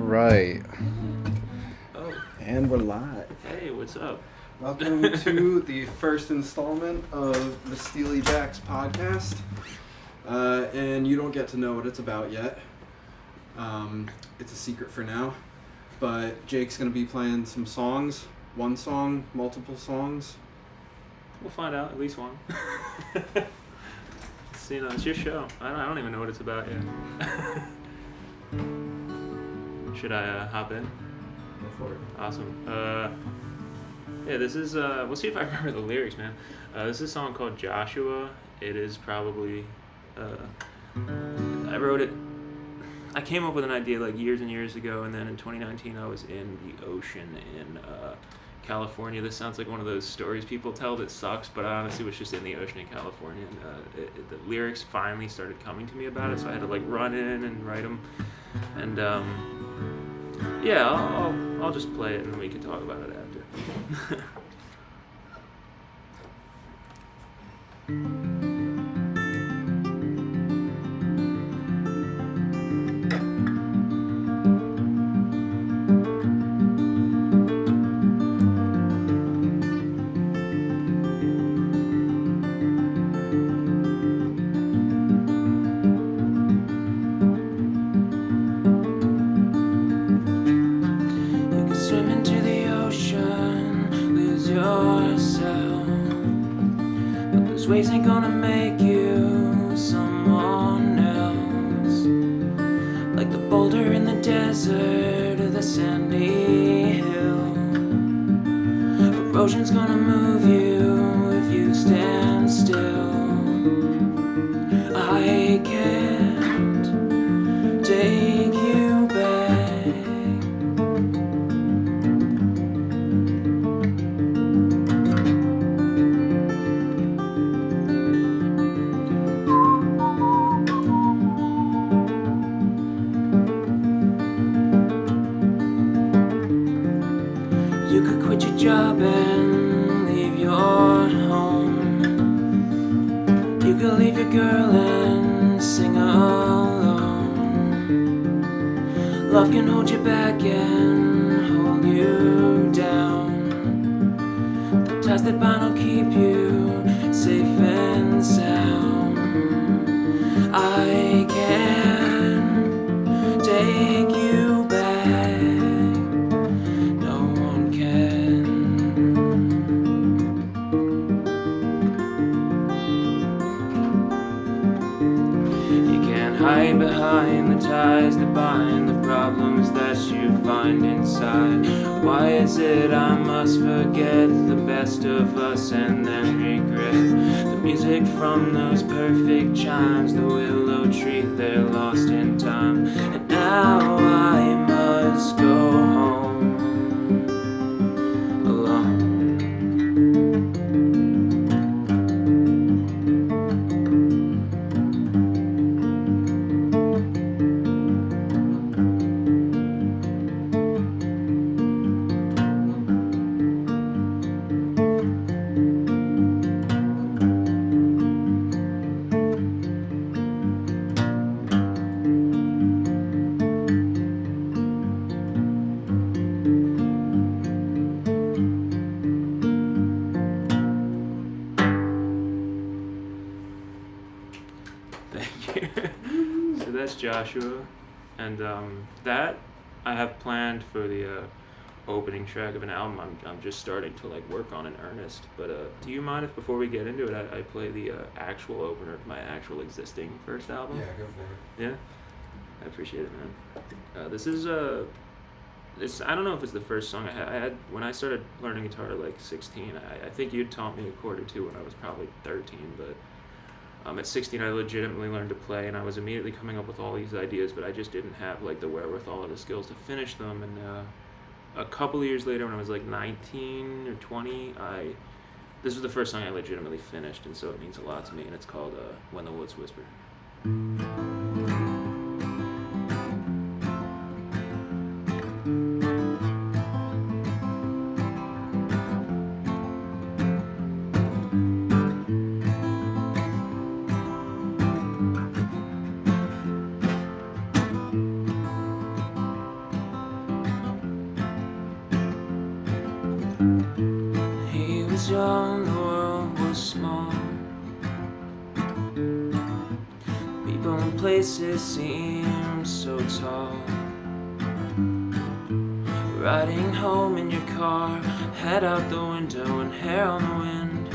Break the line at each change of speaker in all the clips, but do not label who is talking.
right.
Oh.
And we're live.
Hey, what's up?
Welcome to the first installment of the Stealy Jax Podcast. And you don't get to know what it's about yet. It's a secret for now. But Jake's going to be playing some songs. One song, multiple songs.
We'll find out, at least one. So, it's your show. I don't even know what it's about yet. Should I hop in?
Go for it.
Awesome. Yeah, this is, we'll see if I remember the lyrics, man. This is a song called Joshua. It is probably, I wrote it, I came up with an idea like years and years ago, and then in 2019 I was in the ocean in California. This sounds like one of those stories people tell that sucks, but I honestly was just in the ocean in California, and the lyrics finally started coming to me about it, so I had to like run in and write them, and yeah, I'll just play it and we can talk about it after. Waves ain't gonna make you someone else, like the boulder in the desert or the sandy hill. Erosion's gonna move you if you stand still. I can't take you back. You could quit your job and leave your home. You could leave your girl and sing alone. Love can hold you back and hold you down. The ties that bind will keep you safe and sound. I can take you back. Hide behind the ties that bind the problems that you find inside. Why is it I must forget the best of us and then regret the music from those perfect chimes, the willow tree, they're lost in time. And now I must go home alone. So that's Joshua, and that I have planned for the opening track of an album I'm just starting to like work on in earnest. But do you mind if before we get into it I play the actual opener to my actual existing first album?
Yeah, go for it.
Yeah? I appreciate it, man. This is I don't know if it's the first song I had when I started learning guitar at like 16. I think you'd taught me a chord or two when I was probably 13, but at 16 I legitimately learned to play, and I was immediately coming up with all these ideas, but I just didn't have like the wherewithal or the skills to finish them. And a couple of years later, when I was like 19 or 20, this was the first song I legitimately finished, and so it means a lot to me, and it's called When the Woods Whisper. was young, the world was small. People and places seemed so tall. Riding home in your car, head out the window and hair on the wind.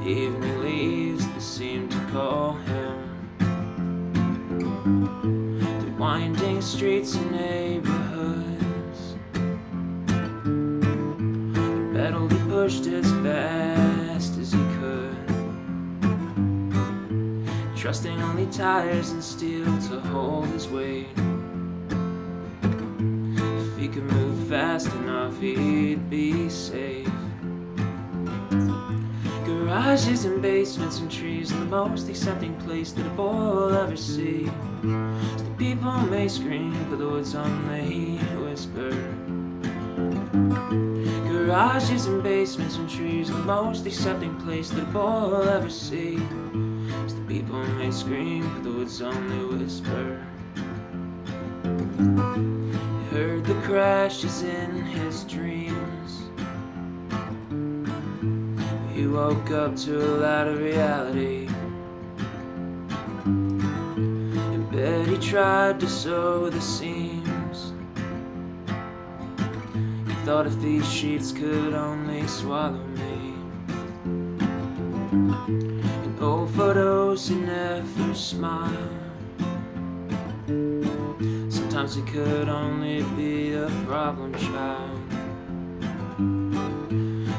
The evening leaves that seem to call him. The winding streets and neighborhoods. The pedal he pushed as fast as he could, trusting only tires and steel to hold his weight. If he could move fast enough, he'd be safe. Garages and basements and trees are the most accepting place that a boy will ever see. So the people may scream, but the woods only whisper. Garages and basements and trees are the most accepting place that a boy will ever see. So the people may scream, but the woods only whisper. He heard the crashes in his dreams. He woke up to a louder reality. In bed he tried to sew the seams. He thought if these sheets could only swallow me. In old photos he never smiled. Sometimes he could only be a problem child.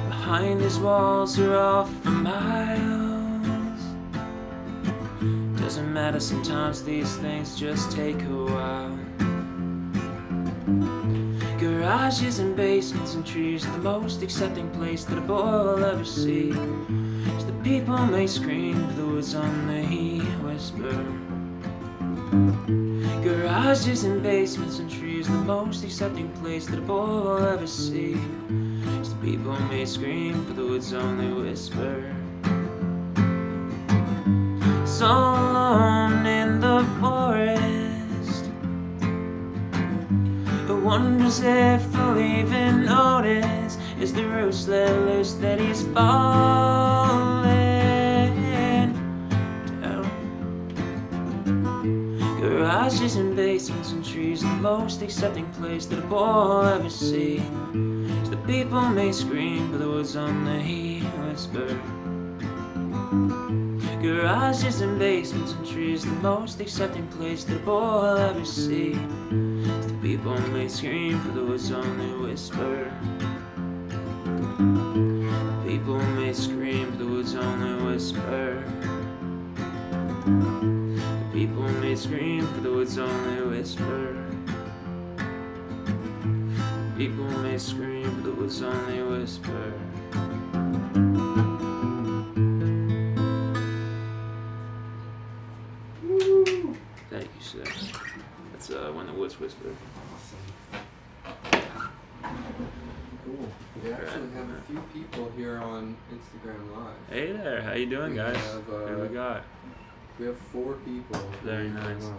Behind his walls are off for miles. Doesn't matter, sometimes these things just take a while. Garages and basements and trees are the most accepting place that a boy will ever see. So the people may scream, but the woods only whisper. Garages and basements and trees are the most accepting place that a boy will ever see. So the people may scream, but the woods only whisper. So alone in the forest, it wonders if they'll even notice. Is the roots let loose that he's falling down? Garages and basements and trees are the most accepting place that a boy will ever see. So the people may scream, but the woods only whisper. Garages and basements and trees are the most accepting place that a boy will ever see. So the people may scream, but the woods only whisper. People may scream, but the woods only whisper. People may scream, but the woods only whisper. People may scream, but the woods only whisper.
Woo!
Thank you, sir. That's When the Woods Whisper.
Awesome. Cool. We actually have a few people here on Instagram Live.
Hey there, how you doing, guys? Who we got?
We have 4 people.
Very nice.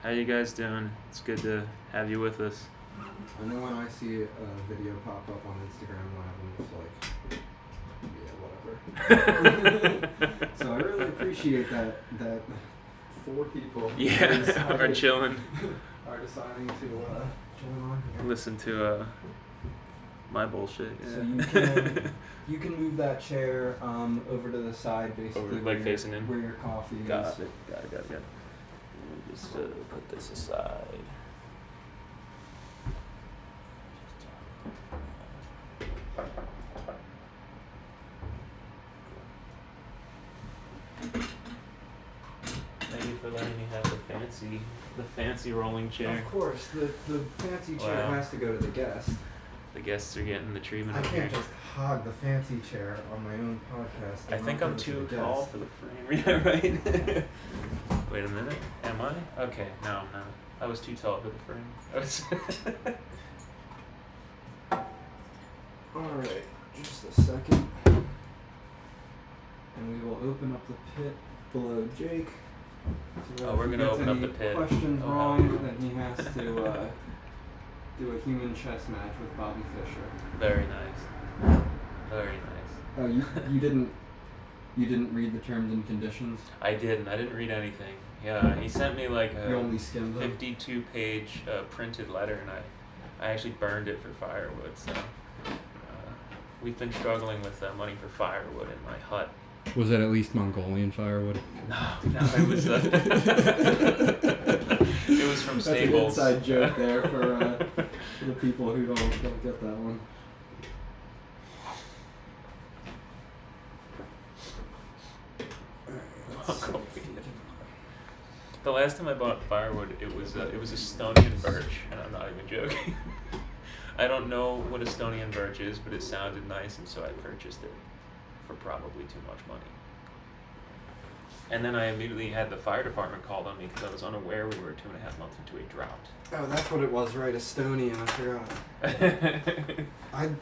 How you guys doing? It's good to have you with us.
I know when I see a video pop up on Instagram Live, I'm just like, yeah, whatever. So I really appreciate that 4 people
are chilling.
Are deciding to join on here.
Listen to my bullshit. Yeah.
So you can move that chair over to the side, basically,
like facing in,
where your coffee is.
Got it. Let me just put this aside. Thank you for letting me have the fancy rolling chair.
Of course, the fancy chair has to go to the guest.
The guests are getting the treatment.
I can't just hog the fancy chair on my own podcast.
I think I'm too tall for the frame. Yeah, right? Wait a minute. Am I? Okay, no, I'm not. I was too tall for the frame.
Alright, just a second. And we will open up the pit below Jake. So
we're going to open up the pit.
Questions wrong, then he has to... do a human chess match with Bobby Fischer.
Very nice. Very nice.
Oh, you didn't read the terms and conditions?
I didn't read anything. Yeah, he sent me like
You only skimmed them?
52-page printed letter, and I actually burned it for firewood, so we've been struggling with money for firewood in my hut.
Was it at least Mongolian firewood?
No, it was it was from Staples.
That's an inside joke there for the people who don't get that one.
The last time I bought firewood, it was Estonian birch, and I'm not even joking. I don't know what Estonian birch is, but it sounded nice, and so I purchased it for probably too much money. And then I immediately had the fire department called on me because I was unaware we were 2.5 months into a drought.
Oh, that's what it was, right? Estonian, I forgot.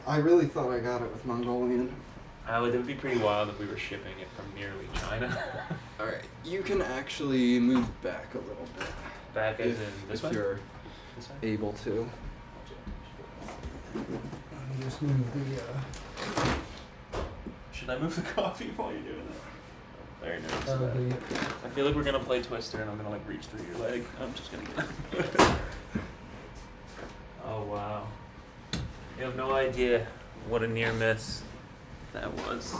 I really thought I got it with Mongolian.
It would be pretty wild if we were shipping it from nearly China.
Alright, you can actually move back a little bit.
Back as in this way?
If you're
This way?
able to. Just move the...
Should I move the coffee while you're doing that? Very nervous.
Probably.
I feel like we're gonna play Twister and I'm gonna like reach through your leg. I'm just gonna get Oh wow. You have no idea what a near miss that was.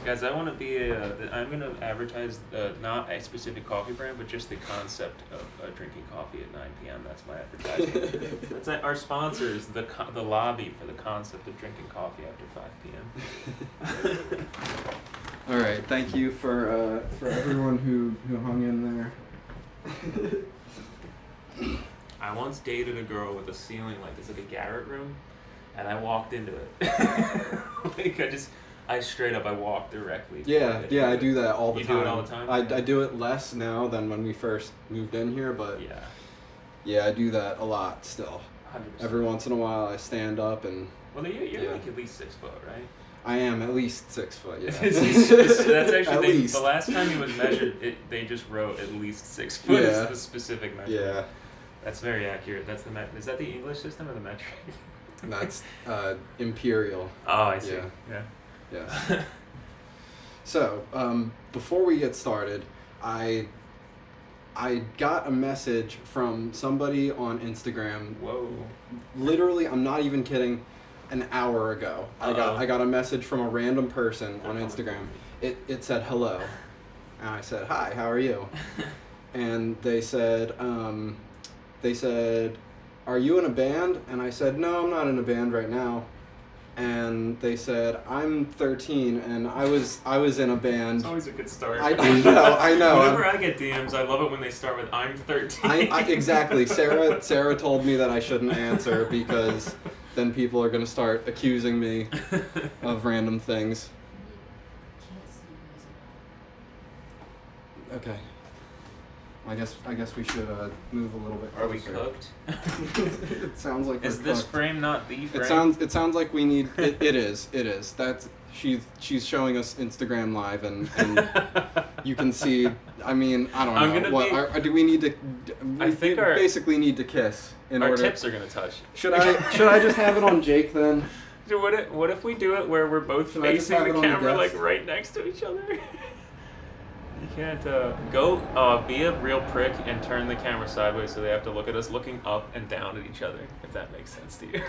Guys, I want to be I'm gonna advertise not a specific coffee brand, but just the concept of drinking coffee at 9 p.m. That's my advertising. That's our sponsor is the lobby for the concept of drinking coffee after 5 p.m.
All right, thank you for everyone who hung in there.
I once dated a girl with a ceiling like this, like a garret room, and I walked into it. I straight up, I walked directly.
Yeah, I do that all the time.
You do it all the time?
I do it less now than when we first moved in here, but yeah, I do that a lot still.
100%.
Every once in a while, I stand up and.
Well, you're like at least 6 foot, right?
I am at least 6 foot. Yeah.
That's actually
the
last time he was measured. They just wrote at least 6 foot is the specific measurement.
Yeah.
That's very accurate. That's is that the English system or the metric?
That's imperial.
Oh, I see.
Yeah. Yes. So, before we get started, I got a message from somebody on Instagram.
Whoa.
Literally, I'm not even kidding, an hour ago. I got a message from a random person on Instagram. It said hello. And I said, "Hi, how are you?" And they said, "Are you in a band?" And I said, "No, I'm not in a band right now." And they said, "I'm 13 and I was in a band."
It's always a good start.
I know.
Whenever I get DMs, I love it when they start with "I'm 13."
Exactly. Sarah told me that I shouldn't answer because then people are gonna start accusing me of random things. Okay. I guess we should move a little bit closer.
Are we cooked?
It sounds like
Is
we're
this
cooked.
frame not the frame?
It sounds like we need. It is. That's she's showing us Instagram Live and you can see. I mean, I don't know. Do we need to?
I think our
basically need to kiss in
our
order.
tips are gonna touch.
Should I just have it on Jake then?
Dude, what if we do it where we're both facing the camera like right next to each other? You can't go be a real prick and turn the camera sideways so they have to look at us looking up and down at each other, if that makes sense to you.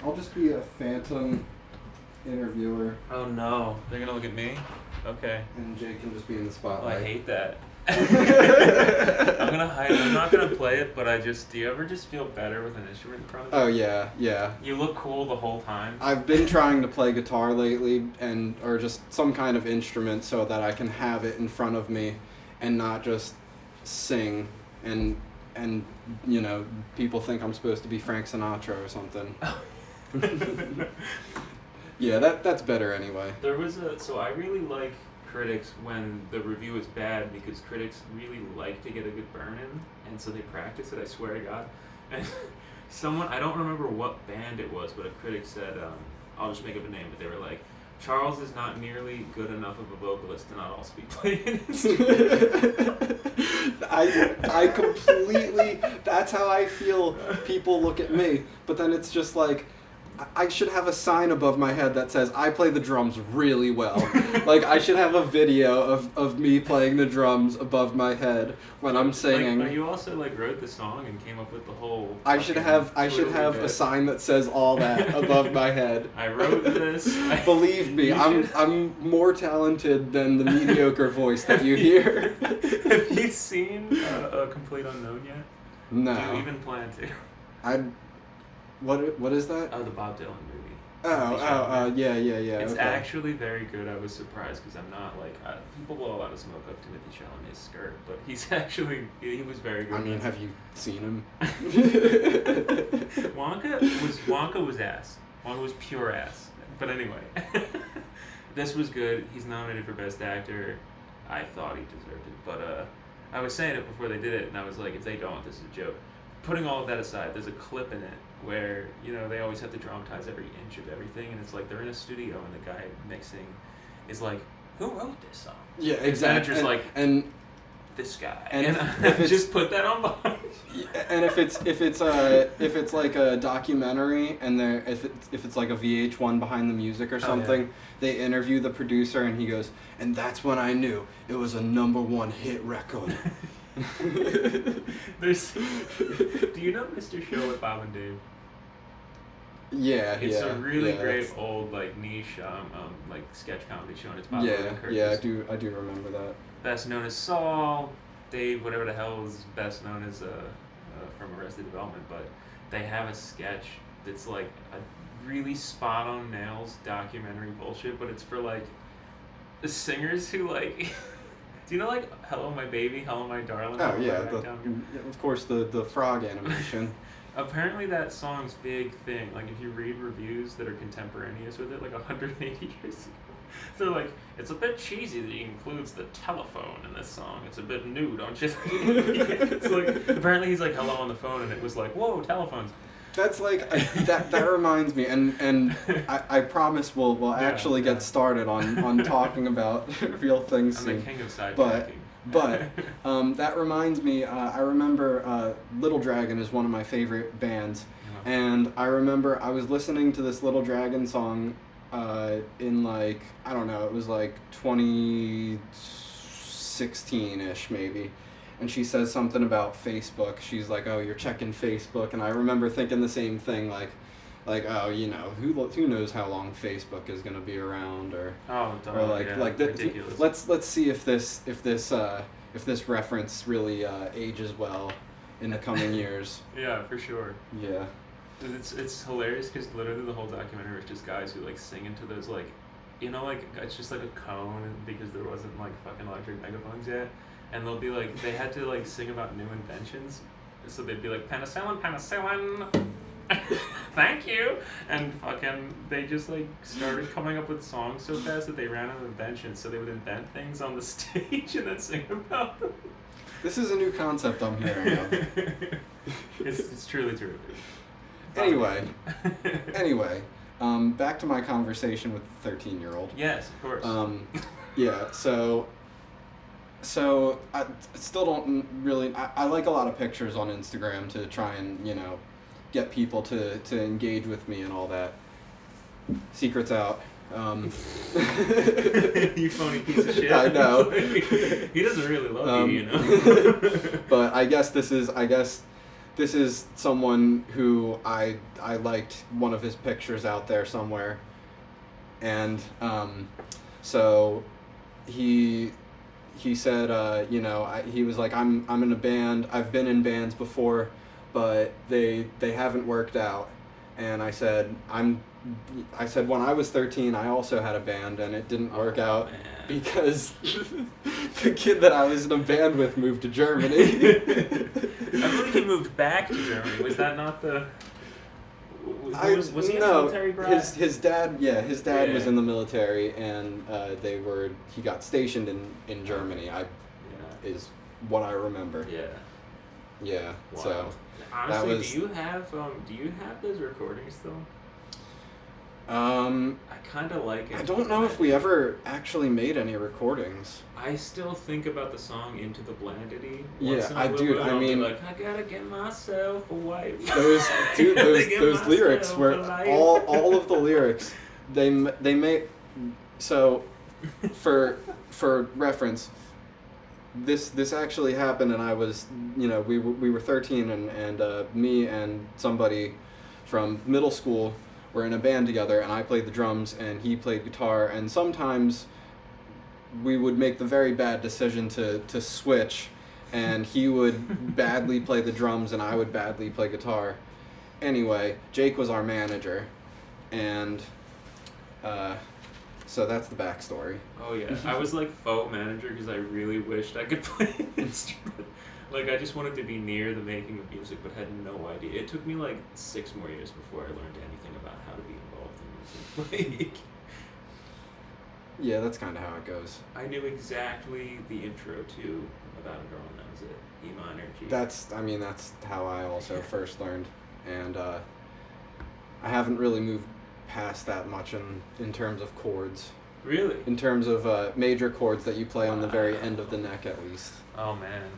I'll just be a phantom interviewer.
Oh no, they're gonna look at me? Okay.
And Jake can just be in the
Oh,
spotlight.
I hate that. I'm gonna hide it. I'm not gonna play it, but do you ever just feel better with an instrument in front of you?
Oh yeah.
You look cool the whole time.
I've been trying to play guitar lately or just some kind of instrument so that I can have it in front of me and not just sing and you know, people think I'm supposed to be Frank Sinatra or something. Yeah, that's better anyway.
So I really like critics when the review is bad because critics really like to get a good burn in, and so they practice it, I swear to God. And I don't remember what band it was, but a critic said, I'll just make up a name, but they were like, "Charles is not nearly good enough of a vocalist to not also be playing an instrument."
I completely, that's how I feel people look at me, but then it's just like, I should have a sign above my head that says I play the drums really well. Like I should have a video of me playing the drums above my head when I'm singing.
But you also like wrote the song and came up with the whole.
I should have a sign that says all that above my head.
I wrote this.
Believe me, I'm more talented than the mediocre voice that you hear.
Have you seen A Complete Unknown yet?
No.
Do you even plan to?
What is that?
Oh, the Bob Dylan movie.
Yeah.
It's
okay.
actually very good. I was surprised because I'm not like people blow a lot of smoke up Timothy Chalamet's skirt, but he was very good.
I mean, have you seen him?
Wonka was ass. Wonka was pure ass. But anyway, this was good. He's nominated for Best Actor. I thought he deserved it, but I was saying it before they did it, and I was like, if they don't, this is a joke. Putting all of that aside, there's a clip in it where, they always have to dramatize every inch of everything, and it's like they're in a studio and the guy mixing is like, who wrote this song?
Yeah, exactly.
And like, this guy. And if just put that on behind.
And if it's like a documentary and if it's like a VH1 behind the music or something, they interview the producer and he goes, and that's when I knew it was a #1 hit record.
Do you know Mr. Show with Bob and Dave?
Yeah,
it's a really great old like niche like sketch comedy show, and it's Bob and Curtis.
Yeah, I do remember that.
Best known as Saul, Dave, whatever the hell is best known as from Arrested Development, but they have a sketch that's like a really spot on nails documentary bullshit, but it's for like the singers who like. Do you know like Hello My Baby, Hello My Darling?
Oh yeah, of course the frog animation.
Apparently that song's big thing. Like if you read reviews that are contemporaneous with it, like 180 years ago, they're like, it's a bit cheesy that he includes the telephone in this song. It's a bit new, don't you think? It's like apparently he's like hello on the phone, and it was like, whoa, telephones.
That's like that reminds me, and I promise we'll actually get started on talking about real things soon.
I'm the king of sidetracking.
But that reminds me, I remember Little Dragon is one of my favorite bands, and I remember I was listening to this Little Dragon song in like, I don't know, it was like 2016-ish maybe. And she says something about Facebook. She's like, "Oh, you're checking Facebook," and I remember thinking the same thing, like, oh, who knows how long Facebook is gonna be around, or
ridiculous.
Let's see if this reference really ages well in the coming years.
Yeah, for sure.
Yeah.
It's hilarious because literally the whole documentary is just guys who like sing into those like, it's just like a cone because there wasn't like fucking electric megaphones yet. And they'll be like, they had to like sing about new inventions, so they'd be like, penicillin, thank you, and fucking they just like started coming up with songs so fast that they ran out of inventions, so they would invent things on the stage and then sing about them.
This is a new concept I'm hearing of.
It's truly terrific.
Anyway, back to my conversation with the 13-year-old.
Yes, of course.
Yeah, So I still don't really. I like a lot of pictures on Instagram to try and get people to engage with me and all that. Secret's out.
You phony piece of shit.
I know.
He doesn't really love you,
But I guess this is someone who I liked one of his pictures out there somewhere, and so he said, he was like, I'm in a band. I've been in bands before, but they haven't worked out. And I said, when I was 13, I also had a band, and it didn't work out because the kid that I was in a band with moved to Germany.
I believe he moved back to Germany. Was that not the? Was he in the military, brat?
His dad was in the military, and he got stationed in Germany. Is what I remember. Yeah.
Wow.
So
honestly, do you have those recordings still? I kind of like it.
I don't know if we ever actually made any recordings.
I still think about the song Into the Blandity.
Yeah, I do. I mean,
like, I gotta get myself a wife.
Those lyrics were all of the lyrics. They make so for reference. This actually happened, and I was, we were 13, and me and somebody from middle school were in a band together, and I played the drums and he played guitar, and sometimes we would make the very bad decision to switch, and he would badly play the drums and I would badly play guitar. Anyway, Jake was our manager, and so that's the backstory.
Oh yeah, I was like faux manager because I really wished I could play an instrument. Like, I just wanted to be near the making of music, but had no idea. It took me like 6 more years before I learned anything about how to be involved in music.
Yeah, that's kind of how it goes.
I knew exactly the intro to About a Girl, and that was it. E minor, G.
That's how I also first learned, and I haven't really moved past that much in terms of chords.
Really?
In terms of major chords that you play on the very end of the neck, at least.
Oh man.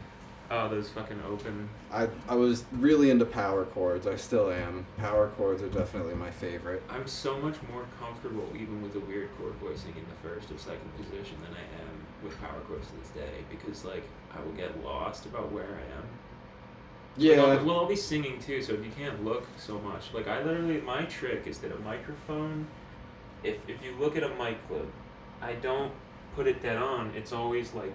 Oh, those fucking open.
I was really into power chords. I still am. Power chords are definitely my favorite.
I'm so much more comfortable even with the weird chord voicing in the first or second position than I am with power chords to this day, because like I will get lost about where I am.
Yeah.
Like, I'll be singing too, so you can't look so much. Like my trick is that a microphone, if you look at a mic clip, I don't put it dead on. It's always like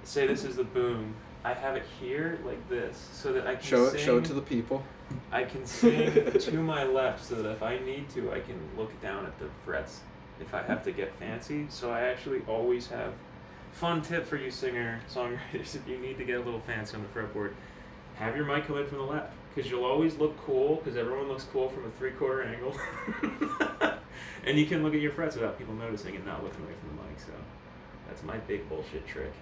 say this is the boom. I have it here like this, so that I can
show
sing,
it to the people.
I can sing to my left, so that if I need to, I can look down at the frets if I have to get fancy. So I actually always have. Fun tip for you songwriters: if you need to get a little fancy on the fretboard, have your mic come in from the left, because you'll always look cool, because everyone looks cool from a 3/4 angle, and you can look at your frets without people noticing and not looking away from the mic. So that's my big bullshit trick.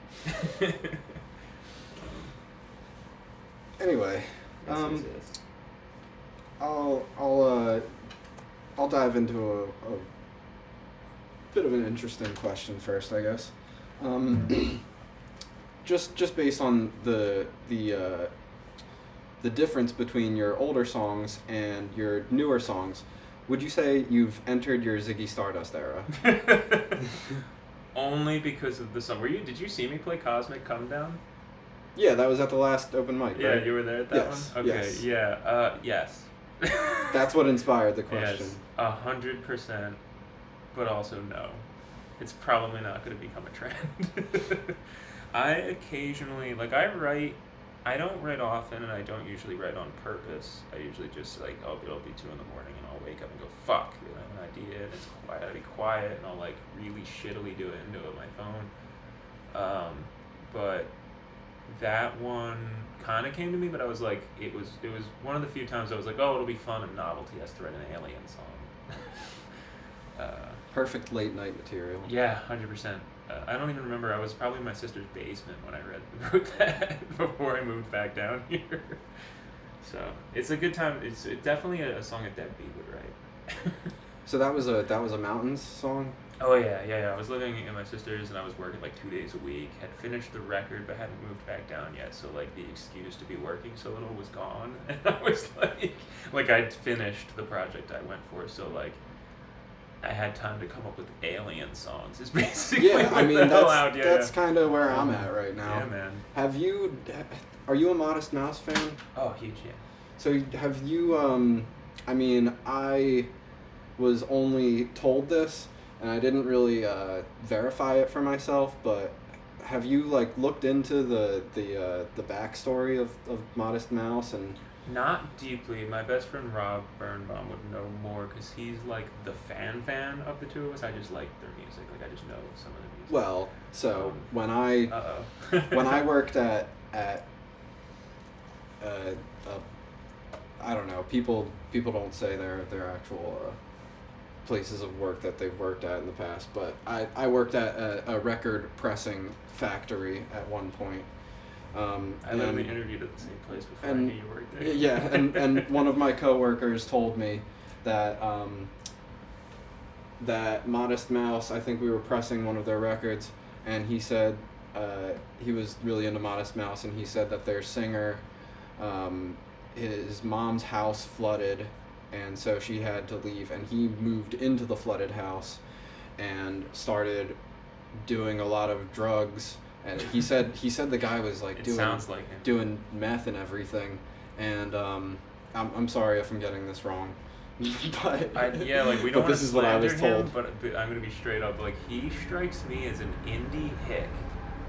Anyway, I'll dive into a bit of an interesting question first, I guess. Just based on the difference between your older songs and your newer songs, would you say you've entered your Ziggy Stardust era?
Only because of the song. Did you see me play Cosmic Come Down?
Yeah, that was at the last open mic,
yeah,
right?
You were there at that one? Okay,
yes.
Yeah, yes.
That's what inspired the question.
Yes, 100%, but also no. It's probably not going to become a trend. I occasionally, I don't write often, and I don't usually write on purpose. I usually just, it'll be 2 in the morning, and I'll wake up and go, fuck, I have an idea, and it's quiet, I'll be quiet, and I'll, really shittily do it and do it on my phone. But that one kind of came to me, but I was like, it was one of the few times I was like, oh, it'll be fun and novelty, has to write an Alien song.
Perfect late night material.
Yeah, 100%. I don't even remember. I was probably in my sister's basement when I wrote that before I moved back down here. So it's a good time. It's definitely a song a deadbeat would write.
So that was a Mountains song?
Oh yeah. I was living in my sister's, and I was working 2 days a week. Had finished the record, but hadn't moved back down yet. So the excuse to be working so little was gone, and I was I'd finished the project I went for. So I had time to come up with Alien songs. Is basically
that's kind of where I'm at right now.
Yeah, man.
Are you a Modest Mouse fan?
Oh, huge, yeah.
So have you? I was only told this, and I didn't really verify it for myself. But have you looked into the backstory of Modest Mouse and?
Not deeply. My best friend Rob Birnbaum would know more, because he's the fan of the two of us. I just like their music. I just know some of the music.
Well, so when I worked at I don't know, people don't say their actual places of work that they've worked at in the past, but I worked at a record pressing factory at one point.
I literally interviewed at the same place before I knew you worked there.
Yeah, and one of my coworkers told me that that Modest Mouse, I think we were pressing one of their records, and he said he was really into Modest Mouse, and he said that their singer, his mom's house flooded, and so she had to leave, and he moved into the flooded house and started doing a lot of drugs. And he said the guy was like doing meth and everything. And I'm sorry if I'm getting this wrong. But
we don't.
But this is what I was told.
But I'm gonna be straight up. Like, he strikes me as an indie hick,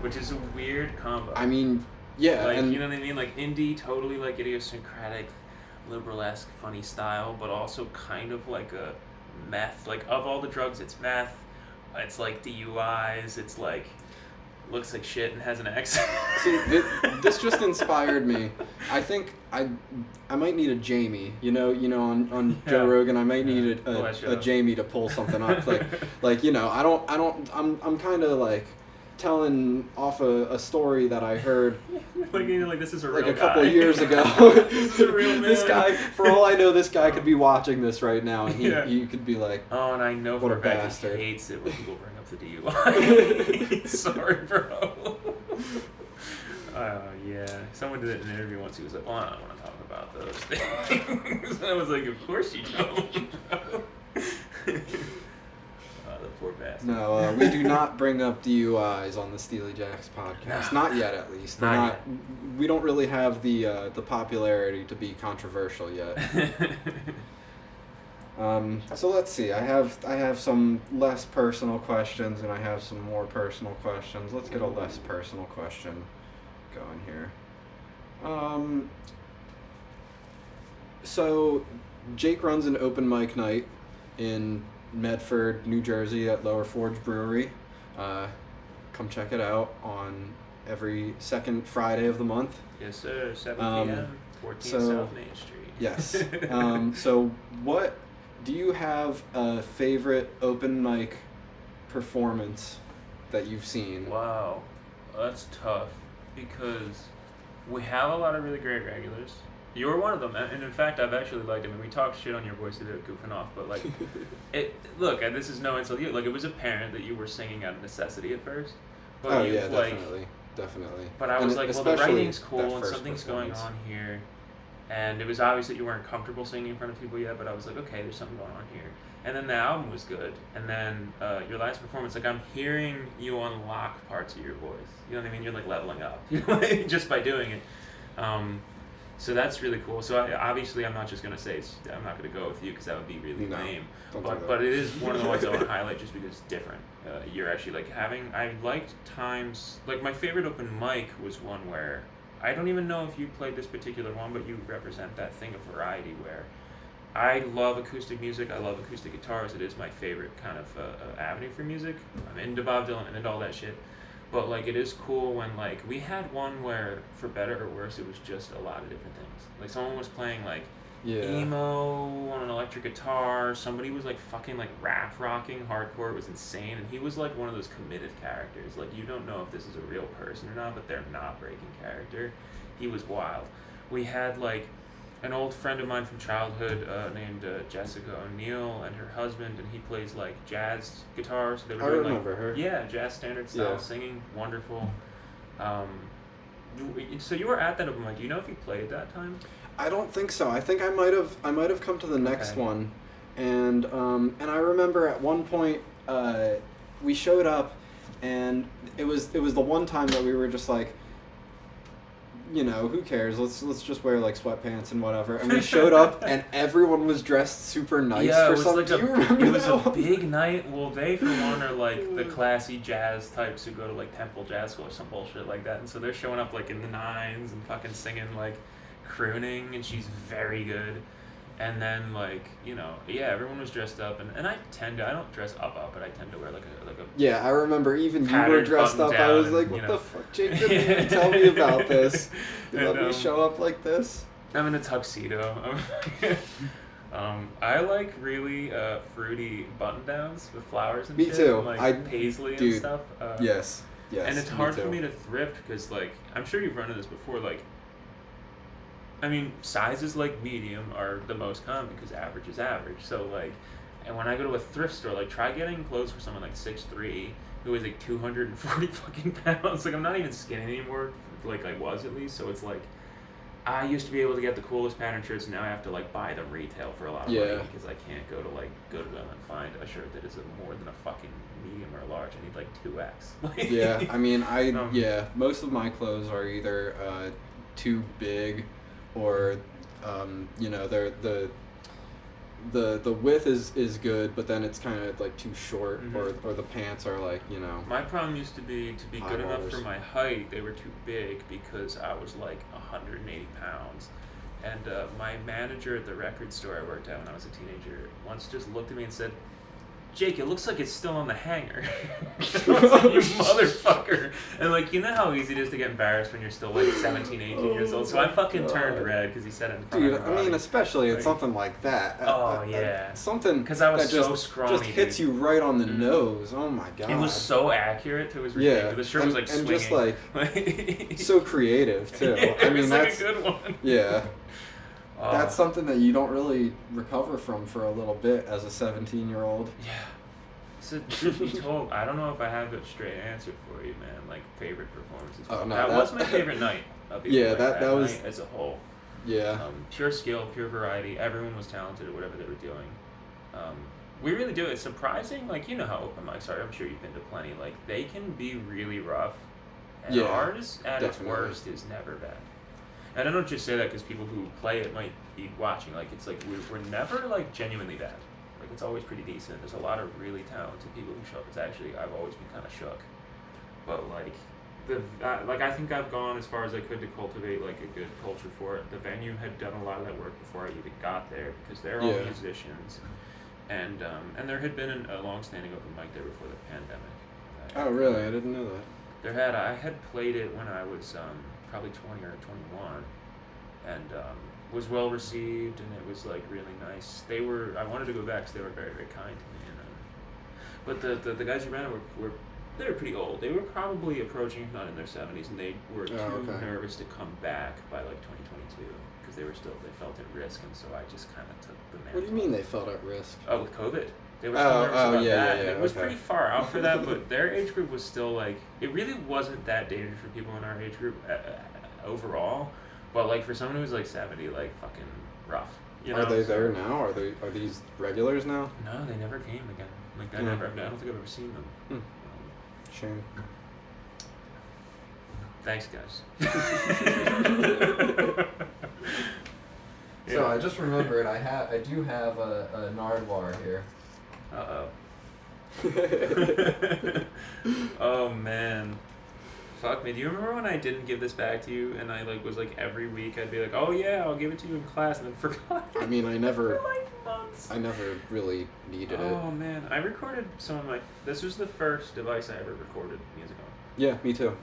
which is a weird combo.
I mean, yeah,
like,
and
you know what I mean. Like, indie, totally like idiosyncratic, liberal-esque, funny style, but also kind of like a meth. Like, of all the drugs, it's meth. It's like DUIs. It's like looks like shit and has an accent.
See, this just inspired me. I think I might need a Jamie. You know, on Joe Rogan, I might need a Jamie to pull something up. like I'm kind of like telling off a story that I heard.
like this is a real
like a
guy.
couple of years ago.
This is a real man.
This guy, for all I know, this guy could be watching this right now, and he could be like,
oh, and I know
what
for a fact
bastard.
he hates it when people bring up the DUI. Sorry, bro. Yeah. Someone did it in an interview once. He was like, well, I don't want to talk about those things. And I was like, of course you don't. The poor bastard.
No, we do not bring up DUIs on the Stealy Jax podcast.
No.
Not yet, at least.
Not yet.
We don't really have the popularity to be controversial yet. So let's see. I have some less personal questions, and I have some more personal questions. Let's get a less personal question going here. So Jake runs an open mic night in Medford, New Jersey at Lower Forge Brewery. Come check it out on every second Friday of the month.
Yes, sir. 7 p.m. 14 South Main Street.
Yes. So what do you have a favorite open mic performance that you've seen?
Wow, that's tough because we have a lot of really great regulars. You were one of them, and in fact, I've actually liked him. And we talked shit on your voice today, goofing off, but like, look, and this is no insult to you. Like, it was apparent that you were singing out of necessity at first. But
oh yeah, definitely.
But I was like, well, the writing's cool and something's going
performance.
on here, and it was obvious that you weren't comfortable singing in front of people yet. But I was like, okay, there's something going on here. And then the album was good, and then your last performance, like, I'm hearing you unlock parts of your voice. You know what I mean? You're like leveling up, just by doing it. So that's really cool. So obviously I'm not just gonna say I'm not gonna go with you because that would be really lame. But it is one of the ones I want to highlight just because it's different. You're actually like I liked times like my favorite open mic was one where I don't even know if you played this particular one, but you represent that thing of variety where I love acoustic music. I love acoustic guitars. It is my favorite kind of avenue for music. I'm into Bob Dylan. I'm into all that shit. But, like, it is cool when, like, we had one where, for better or worse, it was just a lot of different things. Like, someone was playing, like, emo on an electric guitar. Somebody was, like, fucking, like, rap rocking hardcore. It was insane. And he was, like, one of those committed characters. Like, you don't know if this is a real person or not, but they're not breaking character. He was wild. We had, like, an old friend of mine from childhood named Jessica O'Neill and her husband, and he plays like jazz guitar. So they were doing
remember her.
Yeah, jazz standard style singing, wonderful. So you were at that open mic. Do you know if you played that time?
I don't think so. I think I might have come to the next one, and I remember at one point we showed up, and it was the one time that we were just like, you know, who cares? Let's just wear like sweatpants and whatever. And we showed up, and everyone was dressed super nice for something.
Like
do you remember
it was
that
a big night. Well, they for one are like the classy jazz types who go to like Temple Jazz School or some bullshit like that, and so they're showing up like in the nines and fucking singing like crooning, and she's very good. And then like, you know, everyone was dressed up, and I don't dress up, but I tend to wear like a
Yeah, I remember even you were dressed up. I was like, what the fuck, Jake didn't even tell me about this. You let me show up like this?
I'm in a tuxedo. I like really fruity button-downs with flowers and
me
shit.
Too.
Like paisley and stuff.
Yes.
And it's hard for me to thrift because, like, I'm sure you've run into this before, like, I mean, sizes like medium are the most common because average is average. So like, and when I go to a thrift store, like try getting clothes for someone like 6'3", who is like 240 fucking pounds. Like I'm not even skinny anymore, like I was at least. So it's like, I used to be able to get the coolest pattern shirts, and now I have to like buy them retail for a lot of money because I can't go to them and find a shirt that is more than a fucking medium or a large. I need like 2X.
Yeah, I mean, most of my clothes are either too big, or they're the width is good, but then it's kind of like too short, or the pants are like,
My problem used to be good enough
eyeballs.
for my height. They were too big because I was like 180 pounds. And my manager at the record store I worked at when I was a teenager once just looked at me and said, "Jake, it looks like it's still on the hanger." I was like, "You motherfucker." And like, you know how easy it is to get embarrassed when you're still like 17, 18 years old. So I fucking turned red because he said it in front of
Dude,
everybody.
I mean, especially at something like that. Something
because I was
that
so scrawny.
just hits you right on the nose. Oh my god.
It was so accurate. It was ridiculous.
Yeah,
The shirt was like
and
swinging.
just like so creative too.
Yeah,
I mean,
that's like a good one.
Yeah. That's something that you don't really recover from for a little bit as a 17-year-old.
Yeah. So truth be told, I don't know if I have a straight answer for you, man. Like favorite performances.
Oh, no,
that was my favorite night.
That was
night as a whole.
Yeah.
Pure skill, pure variety. Everyone was talented at whatever they were doing. We really do. It's surprising. Like, you know how open mics are. I'm sure you've been to plenty. Like, they can be really rough. And ours, at its worst, is never bad. And I don't just say that because people who play it might be watching. Like, it's like we're never like genuinely bad. Like, it's always pretty decent. There's a lot of really talented people who show up. It's actually, I've always been kind of shook. But like, I think I've gone as far as I could to cultivate like a good culture for it. The venue had done a lot of that work before I even got there because they're all musicians, and there had been a long-standing open mic there before the pandemic.
Oh really? I didn't know that.
I had played it when I was probably 20 or 21, and was well received, and it was like really nice. I wanted to go back because they were very, very kind to me, but the guys who ran it they were pretty old. They were probably approaching, if not in their 70s, and they were too nervous to come back by like 2022 because they felt at risk, and so I just kind of took the mantle.
What do you mean they felt at risk?
Oh, with COVID. They were still nervous about that.
Yeah,
and it was pretty far out for that, but their age group was still like, it really wasn't that dangerous for people in our age group overall, but like for someone who's like 70, like fucking rough.
Are they there now? Are these regulars now?
No, they never came again. Like I don't think I've ever seen them.
Shame.
Thanks, guys.
So I just remembered I do have a Nardwar here.
Oh man. Fuck me. Do you remember when I didn't give this back to you and I was every week I'd be like, "Oh yeah, I'll give it to you in class," and then forgot.
I mean, I never
for months.
I never really needed it.
Oh man, I recorded some of this was the first device I ever recorded music on.
Yeah, me too.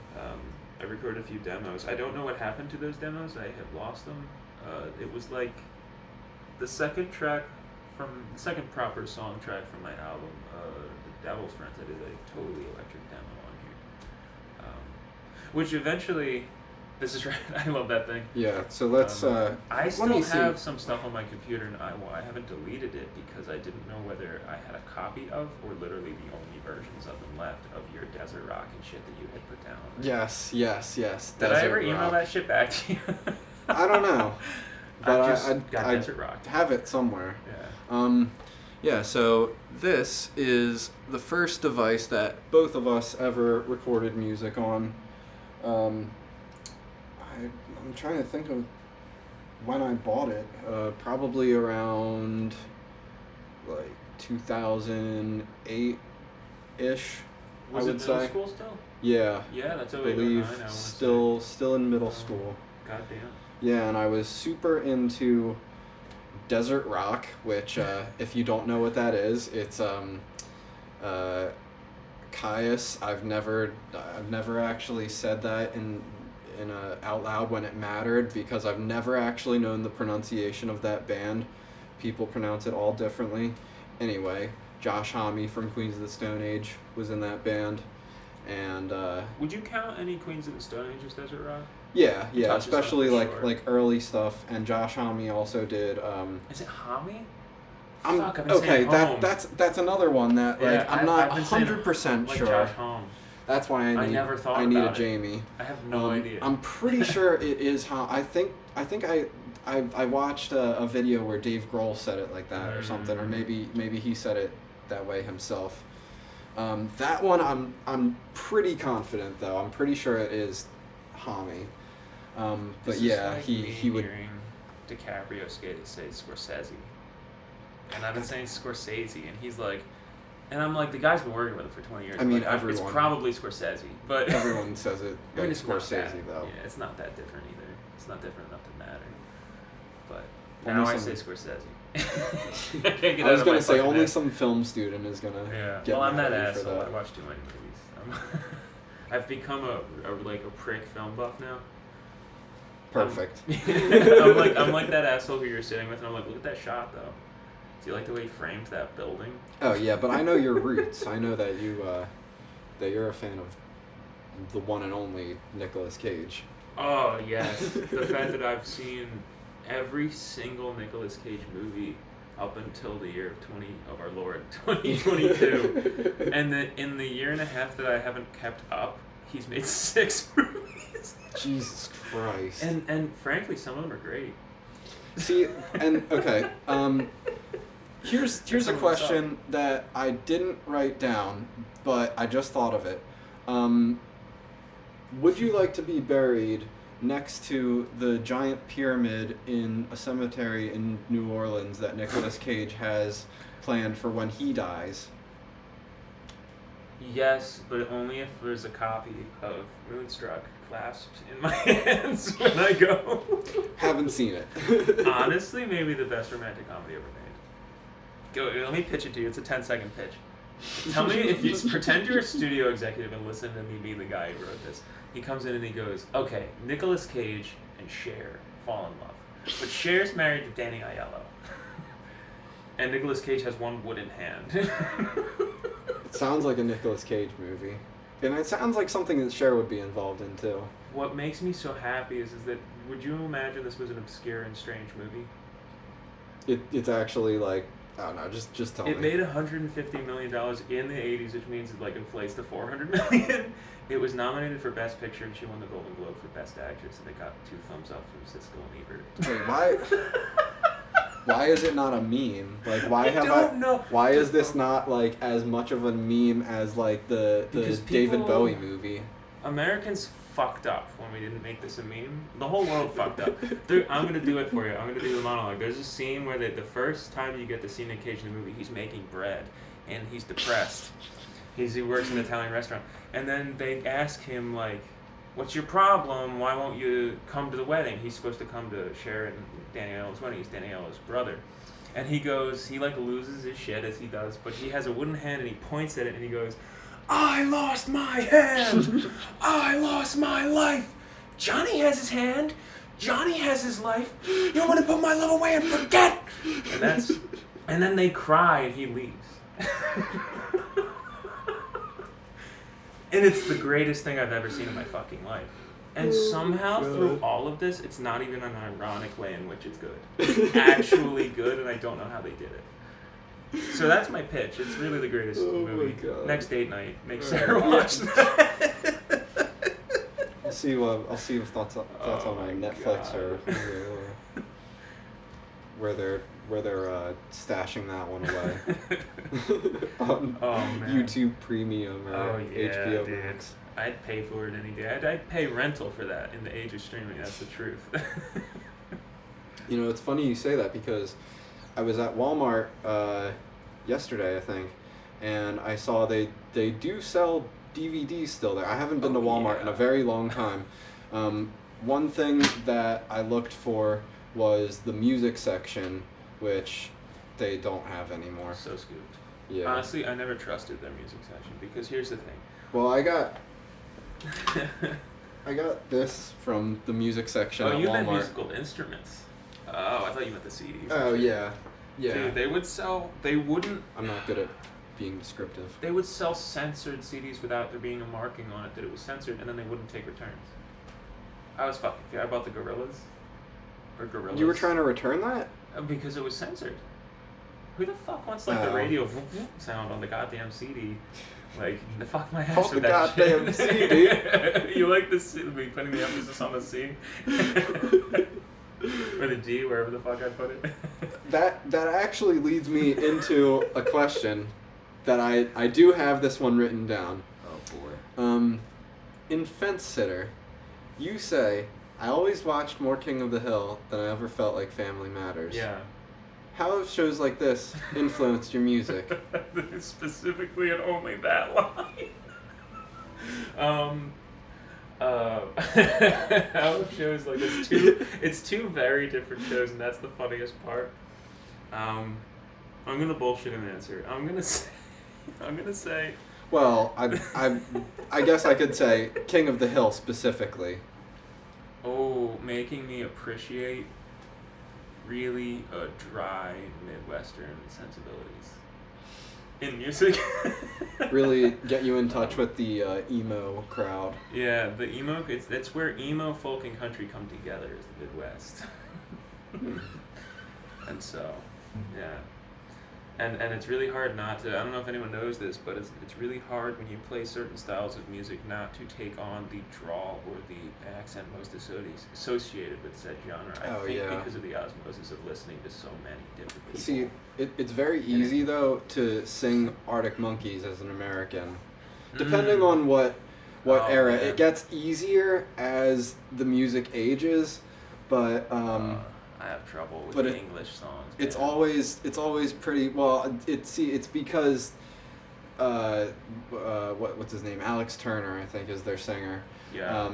I recorded a few demos. I don't know what happened to those demos. I have lost them. It was like the second proper song track from my album, The Devil's Friends. I did a totally electric demo on here, which eventually, this is right. I love that thing.
Yeah. So let's.
I still have some stuff on my computer, and I haven't deleted it because I didn't know whether I had a copy of or literally the only versions of them left of your Desert Rock and shit that you had put down.
Yes.
Did I ever email that shit back to you?
I don't know. But
I Desert Rock.
Have it somewhere.
Yeah.
Yeah, so this is the first device that both of us ever recorded music on. I'm trying to think of when I bought it. Probably around like 2008-ish, I would say.
Was it middle school still?
Yeah.
Yeah, that's
I
08,
believe
09,
still in middle school.
Goddamn.
Yeah, and I was super into Desert Rock, which if you don't know what that is, it's Caius. I've never actually said that in out loud when it mattered because I've never actually known the pronunciation of that band. People pronounce it all differently. Anyway, Josh Homme from Queens of the Stone Age was in that band, and
would you count any Queens of the Stone Age as Desert Rock?
Yeah,
touches
especially
on it for
like early stuff, and Josh Homme also did.
Is it Homme?
I'm
Fuck, I've been
okay.
saying Home.
That's another one that like
Yeah,
I'm not
I've been saying
100%
like
sure.
Josh Homme.
That's why I
never thought
I need
about
a
it.
Jamie.
I have no idea.
I'm pretty sure it is Homme. I think I watched a video where Dave Grohl said it like that or something, or maybe he said it that way himself. That one I'm pretty confident though. I'm pretty sure it is Homme. But
This
yeah,
is like
he would.
hearing DiCaprio say Scorsese, and I've been saying Scorsese, and he's like, and I'm like, the guy's been working with him for 20 years.
I mean,
like,
everyone.
It's probably Scorsese, but
Everyone says it
I mean,
like
it's not
Scorsese
that,
though.
Yeah, it's not that different either. It's not different enough to matter. But
Only
now I
some-
say Scorsese. I can't get
I was
out of
gonna
my
say
fucking
only
head.
some film student is gonna
Yeah.
get
Well, I'm
mad
that
at you for
asshole. I
that.
watch too many movies. I've become a prick film buff now.
Perfect.
I'm like that asshole who you're sitting with, and I'm like, look at that shot though. Do you like the way he framed that building?
Oh yeah, but I know your roots. I know that that you're a fan of the one and only Nicolas Cage.
Oh yes, the fact that I've seen every single Nicolas Cage movie up until the year of our Lord 2022, and that in the year and a half that I haven't kept up, he's made 6 movies.
Jesus Christ.
And frankly, some of them are great.
See, and okay, here's a question that I didn't write down, but I just thought of it. Would you like to be buried next to the giant pyramid in a cemetery in New Orleans that Nicolas Cage has planned for when he dies?
Yes, but only if there's a copy of Moonstruck clasped in my hands when I go.
Haven't seen it.
Honestly, maybe the best romantic comedy ever made. Let me pitch it to you. It's a 10-second pitch. Tell me if you pretend you're a studio executive and listen to me be the guy who wrote this. He comes in and he goes, okay, Nicolas Cage and Cher fall in love. But Cher's married to Danny Aiello. And Nicolas Cage has one wooden hand.
It sounds like a Nicolas Cage movie. And it sounds like something that Cher would be involved in too.
What makes me so happy is that, would you imagine this was an obscure and strange movie?
It's actually like, I don't know, just tell me.
It made $150 million in the 80s, which means it like inflates to $400 million. It was nominated for Best Picture, and she won the Golden Globe for Best Actress, and it got 2 thumbs up from Siskel and Ebert.
Wait, why is it not a meme? Like, why
know.
Why is this not like as much of a meme as like the David Bowie movie?
Americans fucked up when we didn't make this a meme. The whole world fucked up. I'm gonna do it for you. I'm gonna do the monologue. There's a scene where the first time you get to see Nick Cage in the movie, he's making bread, and he's depressed. He works in an Italian restaurant, and then they ask him like, "What's your problem? Why won't you come to the wedding?" He's supposed to come to Cher and Danny Aiello's wedding. He's Danny Aiello's brother, and he goes, he like loses his shit as he does, but he has a wooden hand and he points at it and he goes, "I lost my hand. I lost my life. Johnny has his hand. Johnny has his life. You want to put my love away and forget?" And then they cry and he leaves. And it's the greatest thing I've ever seen in my fucking life. And somehow through all of this, it's not even an ironic way in which it's good. It's actually good, and I don't know how they did it. So that's my pitch. It's really the greatest movie. Next date night. Make Sarah watch that.
I'll see if thoughts on my Netflix or where they're stashing that one away. On YouTube Premium or HBO
dude.
Max.
I'd pay for it any day. I'd pay rental for that in the age of streaming. That's the truth.
You know, it's funny you say that because I was at Walmart yesterday, I think, and I saw they do sell DVDs still there. I haven't been to Walmart in a very long time. One thing that I looked for was the music section, which they don't have anymore.
So scooped.
Yeah.
Honestly, I never trusted their music section because here's the thing.
Well, I got this from the music section at Walmart.
Oh, you meant musical instruments. Oh, I thought you meant the CDs.
Oh, yeah. Yeah.
Dude, they wouldn't...
I'm not good at being descriptive.
They would sell censored CDs without there being a marking on it that it was censored, and then they wouldn't take returns. I was fucking. I bought the Gorillas. Or Gorillas.
You were trying to return that?
Because it was censored. Who the fuck wants like the radio sound on the goddamn CD? Like, the fuck my ass with that shit.
On the goddamn
CD. You like this? Me putting the emphasis on the C? Or the D, wherever the fuck I put it.
That actually leads me into a question that I do have this one written down.
Oh boy.
In Fence Sitter, you say, I always watched more King of the Hill than I ever felt like Family Matters.
Yeah.
How have shows like this influenced your music?
Specifically and only that line. How have shows like this? It's two very different shows, and that's the funniest part. I'm gonna bullshit an answer. I'm gonna say.
Well, I guess I could say King of the Hill specifically.
Oh, making me appreciate really dry Midwestern sensibilities in music.
Really get you in touch with the emo crowd.
Yeah, the emo. It's where emo, folk, and country come together. Is the Midwest. And so, yeah. And it's really hard not to, I don't know if anyone knows this, but it's really hard when you play certain styles of music not to take on the drawl or the accent most associated with said genre. I think because of the osmosis of listening to so many different people.
See, it's very easy, though, to sing Arctic Monkeys as an American. Depending on what era. It gets easier as the music ages, but...
I have trouble with the English songs.
It's always pretty well. It's because what's his name? Alex Turner, I think, is their singer.
Yeah.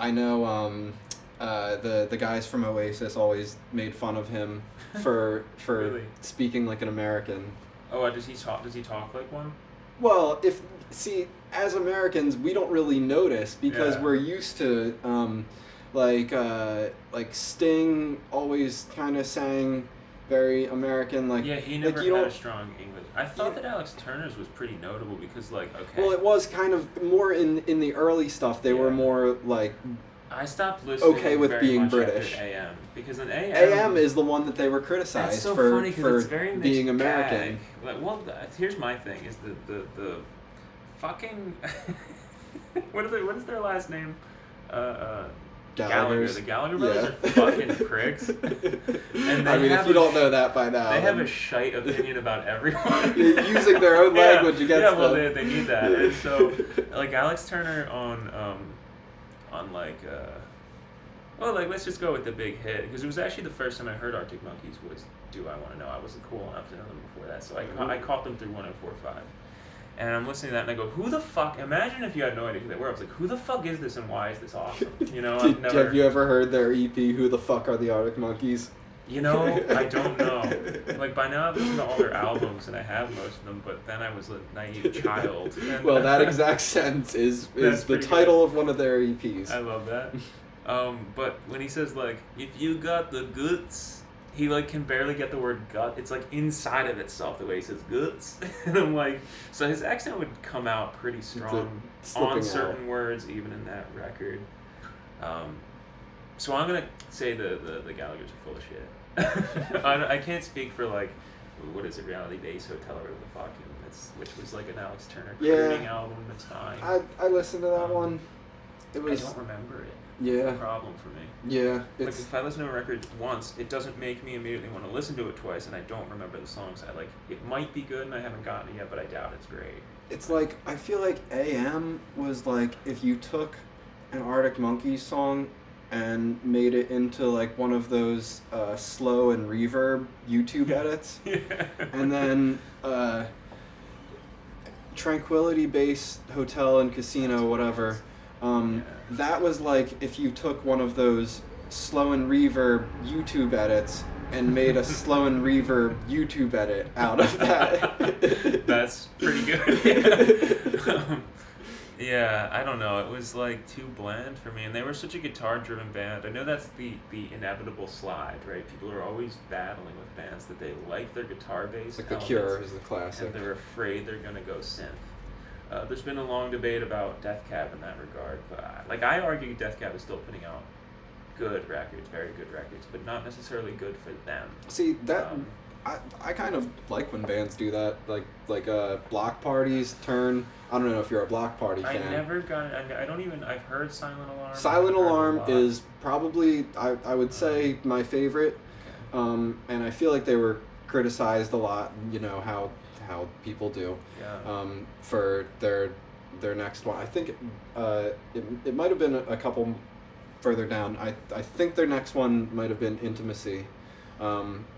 I know the guys from Oasis always made fun of him for
really?
Speaking like an American.
Oh, does he talk like one?
Well, as Americans, we don't really notice because we're used to. Like Sting always kind of sang very American, like...
Yeah, he never had a strong English. I thought that Alex Turner's was pretty notable because, like, okay...
Well, it was kind of more in the early stuff. They were more, like...
I stopped listening
okay with
very
being
much
British.
After AM, because in AM...
AM is the one that they were criticized for
it's very
being American.
Like, well, here's my thing, is the fucking... what is their last name? Gallagher. The Gallagher brothers are fucking pricks. And
if you don't know that by now,
they have a shite opinion about everyone.
Using their own language against them.
Yeah, well, they need that. And so, like Alex Turner on let's just go with the big hit, because it was actually the first time I heard Arctic Monkeys was "Do I Want to Know." I wasn't cool enough to know them before that, so I caught them through 104.5. And I'm listening to that and I go, who the fuck, imagine if you had no idea who they were. I was like, who the fuck is this and why is this awesome? You know,
Have you ever heard their EP, Who the Fuck Are the Arctic Monkeys?
You know, I don't know. Like, by now I've listened to all their albums and I have most of them, but then I was a naive child.
Well, that exact sentence is the title of one of their EPs.
I love that. But when he says, like, if you got the goods... He, like, can barely get the word gut. It's, like, inside of itself, the way he says guts. And I'm like... So his accent would come out pretty strong on certain words, even in that record. So I'm going to say the Gallaghers are full of shit. I can't speak for, like, what is it, Reality Base Hotel or whatever the fuck, which was, like, an Alex Turner crooning album. It's fine.
I listened to that one.
I don't remember it.
Yeah.
That's a problem for me.
Yeah.
Like, if I listen to a record once, it doesn't make me immediately want to listen to it twice, and I don't remember the songs. It might be good, and I haven't gotten it yet, but I doubt it's great.
It's like, I feel like AM was like, if you took an Arctic Monkeys song and made it into, like, one of those slow and reverb YouTube edits, and then Tranquility Base Hotel and Casino, whatever... That was like if you took one of those slow and reverb YouTube edits and made a slow and reverb YouTube edit out of that.
That's pretty good. Yeah, I don't know. It was like too bland for me, and they were such a guitar-driven band. I know that's the inevitable slide, right? People are always battling with bands that they like their guitar-based.
Like The Cure is the classic.
And they're afraid they're gonna go synth. there's been a long debate about Death Cab in that regard, but I argue Death Cab is still putting out good records, very good records, but not necessarily good for them.
See, that I kind of like when bands do that, like Block Party's turn. I don't know if you're a Block Party fan.
I never got it. I don't even. I've heard Silent Alarm.
Silent Alarm is probably I would say my favorite, and I feel like they were criticized a lot. You know how people do.
Yeah.
For their next one, I think it might have been a couple further down. I think their next one might have been Intimacy.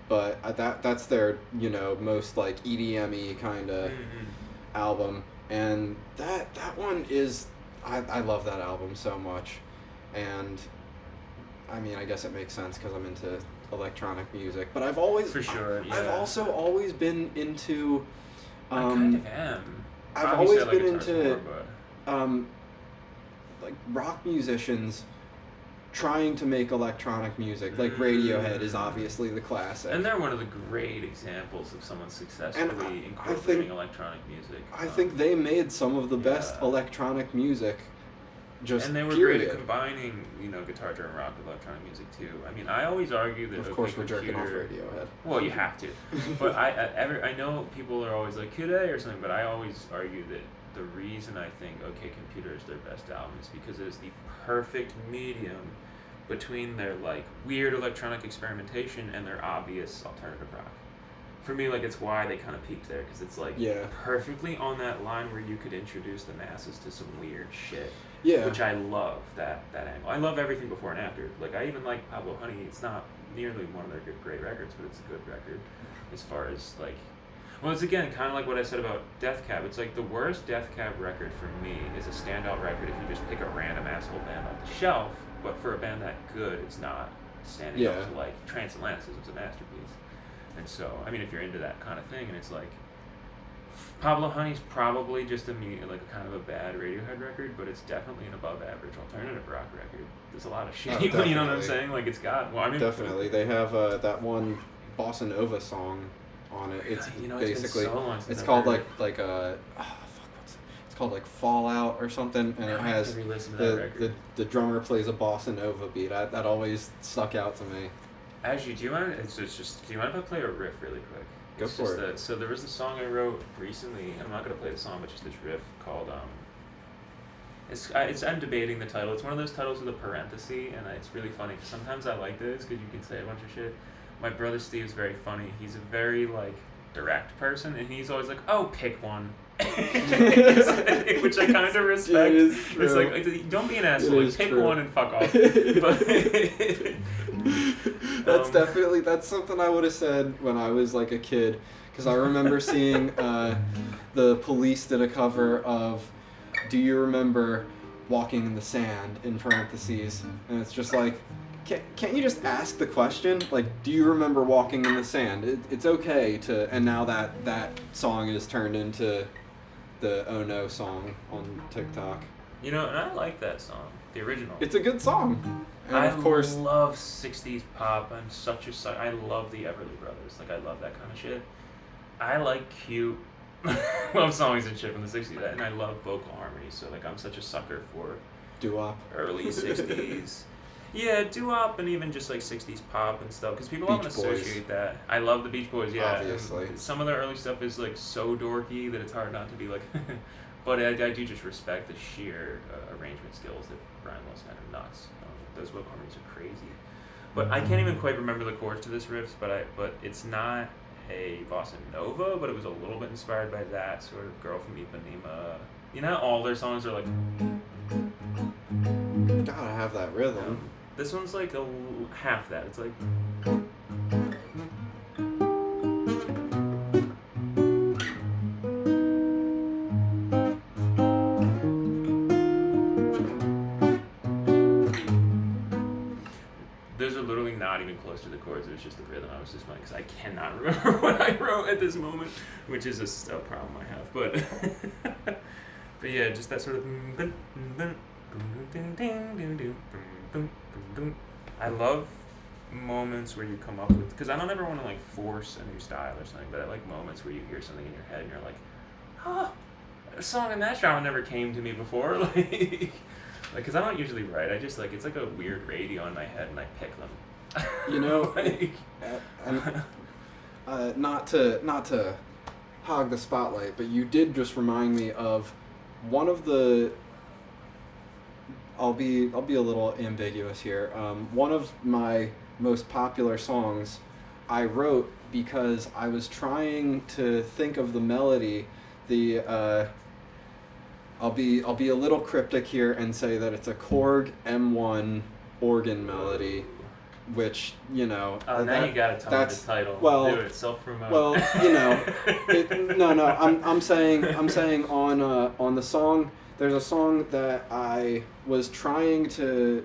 But that's their, most like EDM-y kind of album, and that one is, I love that album so much, and I mean, I guess it makes sense because I'm into electronic music, but I've always,
for sure, yeah.
I've also always been into,
I kind of am.
I've
Obviously,
always been into,
more,
like rock musicians trying to make electronic music. Like Radiohead is obviously the classic.
And they're one of the great examples of someone successfully incorporating electronic music.
I think they made some of the best electronic music.
And they were great at combining, guitar, drum, rock with electronic music too. I mean, I always argue that.
Of course, we're jerking off Radiohead.
Well, you have to. But I know people are always like Kid A or something, but I always argue that the reason I think OK Computer is their best album is because it is the perfect medium between their like weird electronic experimentation and their obvious alternative rock. For me, like, it's why they kind of peaked there, because it's like perfectly on that line where you could introduce the masses to some weird shit.
Yeah.
Which I love that angle. I love everything before and after. Like, I even like Pablo Honey. It's not nearly one of their great records, but it's a good record as far as like. Well, it's again kind of like what I said about Death Cab. It's like the worst Death Cab record for me is a standout record if you just pick a random asshole band off the shelf. But for a band that good, it's not standing up to like Transatlantis is a masterpiece. And so, I mean, if you're into that kind of thing, and it's like Pablo Honey's probably just like a kind of a bad Radiohead record, but it's definitely an above average alternative rock record. There's a lot of shit, you know what I'm saying? Like it's got. Well, I mean,
definitely they have that one Bossa Nova song on it. It's basically
it's been so long since
it's
I've
called
heard
it's called like Fallout or something, and it has the drummer plays a Bossa Nova beat. That always stuck out to me.
Actually, do you mind if I play a riff really quick?
Go for it.
So there was a song I wrote recently, and I'm not gonna play the song, but just this riff called I'm debating the title. It's one of those titles with a parenthesis, and it's really funny because sometimes I like this because you can say a bunch of shit. My brother Steve's very funny. He's a very like direct person, and he's always like, "Oh, pick one." Which I kind of respect. It's like, don't be an asshole. Like, pick one and fuck off. But
that's something I would have said when I was like a kid, because I remember seeing the Police did a cover of "Do You Remember Walking in the Sand" in parentheses, and it's just like, can't you just ask the question? Like, do you remember walking in the sand? It's okay to, and now that song is turned into the Oh No song on TikTok.
And I like that song, the original.
It's a good song. And
I
of course,
love 60s pop. I'm such a sucker. I love the Everly Brothers. Like, I love that kind of shit. I like cute love songs and shit from the 60s, and I love vocal harmony. So, like, I'm such a sucker for
doo-wop.
Early 60s. Yeah, doo-wop and even just like 60s pop and stuff, because people often associate that. I love the Beach Boys, yeah.
Obviously.
Some of their early stuff is like so dorky that it's hard not to be like, but I do just respect the sheer arrangement skills that Brian Wilson had. Are nuts. Those vocal harmonies are crazy. But I can't even quite remember the chords to this riff, but it's not a Bossa Nova, but it was a little bit inspired by that sort of Girl from Ipanema. You know how all their songs are like.
Gotta have that rhythm.
This one's like half that. It's like. Those are literally not even close to the chords. It was just the rhythm. I was just like, because I cannot remember what I wrote at this moment, which is a problem I have. But yeah, just that sort of. I love moments where you come up with, because I don't ever want to like force a new style or something, but I like moments where you hear something in your head and you're like, a song in that genre never came to me before. Like, because I don't usually write. I just, like, it's like a weird radio in my head, and I pick them.
You know,
like,
not to hog the spotlight, but you did just remind me of one of the. I'll be a little ambiguous here. One of my most popular songs I wrote because I was trying to think of the melody. I'll be a little cryptic here and say that it's a Korg M1 organ melody, which, you know.
Now you gotta tell me the title.
Well,
do it, self-promote.
Well, you know, I'm saying on the song. There's a song that I was trying to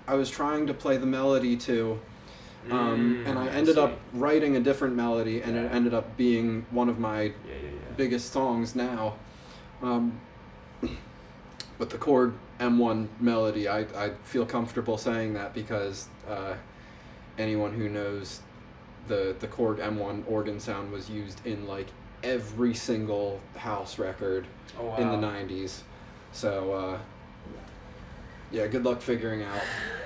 play the melody to, and I ended up writing a different melody, and it ended up being one of my biggest songs now. But the Korg M1 melody, I feel comfortable saying that because anyone who knows the Korg M1 organ sound was used in like every single house record in the 90s. So, yeah, good luck figuring out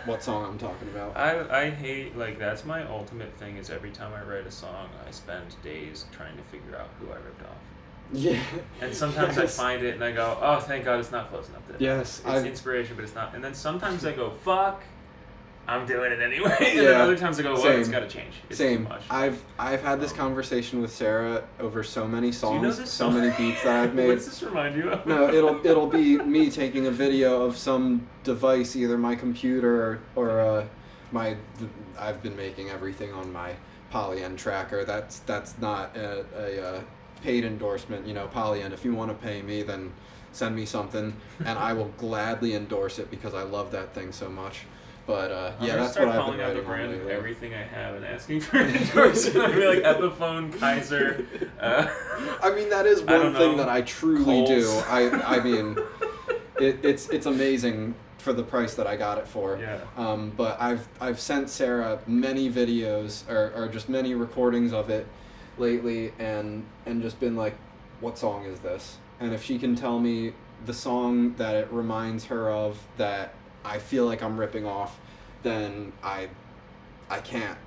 what song I'm talking about.
I hate, like, that's my ultimate thing is every time I write a song, I spend days trying to figure out who I ripped off.
Yeah.
And sometimes I find it and I go, oh, thank God it's not close enough to that.
Yes.
It's inspiration, but it's not. And then sometimes I go, fuck, I'm doing it anyway. And
Yeah.
then other times I go, well, it's got to change. It's too much.
I've had this conversation with Sarah over so many songs,
Do you know this
so
song?
many beats that I've made.
What's this remind you of?
No, it'll be me taking a video of some device, either my computer or I've been making everything on my Polyend tracker. That's not a paid endorsement. You know, Polyend, if you want to pay me, then send me something, and I will gladly endorse it because I love that thing so much. But yeah, that's what I've been writing on
brand of
lately.
everything I have and asking for an endorsement. I'll be like Epiphone, Kaiser.
I mean, that is one thing that I truly do. I mean, it's amazing for the price that I got it for.
Yeah.
But I've sent Sarah many videos or just many recordings of it lately, and just been like, what song is this? And if she can tell me the song that it reminds her of that I feel like I'm ripping off, then I can't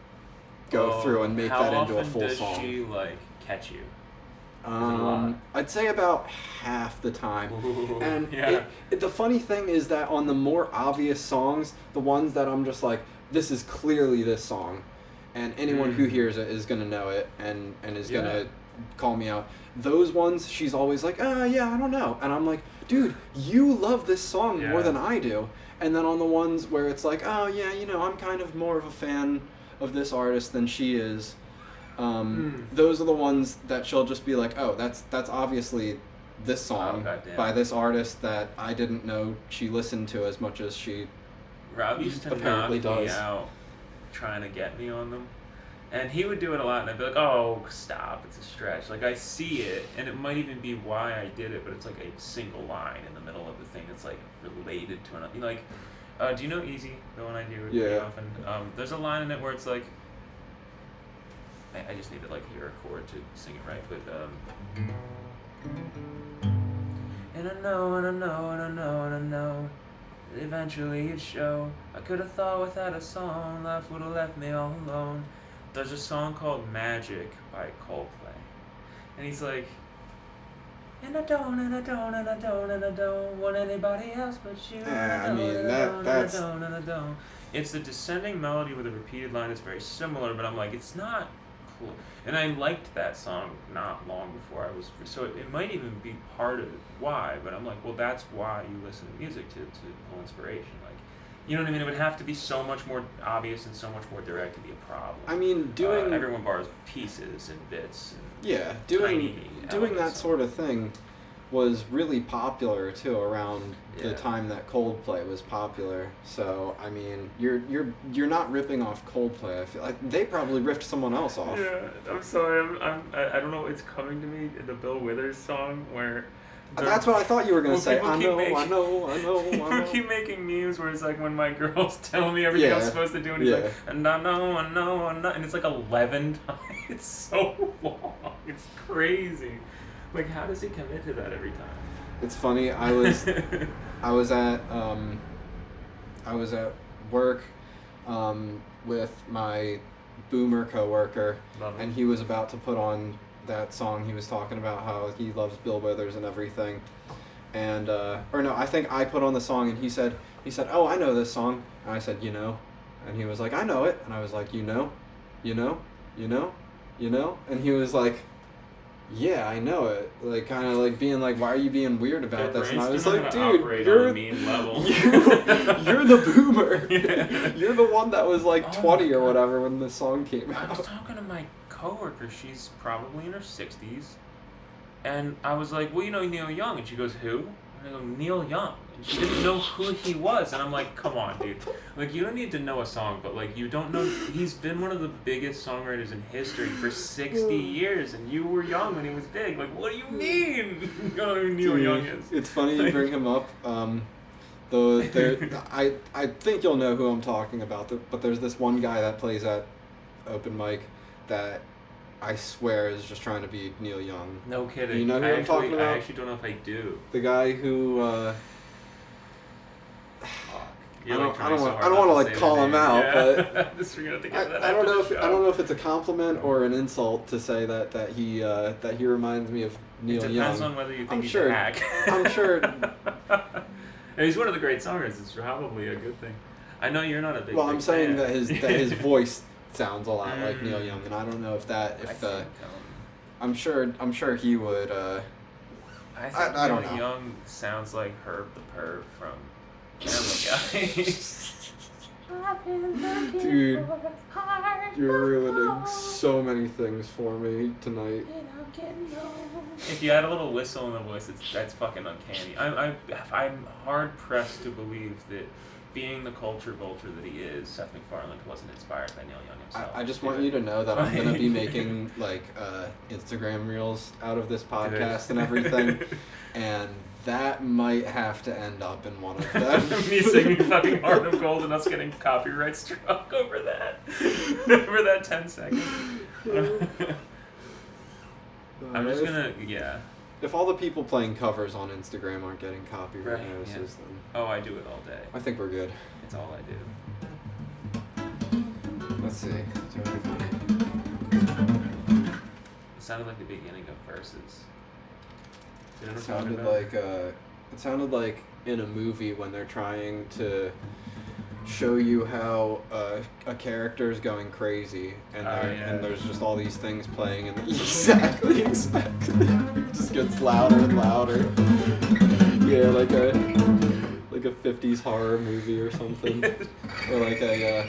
go through and make that into a full song.
How often does she, like, catch you?
I'd say about half the time.
Ooh,
and
yeah.
The funny thing is that on the more obvious songs, the ones that I'm just like, this is clearly this song, and anyone who hears it is going to know it and is going to call me out. Those ones, she's always like, yeah, I don't know. And I'm like, dude, you love this song more than I do. And then on the ones where it's like, oh, yeah, you know, I'm kind of more of a fan of this artist than she is, those are the ones that she'll just be like, oh, that's obviously this song by this artist that I didn't know she listened to as much as she
Rob used to
apparently
knock me
does.
out trying to get me on them. And he would do it a lot, and I'd be like, oh, stop, it's a stretch. Like, I see it, and it might even be why I did it, but it's like a single line in the middle of the thing that's, like, related to another. You know, like, do you know Easy, the one I do pretty often? There's a line in it where it's like, I just need to, like, hear a chord to sing it right, but, and I know, and I know, and I know, and I know, eventually it'd show. I could have thought without a song, life would have left me all alone. There's a song called Magic by Coldplay. And he's like, and I don't, and I don't, and I don't, and I don't want anybody else but you.
Yeah, I mean,
that's... And I don't. It's a descending melody with a repeated line that's very similar, but I'm like, it's not cool. And I liked that song not long before I was, so it might even be part of why, but I'm like, well, that's why you listen to music, to pull inspiration. Like, you know what I mean? It would have to be so much more obvious and so much more direct to be a problem.
I mean, doing
everyone borrows pieces and bits. And
doing that sort of thing was really popular too around the time that Coldplay was popular. So I mean, you're not ripping off Coldplay. I feel like they probably ripped someone else off.
Yeah, I'm sorry. I don't know. It's coming to me the Bill Withers song where.
That's what I thought you were going to say. I know.
People keep making memes where it's like when my girls tell me everything I'm supposed to do, and he's like, and I know, and it's like 11 times. It's so long. It's crazy. Like, how does he commit to that every time?
It's funny. I was at work with my boomer coworker, and he was about to put on that song. He was talking about how he loves Bill Withers and everything, and or no, I think I put on the song, and he said, "Oh, I know this song," and I said, "You know," and he was like, "I know it," and I was like, "You know," and he was like, "Yeah, I know it," like kind of like being like, "Why are you being weird about this?" And I was like, "Dude, you're
mean level.
you're the boomer.
Yeah.
You're the one that was like 20 or whatever when the song came out."
I was talking to my coworker. She's probably in her 60s, and I was like, "Well, you know Neil Young," and she goes, "Who?" And I go, "Neil Young." And she didn't know who he was, and I'm like, "Come on, dude. Like, you don't need to know a song, but like, you don't know. He's been one of the biggest songwriters in history for 60 years, and you were young when he was big. Like, what do you mean? You know who Neil Young is?"
It's funny you bring him up. Though I think you'll know who I'm talking about. But there's this one guy that plays at open mic that I swear is just trying to be Neil Young.
No kidding.
You know who I'm talking about?
I actually don't know if I do.
The guy who. I don't want to like call him out, but I don't know if it's a compliment or an insult to say that he reminds me of Neil Young.
It depends on whether you think he's a hack.
I'm sure.
And he's one of the great songwriters. It's probably a good thing. I know you're not a big.
Well, I'm saying
fan.
that his voice sounds a lot like Neil Young, and I don't know I'm sure he would.
I think
I don't
Neil
know.
Young sounds like Herb the Perv from Family Guy.
Dude, you're ruining so many things for me tonight.
If you add a little whistle in the voice, that's fucking uncanny. I'm hard pressed to believe that, being the culture vulture that he is, Seth MacFarlane wasn't inspired by Neil Young himself.
I just want you to know that I'm gonna be making like Instagram reels out of this podcast and everything, and that might have to end up in one of them.
Me singing fucking Heart of Gold and us getting copyright struck over that. Over that 10 seconds. I'm just gonna, yeah.
If all the people playing covers on Instagram aren't getting copyright notices, then...
Oh, I do it all day.
I think we're good.
It's all I do.
Let's see.
It sounded like the beginning of Verses.
It sounded like in a movie when they're trying to show you how a character is going crazy, and there's just all these things playing, and exactly. It just gets louder and louder. Yeah, like a 50s horror movie or something, or like a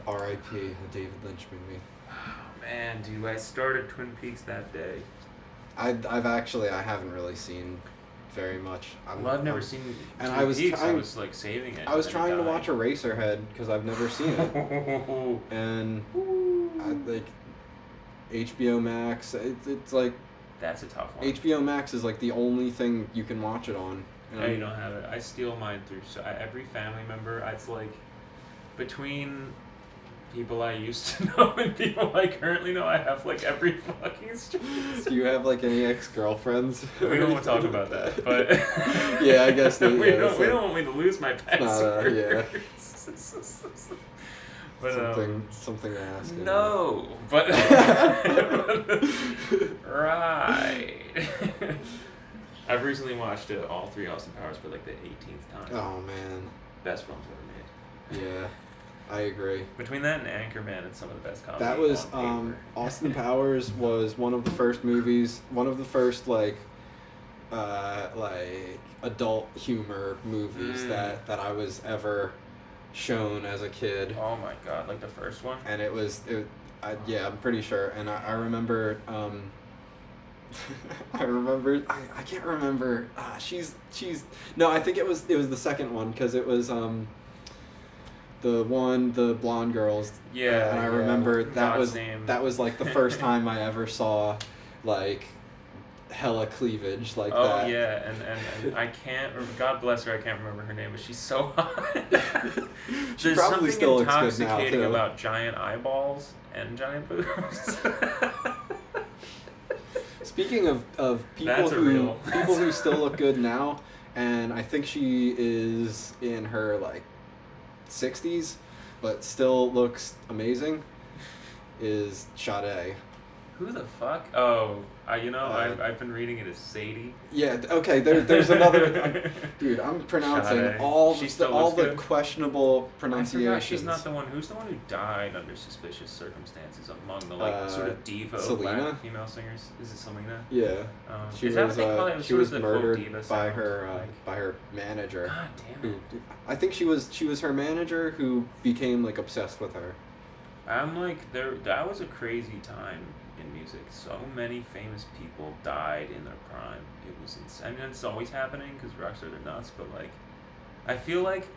R.I.P. a David Lynch movie.
Oh man, dude, I started Twin Peaks that day.
I haven't really seen very much.
I've never seen
and
Twin Peaks. I was like saving it.
I was trying to watch Eraserhead because I've never seen it, and like HBO Max. It's like
that's a tough one.
HBO Max is like the only thing you can watch it on.
No, you don't have it. I steal mine through every family member. It's like between people I used to know and people I currently know, I have like every fucking stream.
Do you have like any ex-girlfriends?
We don't want to talk about that, but
yeah, I guess that,
we don't want me to lose my password.
Yeah.
But,
something to ask.
No, but right. I've recently watched all 3 Austin Powers for like the 18th time.
Oh man,
best films ever made.
Yeah. I agree.
Between that and Anchorman, it's some of the best comedy.
That was Austin Powers was one of the first adult humor movies that I was ever shown as a kid.
Oh my god, like the first one?
And I'm pretty sure. And I remember I can't remember. No, I think it was the second one, because it was the blonde girls.
Yeah.
And I remember that
God's
was like the first time I ever saw like hella cleavage like that.
Oh yeah, and I can't. God bless her. I can't remember her name, but she's so hot.
She
There's
probably
something
still looks good now,
intoxicating
too.
about giant eyeballs and giant boobs.
Speaking of people
That's
who people who still look good now, and I think she is in her like 60s, but still looks amazing, is Sade.
Who the fuck? Oh, I've been reading it as Sadie.
Yeah. Okay. There's another. Dude, I'm pronouncing
Sade.
all
She
the
still
all
looks
the
good?
questionable
I
pronunciations.
forgot she's not the one. Who's the one who died under suspicious circumstances among the like sort of diva
Selena?
black female singers? Is it Selena?
Yeah.
She is that what they call it? It was
she
sort
was
of the folk
murdered
diva
by
sound,
her by her manager.
God damn it.
I think she was her manager who became like obsessed with her.
I'm like that was a crazy time in music. So many famous people died in their prime. It was insane. I mean, it's always happening because rock stars are nuts, but like, I feel like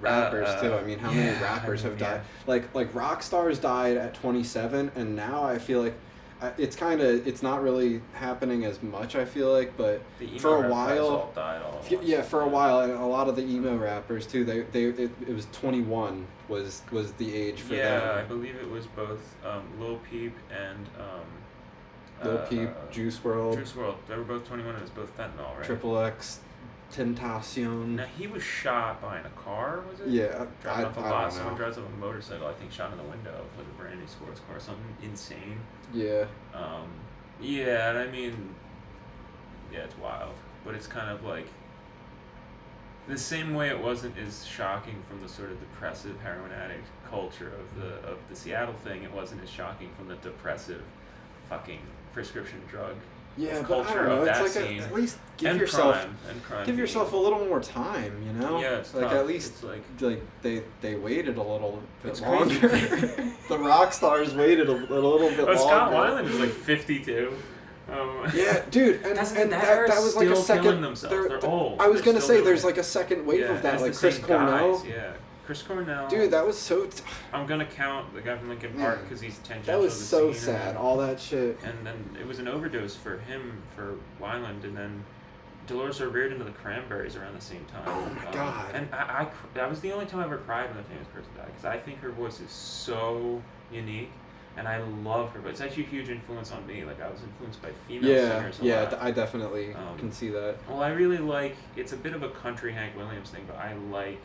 rappers too. I mean, how many rappers have died? Like rock stars died at 27, and now I feel like it's not really happening as much. I feel like, but
the emo
for a
rap guys
while,
all died all at once.
yeah, for a while, and a lot of the emo rappers too. It was 21 was the age for them.
Yeah, I believe it was both Lil Peep and
Lil Peep, Juice WRLD.
Juice WRLD. They were both 21. It was both fentanyl, right?
Triple X, Tentacion.
Now he was shot behind a car, was it?
Yeah,
Driving off a
I
lot.
don't
Someone
know.
drives up a motorcycle. I think shot in the window of like a brand new sports car. Something insane.
Yeah.
Yeah, and I mean, yeah, it's wild, but it's kind of like the same way it wasn't as shocking from the sort of depressive heroin addict culture of the Seattle thing. It wasn't as shocking from the depressive, fucking prescription drug
Yeah, but
culture
I don't know.
of
It's
that
like
scene.
at least give
and
yourself
crime
give yourself a little more time, you know?
Yeah, it's
like
tough.
at least
It's
like they waited a little bit
It's
longer.
crazy.
The rock stars waited a little bit longer.
Scott Weiland is like 52.
Yeah, dude, and that was like a second.
Killing themselves. They're old.
I was
They're
gonna
still
say
doing
there's
it.
like a second wave of that,
and
like
it's the
Chris
same
Cornell.
guys, yeah, Chris Cornell.
Dude, that was so.
I'm gonna count the guy from Linkin Park because he's tangential.
That was
to the
so
scene,
sad. All that shit.
And then it was an overdose for him, for Weiland, and then Dolores O'Riordan to the Cranberries around the same time.
Oh my God.
And I that was the only time I ever cried when a famous person died because I think her voice is so unique. And I love her, but it's actually a huge influence on me. Like, I was influenced by female singers a lot.
I definitely can see that.
Well, I really like, it's a bit of a country Hank Williams thing, but I like,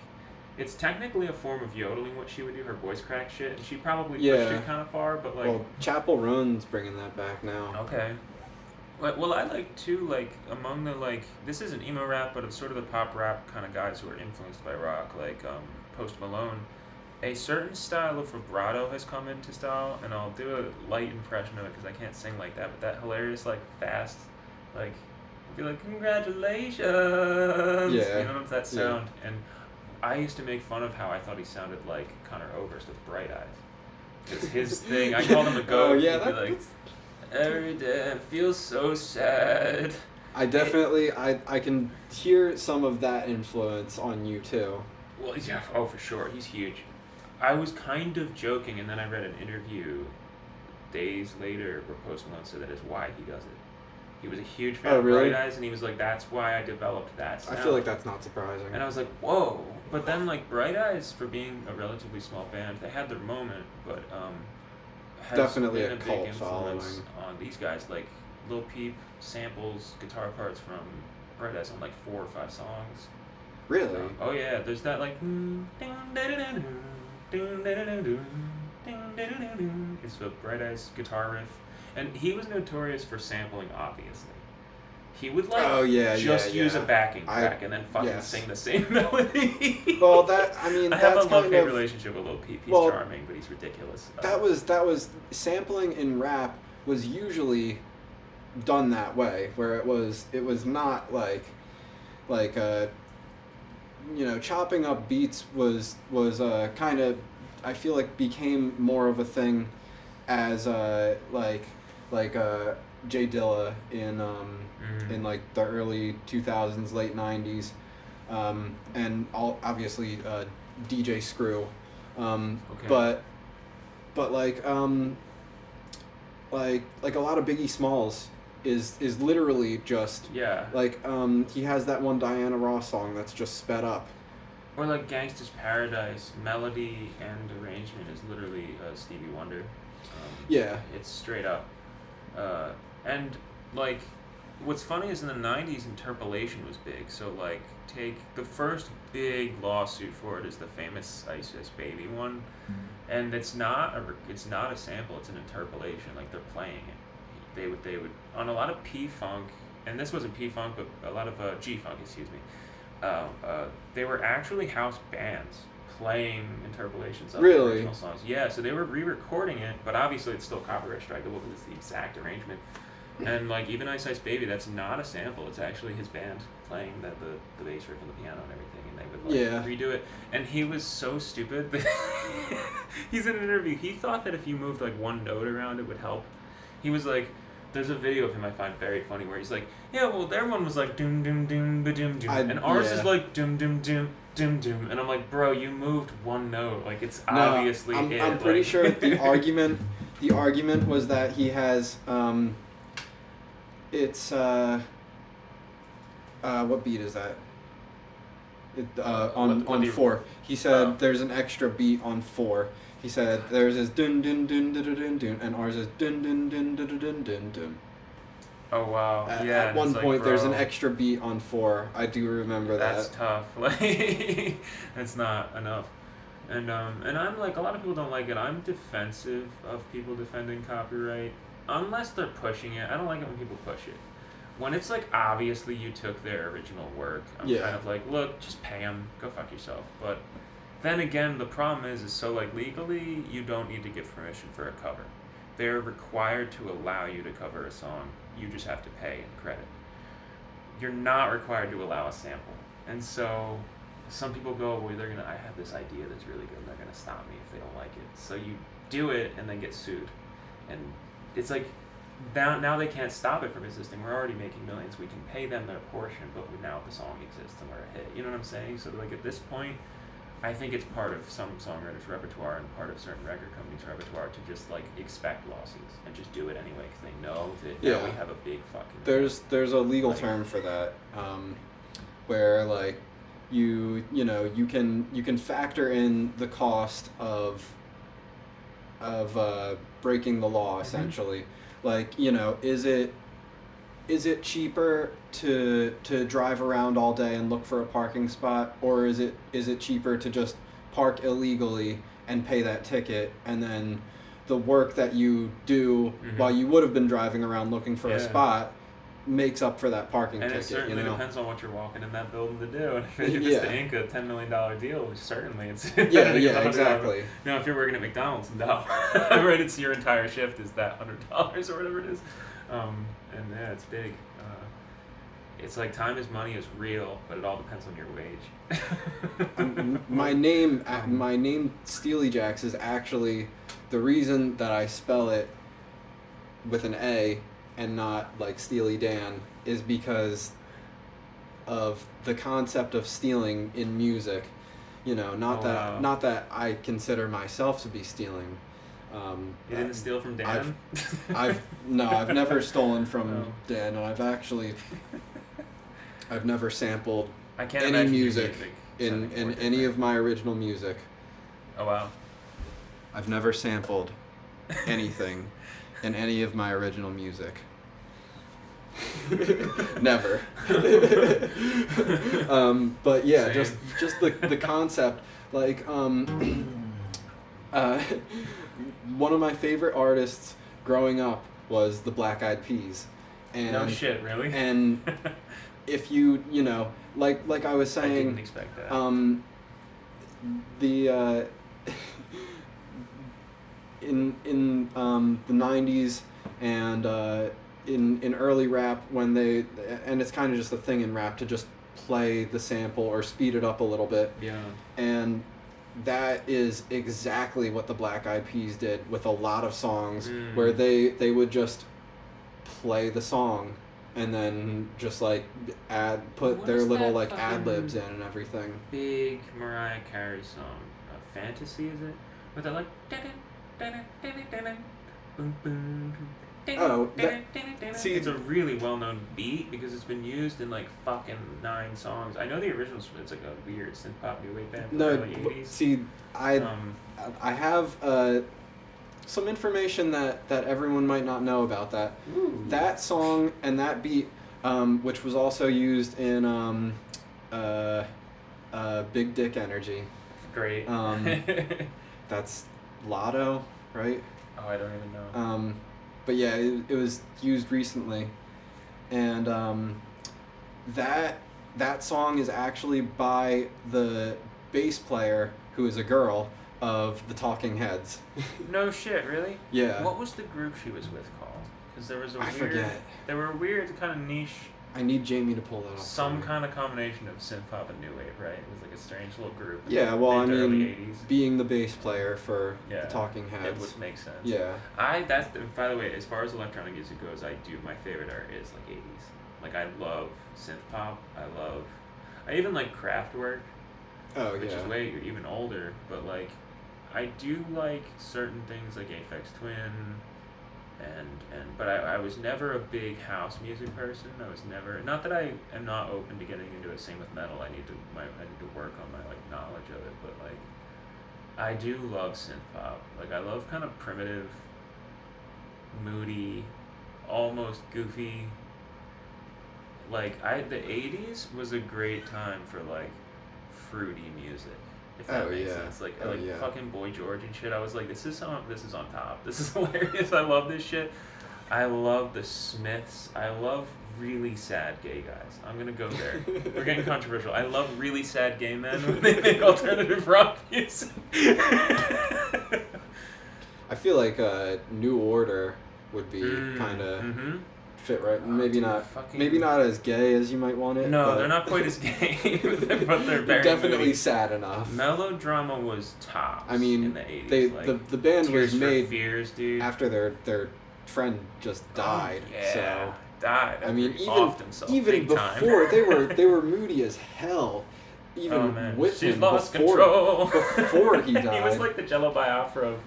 it's technically a form of yodeling what she would do, her voice crack shit, and she probably pushed it kind of far, but like...
Well, Chapel Roan's bringing that back now.
Okay. Well, I like, too, like, among the, like, this isn't emo rap, but it's sort of the pop rap kind of guys who are influenced by rock, like Post Malone. A certain style of vibrato has come into style, and I'll do a light impression of it because I can't sing like that, but that hilarious, like, fast, like, be like, congratulations!
Yeah.
You know, that sound. Yeah. And I used to make fun of how I thought he sounded like Connor Oberst with Bright Eyes. It's his thing. I called him a goat.
Oh, yeah,
He'd be like, every day I feel so sad.
I definitely, I can hear some of that influence on you, too.
Well, yeah, oh, for sure. He's huge. I was kind of joking, and then I read an interview days later where Post Malone said that is why he does it. He was a huge fan of Bright Eyes, and he was like, that's why I developed that sound.
I feel like that's not surprising.
And I was like, whoa. But then, like, Bright Eyes, for being a relatively small band, they had their moment, but has
definitely
been
a
big
cult
influence
following
on these guys. Like, Lil Peep samples guitar parts from Bright Eyes on, like, 4 or 5 songs.
Really?
Oh, yeah. There's that, like... It's the Bright Eyes guitar riff. And he was notorious for sampling, obviously. He would, like, use a backing track and then fucking sing the same melody.
Well, that, I mean,
I
that's
have a
kind
love-hate
of...
relationship with Lil Peep. He's charming, but he's ridiculous.
That was... Sampling in rap was usually done that way, where it was not like you know, chopping up beats was kind of, I feel like, became more of a thing as like Jay Dilla in like the early 2000s, late 90s, and obviously DJ Screw, but like a lot of Biggie Smalls is literally just like he has that one Diana Ross song that's just sped up,
or like Gangsta's Paradise, melody and arrangement is literally Stevie Wonder. It's straight up, and like, what's funny is in the 90s, interpolation was big. So, like, take the first big lawsuit for it is the famous Ice Ice Baby one. And it's not a sample, it's an interpolation. Like, they're playing it. They would on a lot of P-Funk, and this wasn't P-Funk, but a lot of G-Funk, excuse me. They were actually house bands playing interpolations of the original songs. Yeah, so they were re-recording it, but obviously it's still copyright strikeable because it's the exact arrangement. And like even Ice Ice Baby, that's not a sample. It's actually his band playing the bass riff and the piano and everything, and they would redo it. And he was so stupid that he's in an interview. He thought that if you moved like one note around, it would help. He was like, there's a video of him I find very funny where he's like, yeah, well their one was like doom doom doom ba doom doom, and ours is like doom doom doom doom doom, and I'm like, bro, you moved one note. Like it's obviously.
I'm pretty sure the argument was that he has it's what beat is that? On 4. He said there's an extra beat on 4. He said there's this dun dun dun dun dun dun, and ours is dun dun dun dun dun dun dun.
Oh wow!
At one point, there's an extra beat on 4. I do remember that.
That's tough. Like that's not enough. And I'm like, a lot of people don't like it. I'm defensive of people defending copyright unless they're pushing it. I don't like it when people push it. When it's like obviously you took their original work, I'm kind of like, look, just pay them, go fuck yourself. But then again, the problem is so like legally you don't need to give permission for a cover. They're required to allow you to cover a song. You just have to pay and credit. You're not required to allow a sample. And so some people go, well, I have this idea that's really good and they're gonna stop me if they don't like it. So you do it and then get sued. And it's like, now they can't stop it from existing. We're already making millions. We can pay them their portion, but now the song exists and we're a hit. You know what I'm saying? So like at this point, I think it's part of some songwriters' repertoire and part of certain record companies' repertoire to just like expect lawsuits and just do it anyway because they know that now we have a big fucking.
There's a legal term for that, where like you can factor in the cost of breaking the law essentially. Like, is it cheaper to drive around all day and look for a parking spot, or is it cheaper to just park illegally and pay that ticket, and then the work that you do while you would have been driving around looking for a spot makes up for that parking ticket?
And it certainly depends on what you're walking in that building to do. And if it's to ink a $10 million deal, certainly it's
exactly.
If you're working at McDonald's, no, right? It's your entire shift is that $100 or whatever it is, and yeah, it's big. It's like time is money is real, but it all depends on your wage.
My name Stealy Jax is actually the reason that I spell it with an A and not like Steely Dan is because of the concept of stealing in music. Not that I consider myself to be stealing.
You didn't steal from Dan?
I've never stolen from Dan, and I've never sampled any music in any of my original music.
Oh wow.
I've never sampled anything in any of my original music. Never. But yeah,
Same.
just the concept, like one of my favorite artists growing up was the Black Eyed Peas. And
no shit, really?
And if like I was saying,
I didn't expect that.
In the 90s and in early rap, when and it's kind of just a thing in rap to just play the sample or speed it up a little bit.
Yeah.
And that is exactly what the Black Eyed Peas did with a lot of songs, where they would just play the song and then just like put their little like ad libs in and everything.
Big Mariah Carey song, Fantasy, is it? With the like. See, it's a really well-known beat because it's been used in like fucking 9 songs. I know the original. It's like a weird synth pop new wave band from the early 80s.
See, I have some information that everyone might not know about that.
Ooh.
That song and that beat, which was also used in Big Dick Energy.
Great.
That's Lotto, right?
Oh, I don't even know.
But yeah, it was used recently, and that song is actually by the bass player, who is a girl, of the Talking Heads.
No shit, really?
Yeah.
What was the group she was with called? Because there was a
I forget.
They were a weird kind of niche.
I need Jamie to pull that up.
Some kind of combination of synth pop and new wave, right? It was like a strange little group.
Yeah, well, I
early
mean,
80s.
being the bass player for
Yeah,
the Talking Heads.
It would make sense.
Yeah.
By the way, as far as electronic music goes, my favorite art is like 80s. Like I love synth pop. I even like Kraftwerk.
Oh,
which
yeah.
is way even older, but like I do like certain things like Aphex Twin but I was never a big house music person. I was never, not that I am not open to getting into it. Same with metal. I need to work on my like knowledge of it, but like I do love synth pop. Like I love kind of primitive, moody, almost goofy. Like the 80s was a great time for like fruity music. If that makes sense. Like
yeah.
fucking Boy George and shit. I was like, this is on top. This is hilarious. I love this shit. I love the Smiths. I love really sad gay guys. I'm gonna go there. We're getting controversial. I love really sad gay men when they make alternative rock music.
I feel like New Order would be kind of fit right. Maybe not as gay as you might want it.
No, they're not quite as gay, but they're very
definitely
moody.
sad enough.
Melodrama was tops.
I mean,
in the 80s.
The band
Tears
was made
for Fears, dude.
after their friend just died. So
died.
I mean,
even
before they were moody as hell. Even with him
lost
before he died.
He was like the Jello Biafra of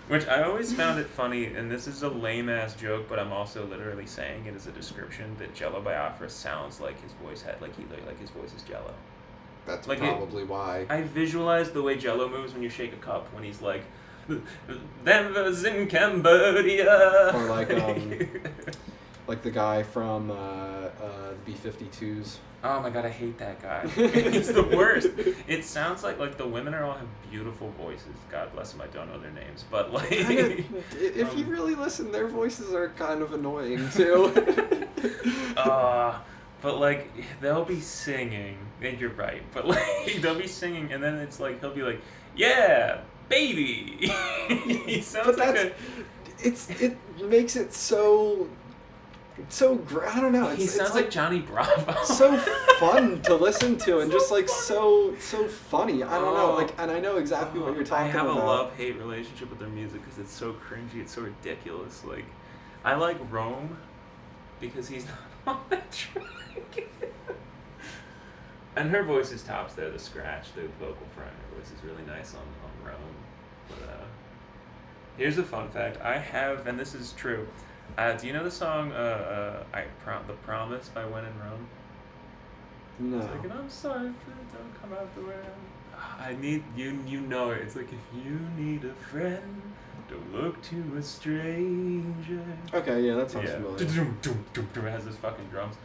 which I always found it funny, and this is a lame ass joke, but I'm also literally saying it as a description that Jello Biafra sounds like his voice his voice is Jello.
That's
like
probably why.
I visualize the way Jello moves when you shake a cup when he's like, "Them was in Cambodia."
Or like the guy from B-52s.
Oh my god, I hate that guy. He's the worst. It sounds like the women all have beautiful voices. God bless them, I don't know their names, but like...
if you really listen, their voices are kind of annoying, too.
But like, they'll be singing, and you're right, but like, they'll be singing, and then it's like, he'll be like, yeah, baby! He sounds
it makes it so I don't know.
He sounds like Johnny Bravo.
So fun to listen to, and just like so funny. I don't know. Like, and I know exactly what you're talking about.
I have a love-hate relationship with their music because it's so cringy. It's so ridiculous. Like, I like Rome because he's not on that track. And her voice is tops there. The scratch, the vocal front, her voice is really nice on Rome. But here's a fun fact. I have, and this is true. Do you know the song The Promise by When in Rome?
No.
It's like, and I'm sorry if it don't come out the way I need you know it. It's like, if you need a friend, don't look to a stranger.
Okay, yeah, that sounds familiar.
It has this fucking drums.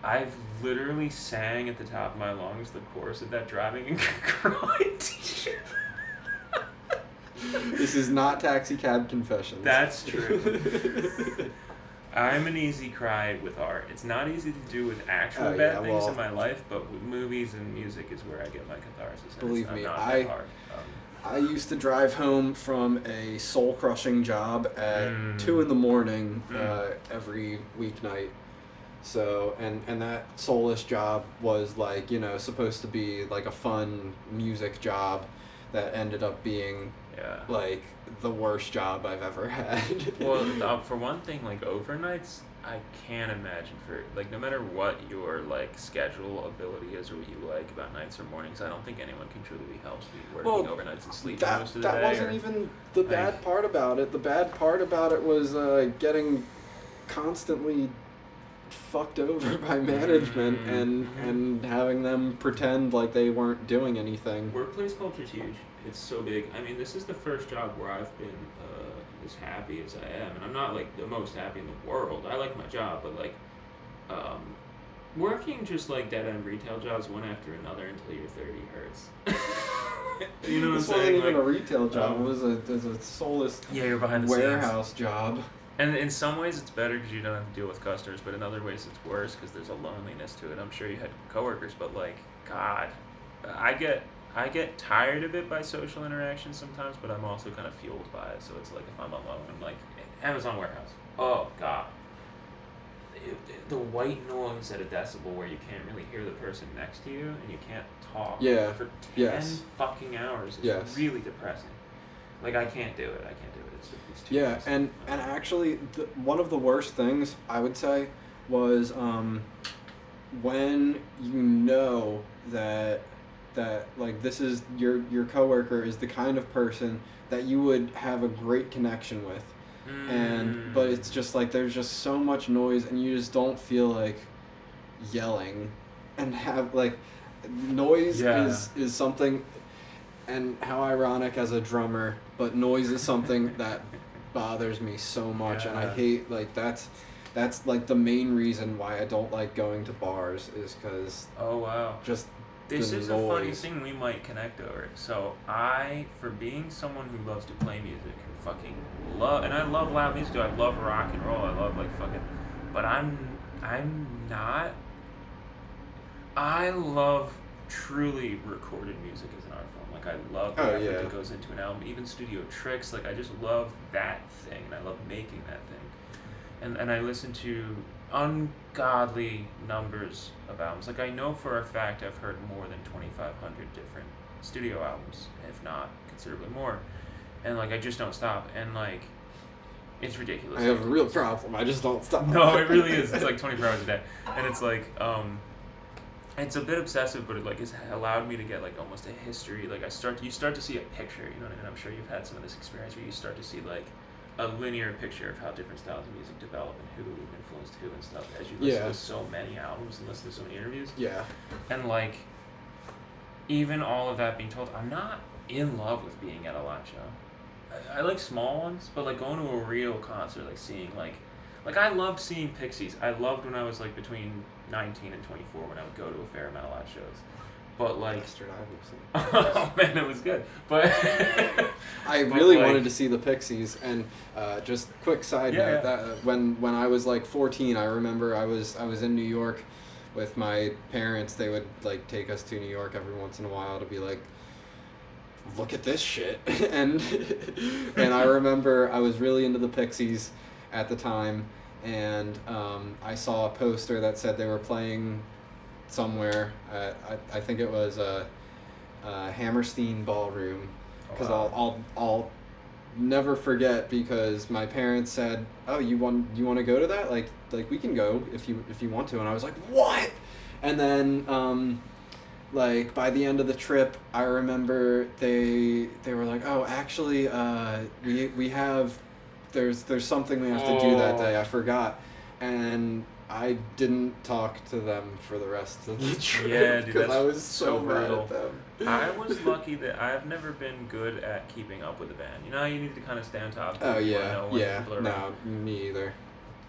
I've literally sang at the top of my lungs the chorus of that driving and crying t-shirt.
This is not Taxi Cab Confessions.
That's true. I'm an easy cry with art. It's not easy to do with actual bad things in my life, but with movies and music is where I get my catharsis.
Believe me, I used to drive home from a soul-crushing job at 2 a.m. Every weeknight. So, and that soulless job was like, supposed to be like a fun music job that ended up being like the worst job I've ever had.
Well, for one thing, like overnights, I can't imagine no matter what your like schedule ability is or what you like about nights or mornings, I don't think anyone can truly be helped working overnights and sleeping most of the day.
That wasn't even the bad part about it. The bad part about it was getting constantly fucked over by management and having them pretend like they weren't doing anything.
Workplace culture is huge. It's so big. I mean, this is the first job where I've been as happy as I am, and I'm not like the most happy in the world. I like my job, but like working just like dead end retail jobs one after another until you're 30 hurts. You know what I'm saying?
This wasn't even a retail job. It was a soulless
you're behind the
warehouse
scenes.
job.
And in some ways it's better because you don't have to deal with customers, but in other ways it's worse because there's a loneliness to it. I'm sure you had coworkers, but like, God, I get tired of it by social interaction sometimes, but I'm also kind of fueled by it. So it's like if I'm alone, I'm like, Amazon warehouse. Oh, God. The white noise at a decibel where you can't really hear the person next to you and you can't talk for 10 fucking hours is really depressing. Like, I can't do it. It's too depressing.
And actually, one of the worst things, I would say, was when you know that like this is your coworker is the kind of person that you would have a great connection with. But it's just like there's just so much noise and you just don't feel like yelling and have like noise is something, and how ironic as a drummer, but noise is something that bothers me so much, and I hate like that's like the main reason why I don't like going to bars is because just
this is
noise.
a funny thing we might connect over. So for being someone who loves to play music and fucking love, and I love loud music too. I love rock and roll. I love like fucking, but I'm not. I love truly recorded music as an art form. Like I love the effort that goes into an album, even studio tricks. Like I just love that thing, and I love making that thing. And I listen to ungodly numbers of albums. Like I know for a fact I've heard more than 2,500 different studio albums, if not considerably more. And like I just don't stop. And like it's ridiculous.
I have a real problem. I just don't stop.
No, it really is. It's like 24 hours a day. And it's like it's a bit obsessive, but it like has allowed me to get like almost a history. Like you start to see a picture, you know, and I'm sure you've had some of this experience where you start to see like a linear picture of how different styles of music develop and who influenced who and stuff as you listen to so many albums and listen to so many interviews. Yeah. And like even all of that being told, I'm not in love with being at a live show. I like small ones, but like going to a real concert, like seeing like I loved seeing Pixies. I loved when I was like between 19 and 24 when I would go to a fair amount of live shows. But like, oh man, it was good. But
I really wanted to see the Pixies, and just quick side note that when I was like 14, I remember I was in New York with my parents. They would like take us to New York every once in a while to be like, look at this shit, and I remember I was really into the Pixies at the time, and I saw a poster that said they were playing somewhere. I think it was Hammerstein Ballroom, because I'll never forget, because my parents said, "Oh, you want to go to that? Like we can go if you want to." And I was like, "What?" And then like by the end of the trip, I remember they were like, "Oh, actually, we have there's something we have to do that day. I forgot." And I didn't talk to them for the rest of the trip.
Yeah, dude,
because I was so mad
brutal.
at them.
I was lucky that I've never been good at keeping up with the band. You know how you need to kind of stay on top of
Oh
people
yeah,
and know when people are
no, me either.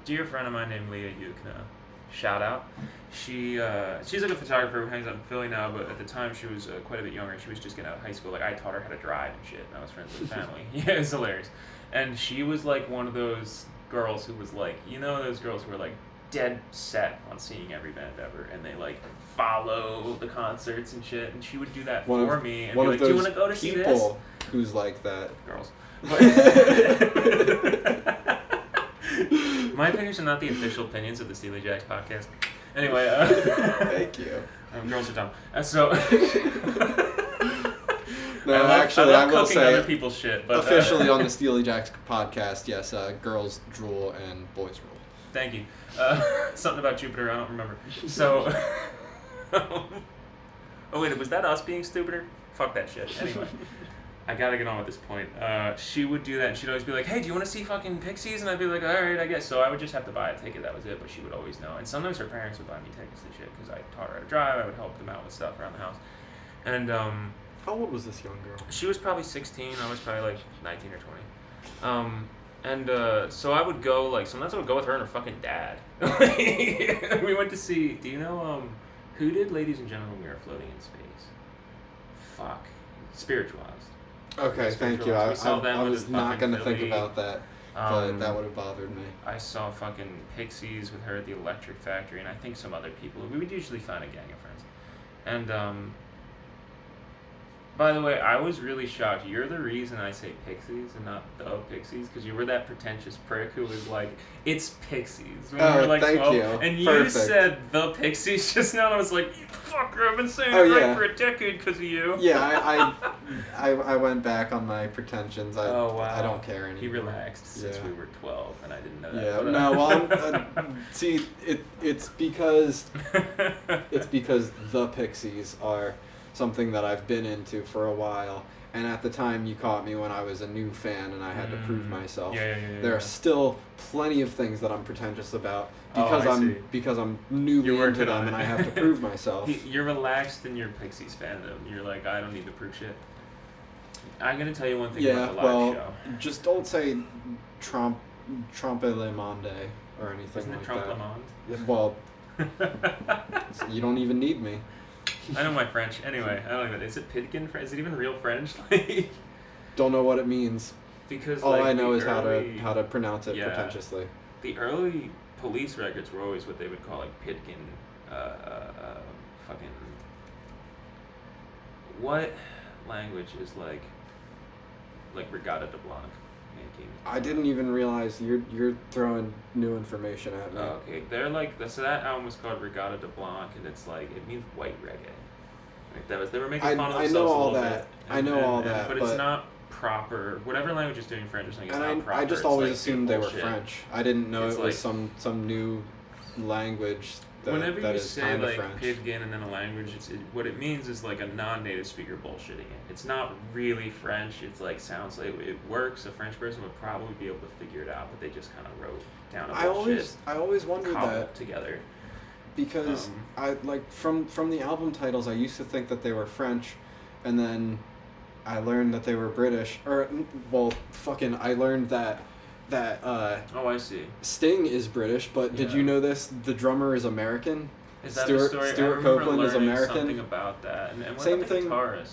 Dear friend of mine named Leah Yukna, shout out. She's like a photographer who hangs out in Philly now, but at the time she was quite a bit younger. She was just getting out of high school. Like I taught her how to drive and shit, and I was friends with the family. Yeah, it's hilarious. And she was like one of those girls who was like, you know, those girls who were like dead set on seeing every band ever, and they like follow the concerts and shit, and she would do that for me and be like, do you want to go to see this?
People who's like that.
Girls. My opinions are not the official opinions of the Stealy Jax Podcast. Anyway,
thank you.
Girls are dumb. So
no, I will say
other people's shit, but
officially on the Stealy Jax Podcast, yes, girls drool and boys rule.
Thank you. Something about Jupiter, I don't remember. So, oh wait, was that us being stupider? Fuck that shit. Anyway, I gotta get on with this point. She would do that, and she'd always be like, "Hey, do you want to see fucking Pixies?" And I'd be like, "All right, I guess." So I would just have to buy a ticket. That was it. But she would always know. And sometimes her parents would buy me tickets and shit because I taught her how to drive. I would help them out with stuff around the house. And
How old was this young girl?
She was probably 16. I was probably like 19 or 20. So I would go, like, sometimes I would go with her and her fucking dad. We went to see, do you know, who did Ladies and Gentlemen, We Are Floating in Space? Fuck. Spiritualized.
Okay, thank you. I was not going to think
Philly.
about that, but that would have bothered me.
I saw fucking Pixies with her at the Electric Factory, and I think some other people. We would usually find a gang of friends. And, by the way, I was really shocked. You're the reason I say Pixies and not the Pixies, because you were that pretentious prick who was like, it's Pixies. When we were like
thank
12,
you.
And you
Perfect.
said the Pixies just now, and I was like, you fucker, I've been saying it right for a decade because of you.
Yeah, I went back on my pretensions.
Wow.
I don't care anymore.
He relaxed since we were 12, and I didn't know that.
Yeah,
But,
no, well, see, it's because the Pixies are something that I've been into for a while, and at the time you caught me when I was a new fan and I had to prove myself. There are still plenty of things that I'm pretentious about because I'm newly into them and I have to prove myself.
You're relaxed in your Pixies fandom. You're like, I don't need to prove shit. I'm gonna tell you one thing about the live show.
Just don't say Trompe le Monde or anything
Isn't it
like
Trompe
that.
le Monde?
Well, you don't even need me.
I know my French. Anyway, I don't even. Is it Pidgin? Is it even real French?
Don't know what it means.
Because
all
like,
I know is
early,
how to pronounce it pretentiously.
The early Police records were always what they would call like Pidgin, fucking. What language is like Regatta de Blanc making?
I didn't even realize you're throwing new information at me.
Oh, okay, they're like so that album was called Regatta de Blanc, and it's like it means white reggae. Like that was they were making fun of themselves
I know
a
all
little
that.
bit.
I know all that,
but it's not proper. Whatever language is doing French or something, it's not proper.
I just
It's
always
like
assumed they were
bullshit.
French. I didn't know
It's
it was some new language
whenever
that
you
is
say
kind of
like
French.
Pidgin and then a language, what it means is like a non-native speaker bullshitting it. It's not really French. It's like sounds like it works. A French person would probably be able to figure it out, but they just kind of wrote down a bullshit.
I always wondered that
together.
Because I like from the album titles, I used to think that they were French, and then I learned that they were British. I learned that
oh, I see.
Sting is British, but did you know this? The drummer is American.
Is that
Stuart,
the story?
Stuart
I remember
Copeland is American.
Something about that. And what
Same
about the
thing.
guitarist?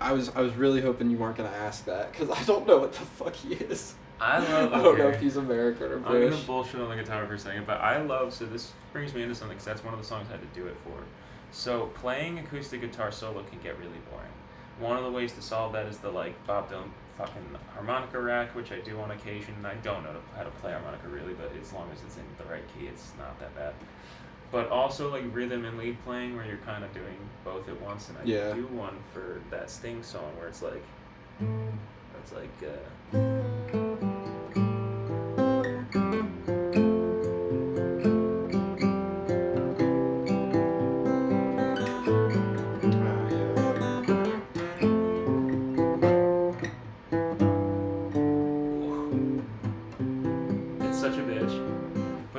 I was really hoping you weren't gonna ask that because I don't know what the fuck he is.
I
don't know if he's American or British.
I'm gonna bullshit on the guitar for a second, but so this brings me into something because that's one of the songs I had to do it for. So playing acoustic guitar solo can get really boring. One of the ways to solve that is the Bob Dylan fucking harmonica rack, which I do on occasion. I don't know how to play harmonica really, but as long as it's in the right key, it's not that bad. But also rhythm and lead playing where you're kind of doing both at once, and I do one for that Sting song where it's like.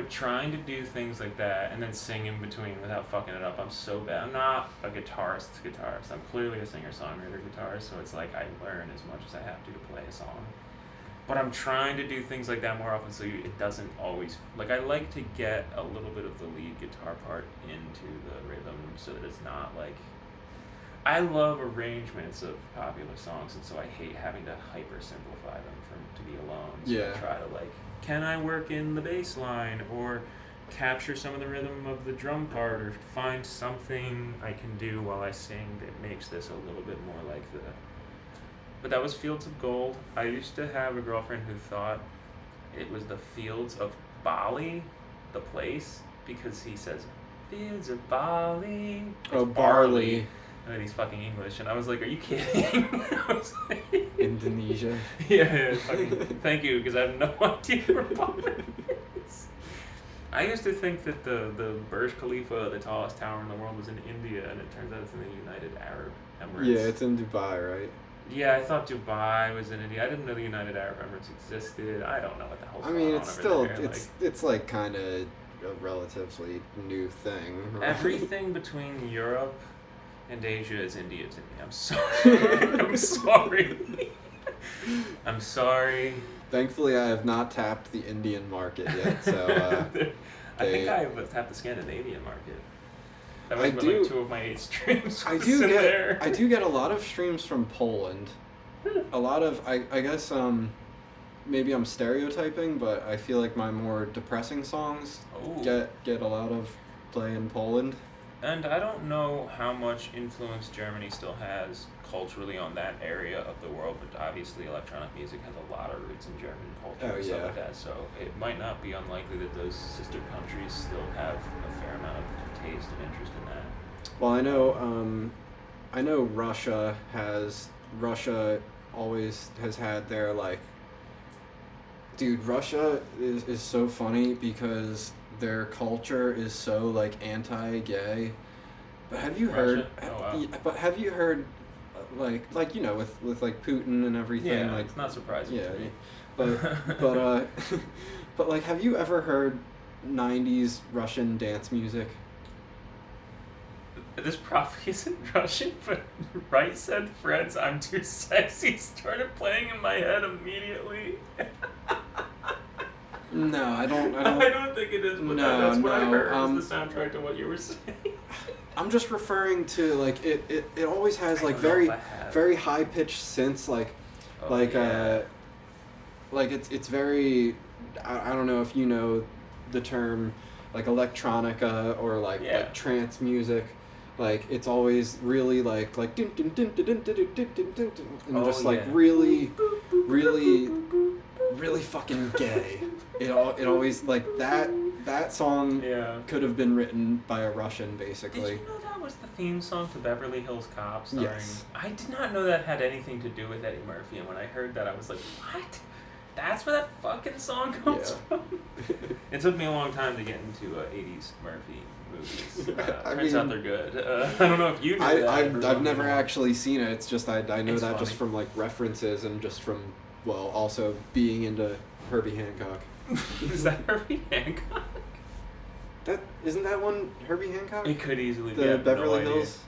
Trying to do things like that and then sing in between without fucking it up, I'm so bad. I'm not a guitarist. I'm clearly a singer-songwriter guitarist, so it's like I learn as much as I have to play a song. But I'm trying to do things like that more often so it doesn't always... I like to get a little bit of the lead guitar part into the rhythm so that it's not I love arrangements of popular songs, and so I hate having to hyper-simplify them to be alone. So I try to can I work in the bass line or capture some of the rhythm of the drum part or find something I can do while I sing that makes this a little bit more like the... But that was Fields of Gold. I used to have a girlfriend who thought it was the Fields of Bali, the place, because he says, Fields of Bali.
Oh, barley.
And he's fucking English, and I was like, "Are you kidding?" I was like,
Indonesia.
Yeah, fucking, thank you, because I have no idea where Bali is. I used to think that the Burj Khalifa, the tallest tower in the world, was in India, and it turns out it's in the United Arab Emirates.
Yeah, it's in Dubai, right?
Yeah, I thought Dubai was in India. I didn't know the United Arab Emirates existed. I don't know what the hell's going on
it's
over
still
there.
it's kind of a relatively new thing. Right?
Everything between Europe And Asia is India to me. I'm sorry. I'm sorry. I'm sorry.
Thankfully, I have not tapped the Indian market yet, so...
I think I have tapped the Scandinavian market. That was
I do,
like 2 of my 8 streams.
I do get a lot of streams from Poland. A lot of, I guess, maybe I'm stereotyping, but I feel like my more depressing songs get a lot of play in Poland.
And I don't know how much influence Germany still has culturally on that area of the world, but obviously electronic music has a lot of roots in German culture and stuff like that, so it might not be unlikely that those sister countries still have a fair amount of taste and interest in that.
Well, I know Russia always has had their, like, dude, Russia is so funny because their culture is so, like, anti-gay. But have you heard?
Oh, wow.
But have you heard, like you know, with like Putin and everything?
Yeah,
like,
it's not surprising to me.
But but like, have you ever heard 90s Russian dance music?
This probably isn't Russian, but Right Said Fred's I'm Too Sexy started playing in my head immediately.
No, I don't
think it is, but
no,
that's what I
no,
heard is the soundtrack to what you were saying.
I'm just referring to, like, it always has, like, very high pitched synths, like it's very, I don't know if you know the term, like, electronica or like trance music. Like, it's always really like dun dun dun dun dun dun dun dun dun dun, and just like really fucking gay. It always, like, that song could have been written by a Russian, basically.
Did you know that was the theme song to Beverly Hills Cop starring...
Yes.
I did not know that had anything to do with Eddie Murphy, and when I heard that I was like, what? That's where that fucking song comes from? It took me a long time to get into 80s Murphy movies. Turns out they're good. I don't know if you knew that.
I've never actually seen it. It's just I know
it's
that
funny.
just from, like, references and just from, well, also being into Herbie Hancock.
Is that Herbie Hancock?
Isn't that one Herbie Hancock?
It could easily be.
The Beverly Hills?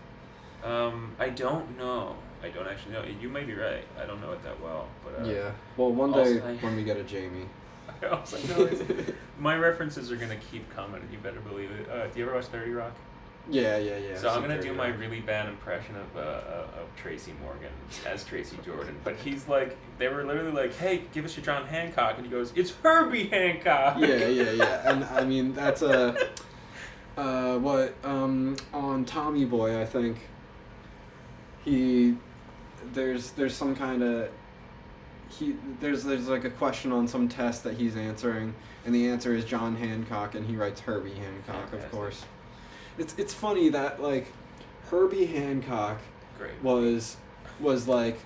I don't know. I don't actually know. You may be right. I don't know it that well. But
yeah. Well, one day when we get a Jamie.
I also know my references are going to keep coming. You better believe it. Do you ever watch 30 Rock?
Yeah.
So I'm gonna do my really bad impression of Tracy Morgan as Tracy Jordan, but he's like, they were literally like, "Hey, give us your John Hancock," and he goes, "It's Herbie Hancock."
Yeah, and I mean that's on Tommy Boy, I think there's some kind of there's like a question on some test that he's answering, and the answer is John Hancock, and he writes Herbie Hancock, of course. It's funny that, like, Herbie Hancock was like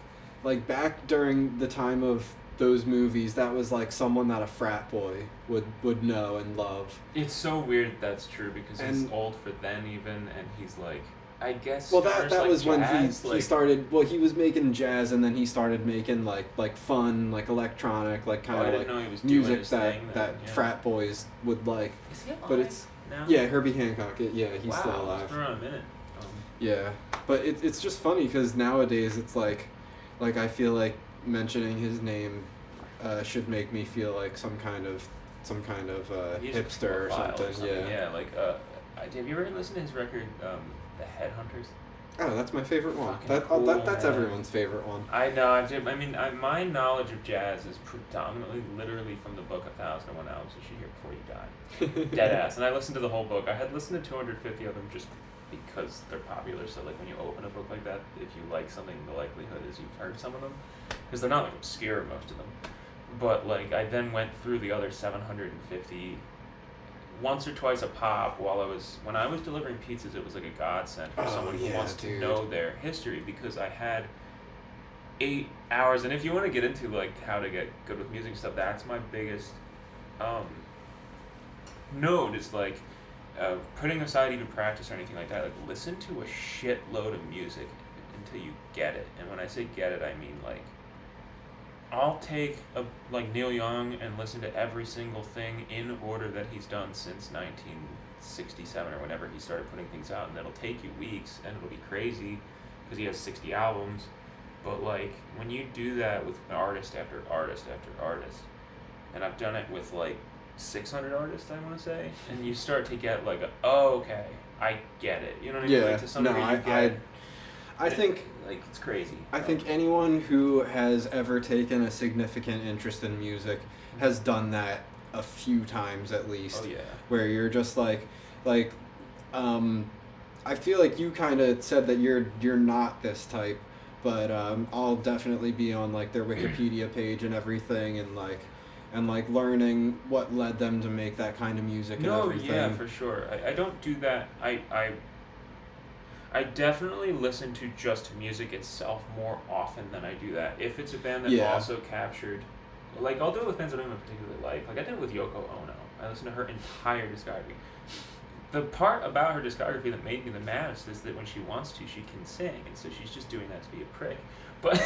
back during the time of those movies, that was like someone that a frat boy would know and love.
It's so weird that's true because he's old for then even, and he's like, I guess.
Well, that
like
was
jazz,
when he started. Well, he was making jazz, and then he started making like fun, like electronic, like kind of like music that frat boys would like.
Is he alive?
But it's
now?
Yeah, Herbie Hancock. He's still alive.
It's been around a minute.
Yeah, but it's just funny because nowadays it's like I feel like mentioning his name should make me feel like some kind of hipster or something.
Yeah, like have you ever listened to his record, The Headhunters?
Oh, that's my favorite one. That's everyone's favorite one.
I know. I mean, my knowledge of jazz is predominantly, literally from the book 1001 Albums You Should Hear Before You Die. Dead ass. And I listened to the whole book. I had listened to 250 of them just because they're popular. So, like, when you open a book like that, if you like something, the likelihood is you've heard some of them. Because they're not, like, obscure, most of them. But, like, I then went through the other 750 once or twice a pop when I was delivering pizzas. It was like a godsend for someone who wants to know their history, because I had 8 hours. And if you want to get into like how to get good with music stuff, that's my biggest note, is like putting aside even practice or anything like that, like listen to a shitload of music until you get it. And when I say get it, I mean like I'll take like Neil Young and listen to every single thing in order that he's done since 67 or whenever he started putting things out, and it'll take you weeks and it'll be crazy because he has 60 albums. But like when you do that with artist after artist after artist, and I've done it with like 600 artists, I want to say, and you start to get like, oh, okay, I get it. You know what I mean? Like, to some degree,
I think
like it's crazy.
I think anyone who has ever taken a significant interest in music has done that a few times at least.
Oh yeah.
Where you're just like, I feel like you kind of said that you're not this type, but I'll definitely be on like their Wikipedia page and everything, and like learning what led them to make that kind of music and everything.
No, yeah, for sure. I don't do that. I definitely listen to just music itself more often than I do that. If it's a band that also captured, like I'll do it with bands that I don't even particularly like I did it with Yoko Ono. I listened to her entire discography. The part about her discography that made me the maddest is that when she wants to, she can sing, and so she's just doing that to be a prick. But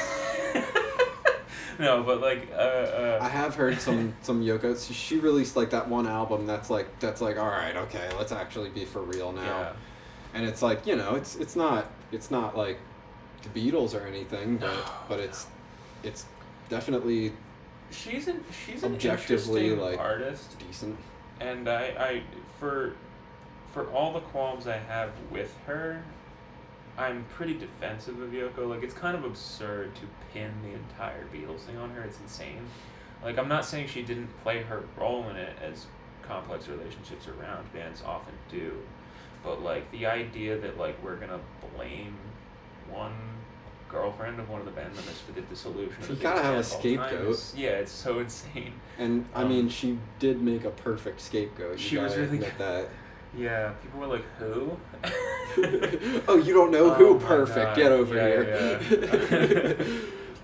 no, but like
I have heard some Yoko. She released like that one album that's like all right, okay, let's actually be for real now.
Yeah.
And it's like, you know, it's not like the Beatles or anything, but it's definitely
she's an
objectively
interesting
like
artist,
decent.
And I for all the qualms I have with her, I'm pretty defensive of Yoko. Like, it's kind of absurd to pin the entire Beatles thing on her. It's insane. Like, I'm not saying she didn't play her role in it, as complex relationships around bands often do. But, like, the idea that, like, we're going to blame one girlfriend of one of the band members for the dissolution of the
you gotta have a scapegoat.
Yeah, it's so insane.
And, I mean, she did make a perfect scapegoat.
She was really
good. That.
Yeah, people were like, who?
Oh, you don't know who? Perfect.
God.
Get over
here.
Yeah.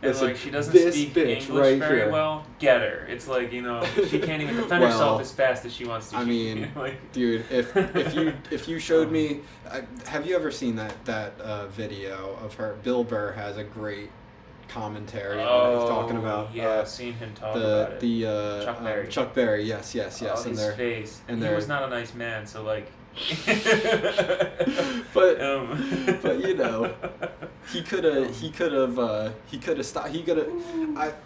And
Listen,
like, she doesn't speak
bitch
English
right
very
here.
well. Get her. It's like, you know, she can't even defend herself as fast as she wants to.
I mean,
like,
dude, if you showed me, have you ever seen that video of her? Bill Burr has a great commentary on it. He's talking about
I've seen him talk about it. Chuck Berry.
Chuck Berry, yes.
Oh,
and
his face. And he was not a nice man, so like.
but you know, he could have stopped.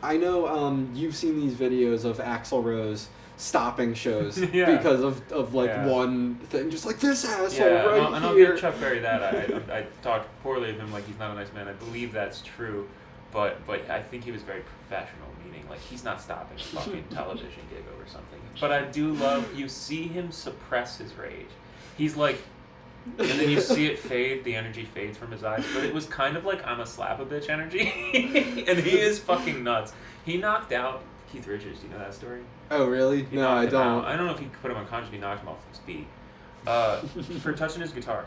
I know you've seen these videos of Axl Rose stopping shows because of one thing, just like this asshole right here.
And I'll give Chuck Berry that. I talked poorly of him, like he's not a nice man. I believe that's true, but I think he was very professional, meaning like he's not stopping a fucking television gig over something. But I do love, you see him suppress his rage. He's like, and then you see it fade, the energy fades from his eyes, but it was kind of like, I'm a slap a bitch energy. And he is fucking nuts. He knocked out Keith Richards. Do you know that story?
Oh, really? No, I don't.
I don't know if he put him unconscious, he knocked him off his feet. For touching his guitar.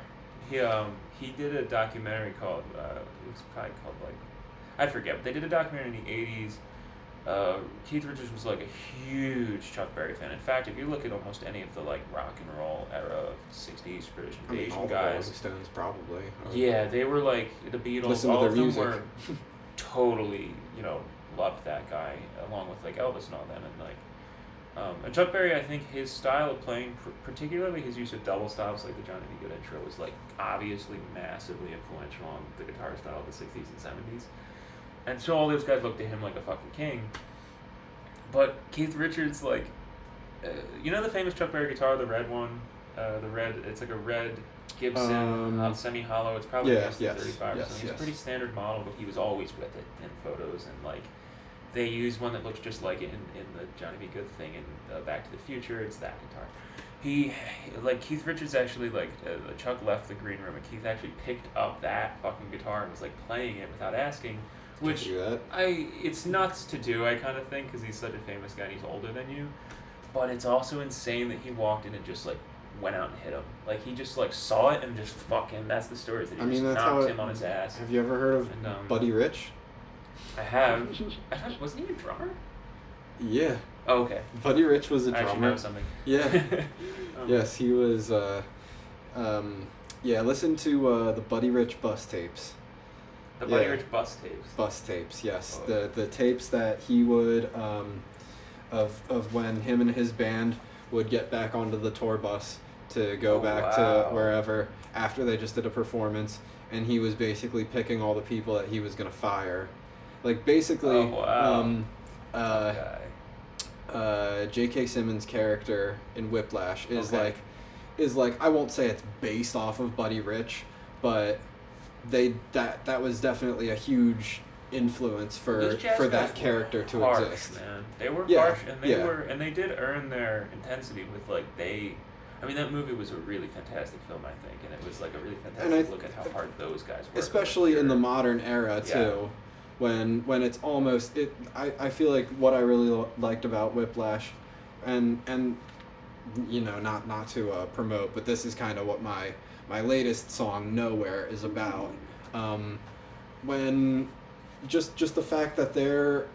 He did a documentary called, it was probably called like, I forget, but they did a documentary in the 80s. Keith Richards was like a huge Chuck Berry fan. In fact, if you look at almost any of the like rock and roll era 60s British invasion guys,
Rolling Stones probably.
Yeah, they were like the Beatles.
Listen
all
to
of
their
them
music.
were totally, you know, loved that guy along with like Elvis and all them. And like, and Chuck Berry, I think his style of playing, particularly his use of double stops, like the Johnny B. Good intro, was like obviously massively influential on the guitar style of the 60s and 70s. And so all those guys looked to him like a fucking king. But Keith Richards, like, you know the famous Chuck Berry guitar, the red one? It's like a red Gibson, semi-hollow. It's probably less than 35 or something. It's a pretty standard model, but he was always with it in photos. And, like, they use one that looks just like it in the Johnny B. Good thing in Back to the Future. It's that guitar. Keith Richards actually, Chuck left the green room, and Keith actually picked up that fucking guitar and was, like, playing it without asking. Which it's nuts to do, I kind of think, because he's such a famous guy and he's older than you. But it's also insane that he walked in and just, like, went out and hit him. Like, he just, like, saw it and just fucking, that's the story, that he knocked him on his ass.
Have you ever heard of Buddy Rich?
I have. Wasn't he a drummer?
Yeah.
Oh, okay.
Buddy Rich was a drummer.
I actually know something.
Yeah. Yes, he was, listen to the Buddy Rich bus tapes.
The Buddy Rich bus tapes.
Bus tapes, yes.
Oh.
The tapes that he would of when him and his band would get back onto the tour bus to go back to wherever after they just did a performance, and he was basically picking all the people that he was gonna fire. Like basically, J.K. Simmons' character in Whiplash is like I won't say it's based off of Buddy Rich, but that was definitely a huge influence for that character to
harsh,
exist.
Man. They were harsh, and they did earn their intensity with I mean, that movie was a really fantastic film, I think, and it was like a really fantastic look at how hard those guys were.
Especially in the modern era too, when it's almost it. I feel like what I really liked about Whiplash, and you know, not to promote, but this is kind of what my latest song Nowhere is about. When just the fact that they're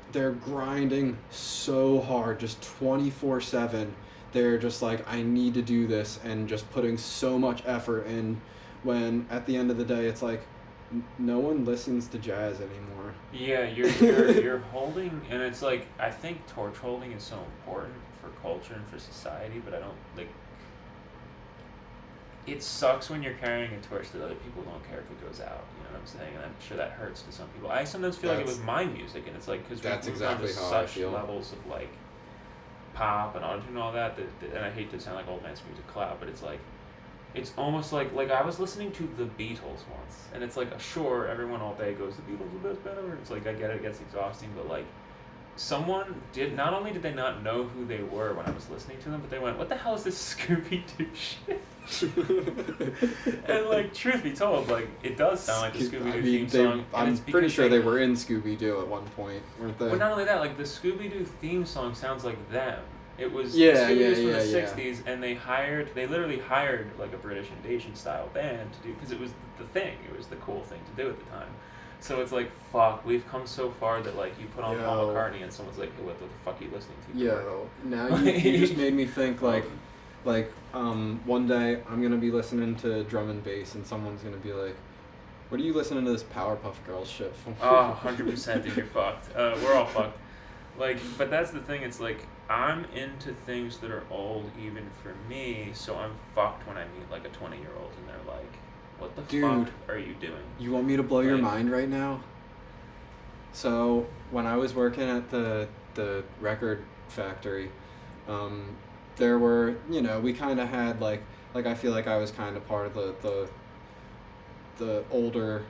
grinding so hard, just 24/7. They're just like, I need to do this, and just putting so much effort in, when at the end of the day it's like no one listens to jazz anymore.
Yeah, you're holding, and it's like, I think torch holding is so important for culture and for society, but I don't like. It sucks when you're carrying a torch that other people don't care if it goes out. You know what I'm saying? And I'm sure that hurts to some people. I sometimes feel like it with my music, and it's like because we've gone to such levels of like pop and autotune and all that, and I hate to sound like old man's music cloud, but it's like, it's almost like I was listening to the Beatles once, and it's like, sure, everyone all day goes, the Beatles are the best band ever. It's like, I get it gets exhausting, but like, someone not only did they not know who they were when I was listening to them, but they went, what the hell is this Scooby-Doo shit? And like, truth be told, like, it does sound like the Scooby-Doo theme song.
I'm pretty sure they were in Scooby-Doo at one point, weren't they?
Well, not only that, like, the Scooby-Doo theme song sounds like them. It was Scooby-Doo's from the 60s, and they literally hired like a British Invasion style band to do, because it was the thing, it was the cool thing to do at the time. So it's like, fuck, we've come so far that like you put on Paul McCartney and someone's like, hey, what the fuck are you listening to?
Yo, now you just made me think like one day I'm gonna be listening to drum and bass, and someone's gonna be like, what are you listening to this Powerpuff Girls shit for?
Oh, 100%, dude, you're fucked. We're all fucked. Like, but that's the thing, it's like, I'm into things that are old even for me, so I'm fucked when I meet like a 20-year-old and they're like, what the fuck are you doing?
You want me to blow your mind right now? So when I was working at the record factory, there were, you know, we kind of had like I feel like I was kind of part of the older,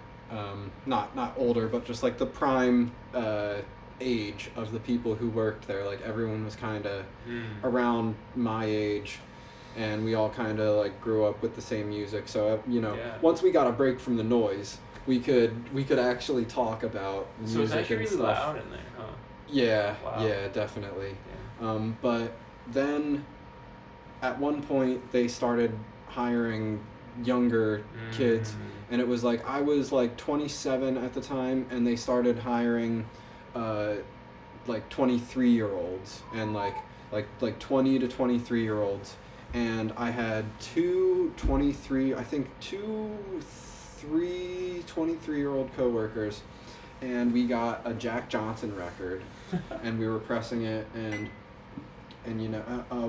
not older, but just like the prime age of the people who worked there. Like everyone was kind of around my age, and we all kind of like grew up with the same music. So you know, once we got a break from the noise, we could actually talk about music.
So it's actually
and
really
stuff.
loud in there, huh?
Yeah,
wow.
Yeah, definitely.
Yeah.
But then at one point they started hiring younger kids, and it was like I was like 27 at the time, and they started hiring like 23-year-olds and like 20 to 23-year-olds, and I had two 23-year-old coworkers, and we got a Jack Johnson record, and we were pressing it, and you know,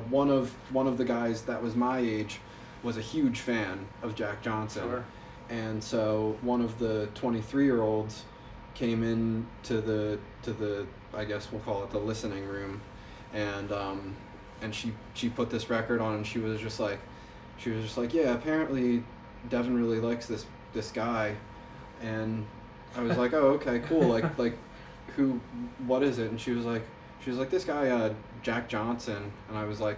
one of the guys that was my age was a huge fan of Jack Johnson.
Sure. And
so one of the 23-year-olds came in to the I guess we'll call it the listening room, and she put this record on, and she was just like, yeah, apparently Devin really likes this guy, and I was like, oh, okay, cool, like who, what is it? And she was like this guy Jack Johnson, and I was like,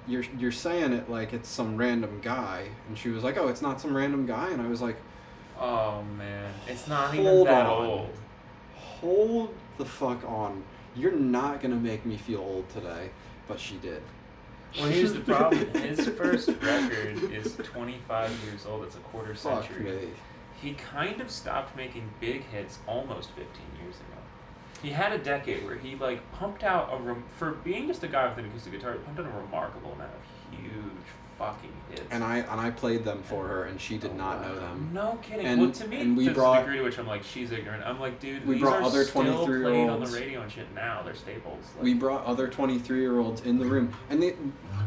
you're saying it like it's some random guy, and she was like, oh, it's not some random guy, and I was like,
oh man, it's not even that old.
Hold the fuck on. You're not gonna make me feel old today, but she did.
Well, here's the problem. His first record is 25 years old. It's a quarter century.
Fuck me.
He kind of stopped making big hits almost 15 years ago. He had a decade where he like pumped out for being just a guy with an acoustic guitar, he pumped out a remarkable amount of huge fucking hits.
And I played them for her, and she did not know them.
No kidding.
And,
well, to me,
and we
to
brought,
the degree to which I'm like, she's ignorant. I'm like, dude,
we
these
brought
are
other
still
23-year-olds
played on the radio and shit now. They're staples. Like,
we brought other 23-year-olds in the room, and they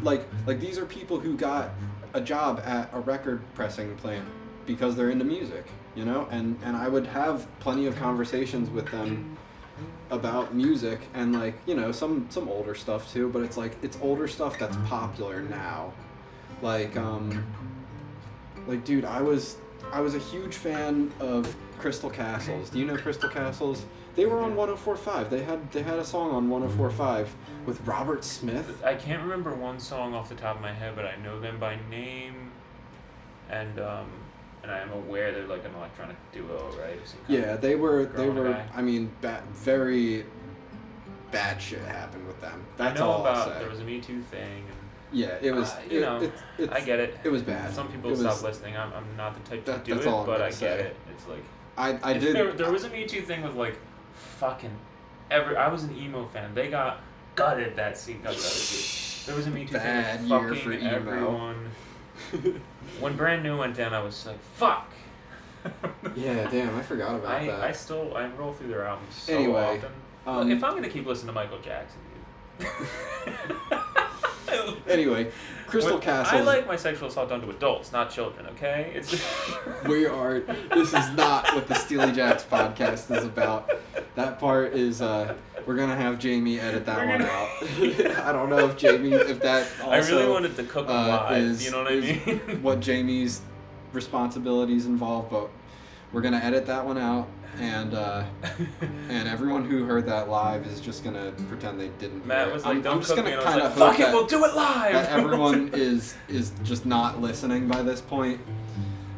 like these are people who got a job at a record pressing plant because they're into music, you know, and I would have plenty of conversations with them about music, and like, you know, some older stuff too, but it's like it's older stuff that's popular now. Like dude, I was a huge fan of Crystal Castles. Do you know Crystal Castles? They were on 104.5. They had a song on 104.5 with Robert Smith.
I can't remember one song off the top of my head, but I know them by name, and I am aware they're like an electronic duo, right?
Yeah, they were.
Guy.
I mean, very bad shit happened with them. That's
I know
all
about.
I'll say.
There was a Me Too thing.
Yeah, it was.
I get it.
It was bad.
Some people stop listening. I'm not the type to do
that's
it,
all I'm
but I
say.
get it. It's like
I did.
There was a Me Too thing with like fucking I was an emo fan. They got gutted that scene. There was a Me Too
bad
thing
year
with
for
fucking
emo.
everyone. When Brand New went down, I was like, fuck.
Yeah, damn, I forgot about that.
I roll through their albums so
Anyway,
often. Look, if I'm gonna keep listening to Michael Jackson, dude.
Anyway, Crystal Castles.
I like my sexual assault done to adults, not children. Okay, it's.
This is not what the Stealy Jax podcast is about. That part is. We're gonna have Jamie edit that one out. I don't know if that also.
I really wanted to cook them live. You know what I mean?
What Jamie's responsibilities involve, but we're gonna edit that one out, and everyone who heard that live is just gonna pretend they didn't.
Matt was like, "Don't cook me," and I was like,
"Fuck
"Fuck it, we'll do it live."
That everyone is just not listening by this point.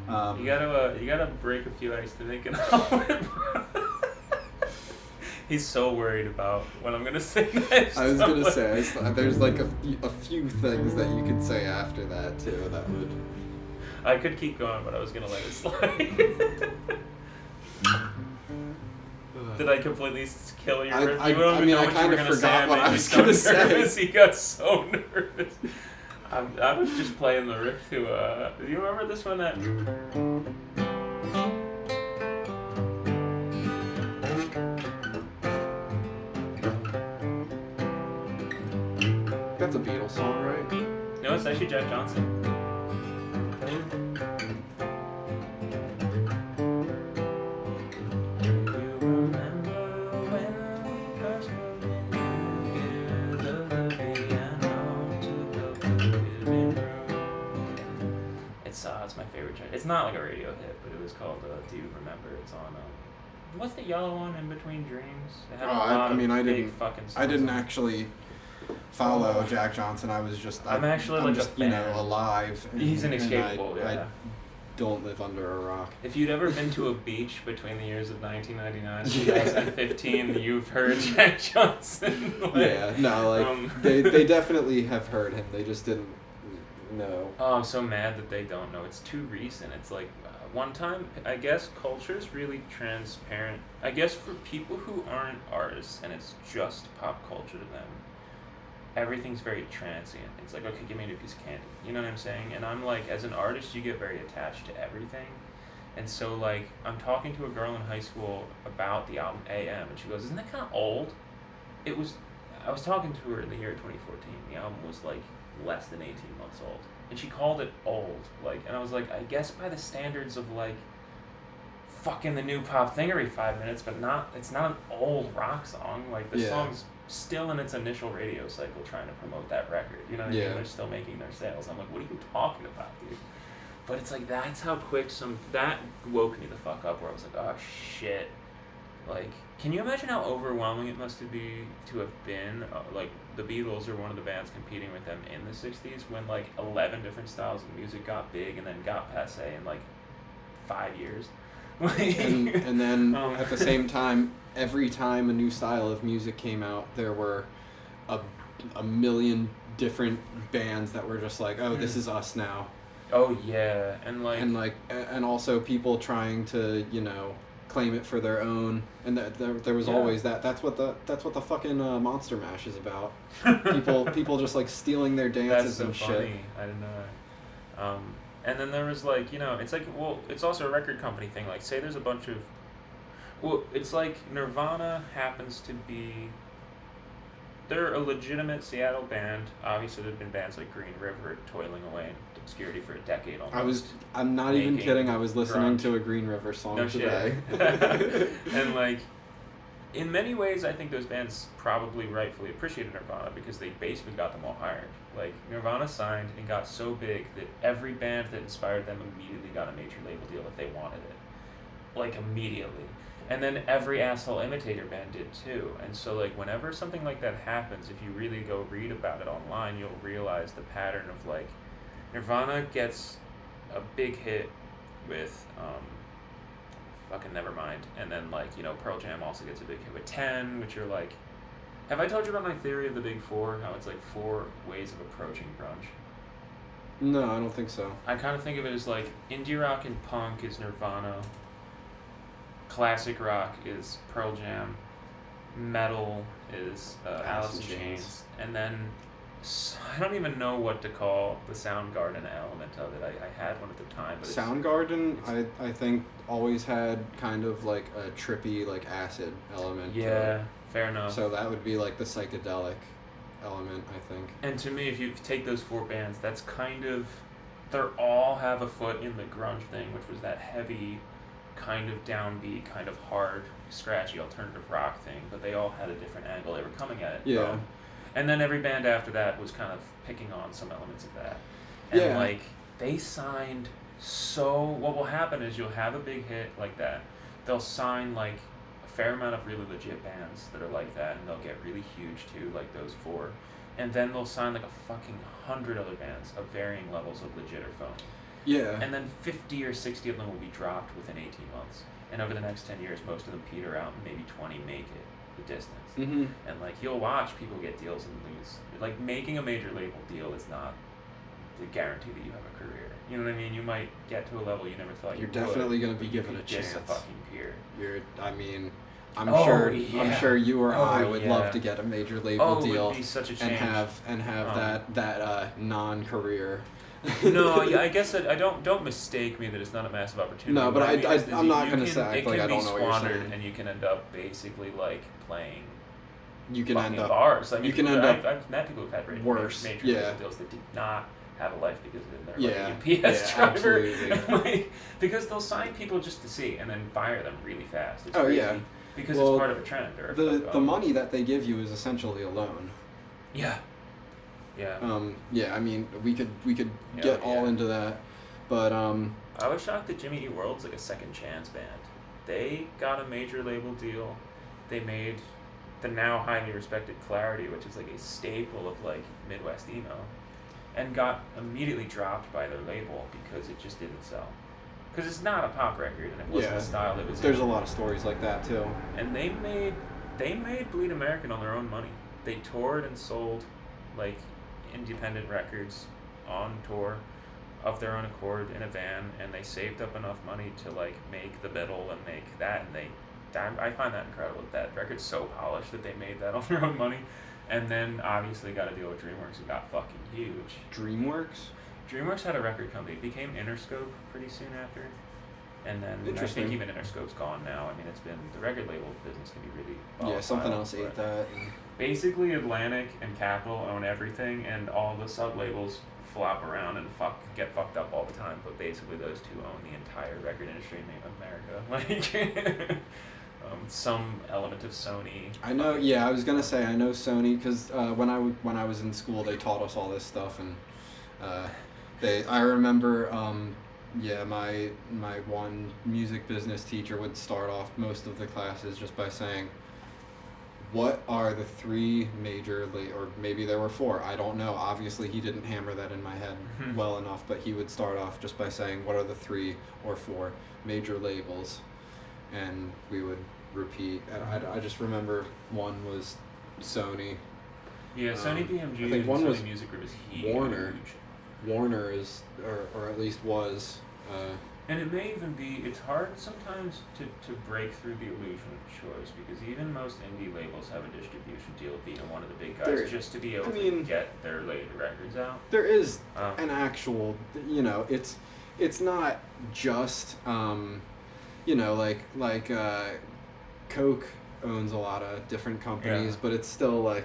You gotta break a few ice to make it out. He's so worried about what I'm gonna say next.
I was gonna say, there's like a few things that you could say after that too. That would.
I could keep going, but I was gonna let it slide. Did I completely kill your review?
I kind of forgot what I was gonna say.
He got so nervous. I was just playing the riff to. Do you remember this one?
That's a Beatles song, right?
No, it's actually Jack Johnson. It's my favorite track. It's not like a radio hit, but it was called Do You Remember? It's on what's the yellow one, In Between Dreams? It had
I didn't actually follow Jack Johnson. I was just I'm just
a fan.
Alive.
He's inescapable.
I don't live under a rock.
If you'd ever been to a beach between the years of 1999 and 2015, you've heard Jack Johnson.
They definitely have heard him. They just didn't know.
Oh, I'm so mad that they don't know. It's too recent. It's like one time, I guess culture's really transparent. I guess for people who aren't artists and it's just pop culture to them, everything's very transient. It's like, okay, give me a new piece of candy. You know what I'm saying? And I'm like, as an artist, you get very attached to everything. And so, like, I'm talking to a girl in high school about the album AM, and she goes, isn't that kind of old? I was talking to her in the year 2014. The album was, like, less than 18 months old. And she called it old. Like, and I was like, I guess by the standards of, like, fucking the new pop thing every 5 minutes, but it's not an old rock song. Like, the song's still in its initial radio cycle trying to promote that record. You know what I mean? They're still making their sales. I'm like, what are you talking about, dude? But it's like, that's how quick that woke me the fuck up, where I was like, oh shit. Like, can you imagine how overwhelming it must be to have been, like, the Beatles are one of the bands competing with them in the 60s when, like, 11 different styles of music got big and then got passé in, like, 5 years.
and then at the same time, every time a new style of music came out, there were a million different bands that were just like, oh, this is us now.
Oh yeah, and also
people trying to, claim it for their own, and there was always that. That's what the fucking Monster Mash is about. people just like stealing their dances
That's so
and
funny.
shit.
I didn't know that. And then there was like, it's like, well, it's also a record company thing. Like, say there's a bunch of, well, it's like Nirvana happens to be, they're a legitimate Seattle band. Obviously, there've been bands like Green River toiling away in obscurity for a decade almost.
I'm not even kidding. I was listening
grunge.
to a Green River song today.
And like, in many ways, I think those bands probably rightfully appreciated Nirvana because they basically got them all hired. Like, Nirvana signed and got so big that every band that inspired them immediately got a major label deal if they wanted it. Like, immediately. And then every asshole imitator band did too. And so, like, whenever something like that happens, if you really go read about it online, you'll realize the pattern of, like, Nirvana gets a big hit with fucking Nevermind, and then, like, Pearl Jam also gets a big hit with 10, which you're like, have I told you about my theory of the big four, how it's like 4 ways of approaching grunge?
No, I don't think so.
I kind of think of it as like indie rock and punk is Nirvana, classic rock is Pearl Jam, metal is Alice in Chains, and then I don't even know what to call the Soundgarden element of it. I had one at the time. But
Soundgarden, I think, always had kind of like a trippy, like, acid element.
Yeah, fair enough.
So that would be like the psychedelic element, I think.
And to me, if you take those 4 bands, that's kind of, they all have a foot in the grunge thing, which was that heavy, kind of downbeat, kind of hard, scratchy alternative rock thing, but they all had a different angle they were coming at it
Yeah.
from. And then every band after that was kind of picking on some elements of that. And like, they signed what will happen is you'll have a big hit like that. They'll sign like a fair amount of really legit bands that are like that, and they'll get really huge too, like those 4. And then they'll sign like a fucking 100 other bands of varying levels of legit or phony.
Yeah.
And then 50 or 60 of them will be dropped within 18 months. And over the next 10 years, most of them peter out, and maybe 20 make it the distance.
Mm-hmm.
And like, you'll watch people get deals and lose. Like, making a major label deal is not the guarantee that you have a career. You know what I mean? You might get to a level you never thought you would.
You're definitely going to be given a chance.
Just a fucking peer.
I'm sure you or I would love to get a major label deal
it would be such a change.
and have that non-career.
No, yeah, I guess I don't mistake me that it's not a massive opportunity.
No, but I'm not going to say
it
like
can
I don't
be
know what you're
squandered,
saying.
and you can end up basically like playing.
You can end up
bars. I mean,
you can end up.
I've met people who've had
worse.
major
Yeah.
deals that did not have a life because they're
Yeah.
like a UPS driver.
Absolutely.
Like, because they'll sign people just to see and then fire them really fast. It's
Oh,
crazy.
yeah.
Because
Well,
it's part of a trend or
the money that they give you is essentially a loan.
Yeah. Yeah.
I mean, we could get all into that, but
I was shocked that Jimmy Eat World's like a second chance band. They got a major label deal. They made the now highly respected Clarity, which is like a staple of like Midwest emo, and got immediately dropped by their label because it just didn't sell. Because it's not a pop record, and it wasn't the style that was.
There's a lot of stories like that too.
And they made Bleed American on their own money. They toured and sold like independent records on tour of their own accord in a van, and they saved up enough money to like make the middle and make that, and I find that incredible. That record's so polished that they made that on their own money, and then obviously got a deal with DreamWorks who got fucking huge. DreamWorks had a record company. It became Interscope pretty soon after, and then I think even Interscope's gone now. I mean, it's been the record label business can be really volatile.
Yeah, something else ate that.
Basically, Atlantic and Capitol own everything, and all the sub labels flop around and get fucked up all the time. But basically, those two own the entire record industry in America. Like. Some element of Sony. I know.
Yeah, I was gonna say I know Sony because when I was in school, they taught us all this stuff, and I remember my one music business teacher would start off most of the classes just by saying, "What are the 3 major or maybe there were 4? I don't know. Obviously, he didn't hammer that in my head well enough, but he would start off just by saying, "What are the 3 or 4 major labels?" And we would repeat. I just remember one was Sony.
Yeah, Sony BMG.
I think one
Sony
was
Music Group is huge.
Warner is, or at least was.
And it may even be, it's hard sometimes to break through the illusion of choice, because even most indie labels have a distribution deal with either one of the big guys just to be able to get their later records out.
There is an actual, it's not just, like Coke owns a lot of different companies, but it's still like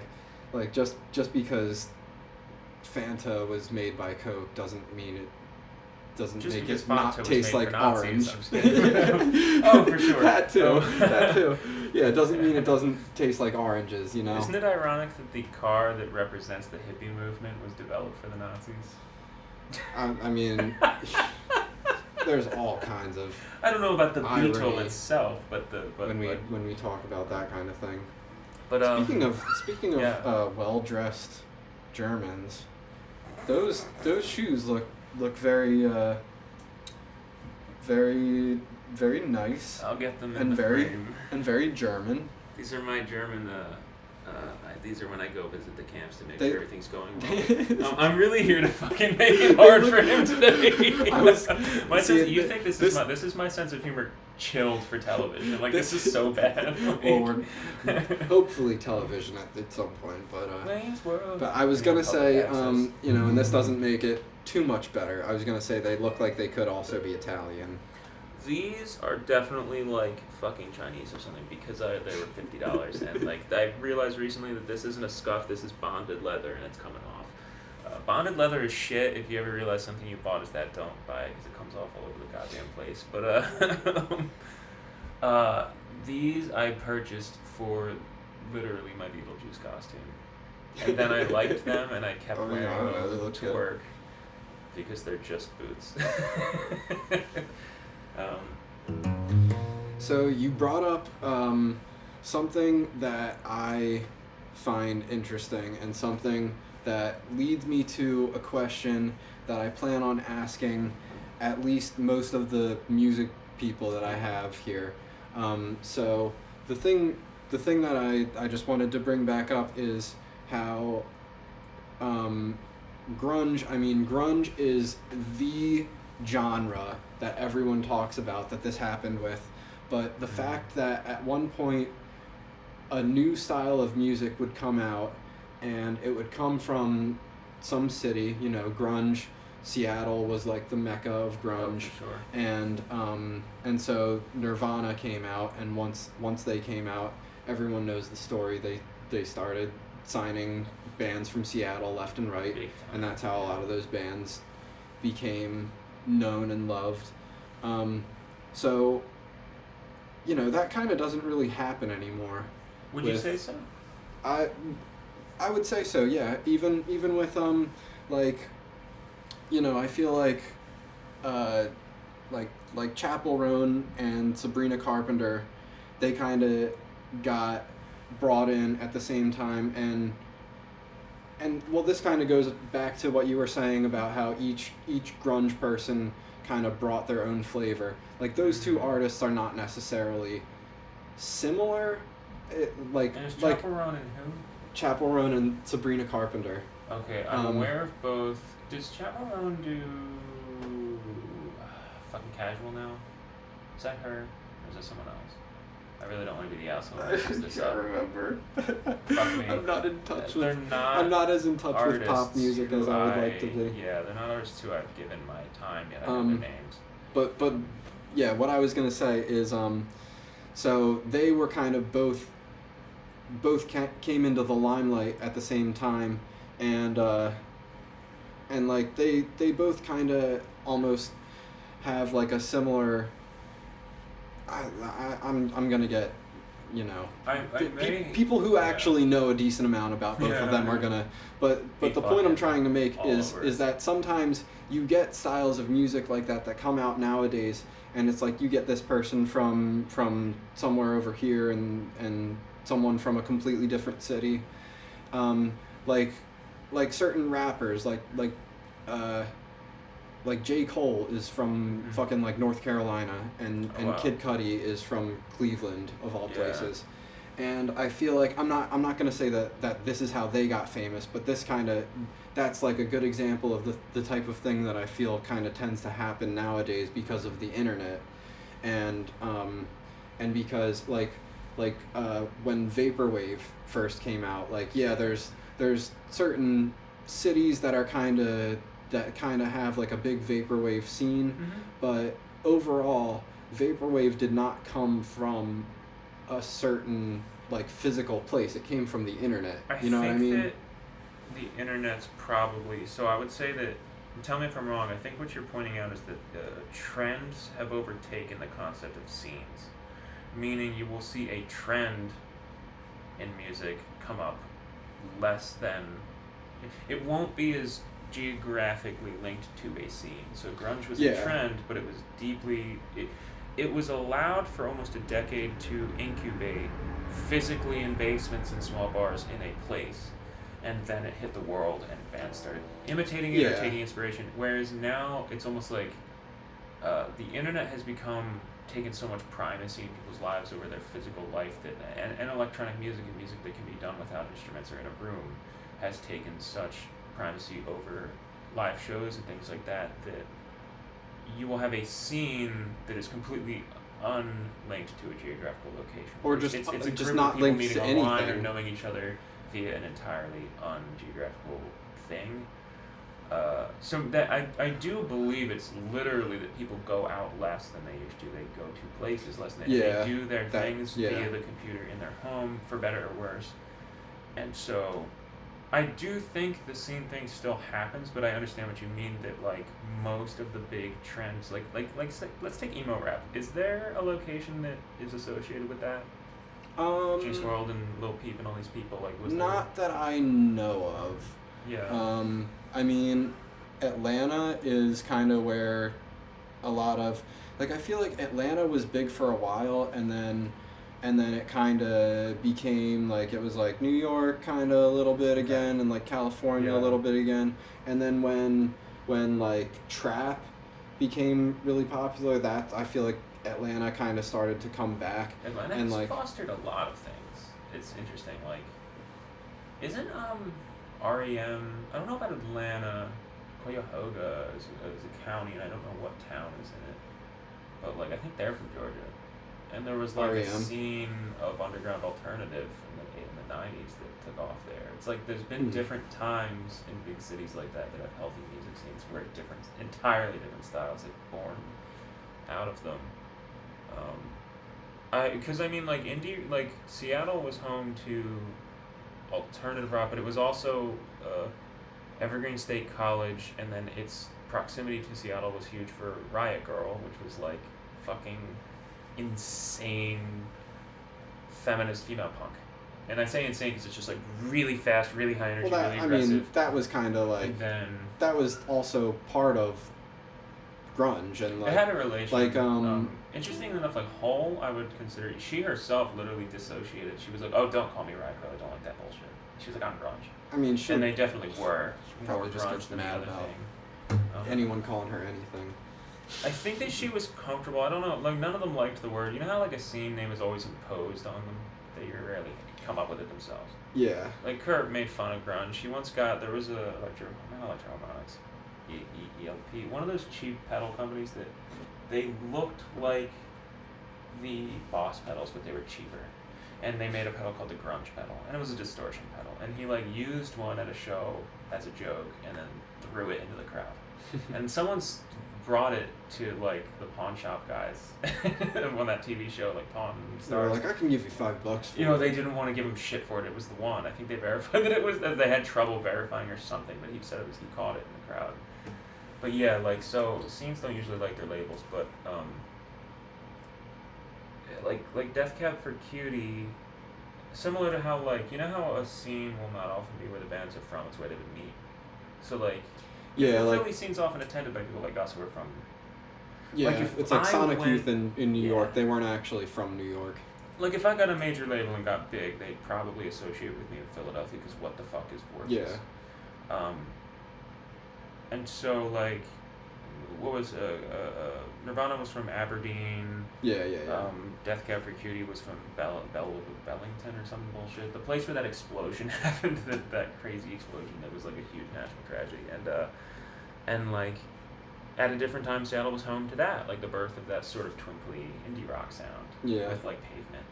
just because Fanta was made by Coke doesn't mean it doesn't
just
make it
Fanta
not taste like
Nazis,
orange.
Oh, for sure.
That too. Yeah, it doesn't mean it doesn't taste like oranges,
Isn't it ironic that the car that represents the hippie movement was developed for the Nazis?
I mean, there's all kinds of.
I don't know about the
irony
beetle itself, but
when we talk about that kind of thing.
But
speaking of well-dressed Germans, those shoes look very very nice.
I'll get them
and very German.
These are my German. These are when I go visit the camps to make sure everything's going well. I'm really here to fucking make it hard for him today. You think this is my sense of humor chilled for television? Like this is so bad.
Well, we're hopefully television at some point, but I was gonna say, and this doesn't make it too much better. I was gonna say they look like they could also be Italian.
These are definitely like fucking Chinese or something, because they were $50, and like I realized recently that this isn't a scuff, this is bonded leather, and it's coming off. Bonded leather is shit. If you ever realize something you bought is that, don't buy it, because it comes off all over the goddamn place. But these I purchased for literally my Beetlejuice costume, and then I liked them and I kept wearing them to work because they're just boots.
So you brought up something that I find interesting, and something that leads me to a question that I plan on asking at least most of the music people that I have here. So the thing that I just wanted to bring back up is how grunge is the genre that everyone talks about that this happened with, but the fact that at one point a new style of music would come out and it would come from some city, grunge, Seattle was like the mecca of grunge.
Oh, for sure.
And so Nirvana came out, and once they came out, everyone knows the story. They started signing bands from Seattle left and right, and that's how a lot of those bands became known and loved. So that kind of doesn't really happen anymore.
Would you say so?
I would say so, yeah. Even with I feel like Chappell Roan and Sabrina Carpenter, they kind of got brought in at the same time, and well, this kind of goes back to what you were saying about how each grunge person kind of brought their own flavor. Like those two artists are not necessarily similar.
Chappell Roan and who?
Chappell Roan and Sabrina Carpenter.
Okay, I'm aware of both. Does Chappell Roan do fucking Casual now? Is that her, or is that someone else? I really don't want to be the asshole.
I can't remember.
Fuck me.
I'm not in touch
They're
with.
not.
I'm not as in touch with pop music as I would like to be.
Yeah, they're not artists who I've given my time yet. I know their names.
But yeah, what I was gonna say is so they were kind of both came into the limelight at the same time, and like they both kind of almost have like a similar. I'm gonna get, people who actually know a decent amount about both of them are gonna. But the point I'm trying to make is that sometimes you get styles of music like that come out nowadays, and it's like you get this person from somewhere over here and someone from a completely different city, like certain rappers like J. Cole is from fucking like North Carolina, and Kid Cudi is from Cleveland of all places, And I feel like I'm not gonna say that this is how they got famous, but that's like a good example of the type of thing that I feel kind of tends to happen nowadays because of the internet, and because when vaporwave first came out, like there's certain cities that kind of have like a big vaporwave scene, but overall vaporwave did not come from a certain like physical place. It came from the internet. You know what I mean?
That the internet's probably, so I would say that, tell me if I'm wrong, I think what you're pointing out is that trends have overtaken the concept of scenes. Meaning you will see a trend in music come up less than, it won't be as geographically linked to a scene. So grunge was a trend, but it was deeply, it was allowed for almost a decade to incubate physically in basements and small bars in a place, and then it hit the world and bands started imitating it or taking inspiration. Whereas now it's almost like the internet has taken so much primacy in people's lives over their physical life that and electronic music and music that can be done without instruments or in a room has taken such primacy over live shows and things like that you will have a scene that is completely unlinked to a geographical location.
Or
it's a
just
group
not
of people
linked
meeting
to
online
anything.
or knowing each other via an entirely ungeographical thing. So that I do believe it's literally that people go out less than they used to. They go to places less than they do their things via the computer in their home, for better or worse. And so I do think the scene thing still happens, but I understand what you mean that like most of the big trends, like let's take emo rap. Is there a location that is associated with that? Juice WRLD and Lil Peep and all these people, like was
not that I know of.
Yeah.
I mean, Atlanta is kind of where a lot of, like, I feel like Atlanta was big for a while, and then it kind of became like, it was like New York kind of a little bit again, and like California a little bit again, and then when like trap became really popular, that I feel like Atlanta kind of started to come back.
Atlanta
and
has
like
fostered a lot of things. It's interesting. Like, isn't REM? I don't know about Atlanta. Cuyahoga is a county, and I don't know what town is in it. But like, I think they're from Georgia. And there was like a scene of underground alternative in the 90s that took off there. It's like there's been different times in big cities like that have healthy music scenes where entirely different styles have born out of them. Because I mean, like indie, like Seattle was home to alternative rock, but it was also Evergreen State College, and then its proximity to Seattle was huge for Riot Girl, which was like fucking insane feminist female punk. And I say insane because it's just like really fast, really high energy, really aggressive. I mean,
that was kind of like, that was also part of grunge, and like,
it had a relation.
Like
interesting enough, like Hole, I would consider, she herself literally dissociated. She was like, "Oh, don't call me Riot Girl. I don't like that bullshit." She was like, "I'm grunge."
I mean,
and they definitely were
probably
more
just
grunge
gets
than
mad
the other
about
thing.
Anyone calling her anything.
I think that she was comfortable. I don't know. Like, none of them liked the word. You know how like a scene name is always imposed on them? They rarely come up with it themselves.
Yeah.
Like Kurt made fun of grunge. He once there was a Electro-Harmonics, ELP, one of those cheap pedal companies that they looked like the Boss pedals, but they were cheaper. And they made a pedal called the grunge pedal, and it was a distortion pedal. And he like used one at a show as a joke, and then threw it into the crowd. And someone's brought it to like the pawn shop guys on that TV show, like Pawn Stars.
They were like, I can give you $5 for
it. They didn't want to give him shit for it. It was the one. I think they verified that it was, that they had trouble verifying or something, but he said it was, he caught it in the crowd. But yeah, like, so scenes don't usually like their labels, but like Death Cab for Cutie, similar to how, like, you know how a scene will not often be where the bands are from, it's where they would meet. So like,
yeah,
the
like
Philly scene's often attended by people like us who are from.
Yeah,
like
it's like Sonic Youth in New York. They weren't actually from New York.
Like, if I got a major label and got big, they'd probably associate with me in Philadelphia, because what the fuck is Worthless?
Yeah.
And so, like, what was Nirvana was from Aberdeen.
Yeah.
Death Cab for Cutie was from Bellington or some bullshit. The place where that explosion happened, that crazy explosion that was like a huge national tragedy, and like at a different time, Seattle was home to that, like the birth of that sort of twinkly indie rock sound.
Yeah.
With like Pavement,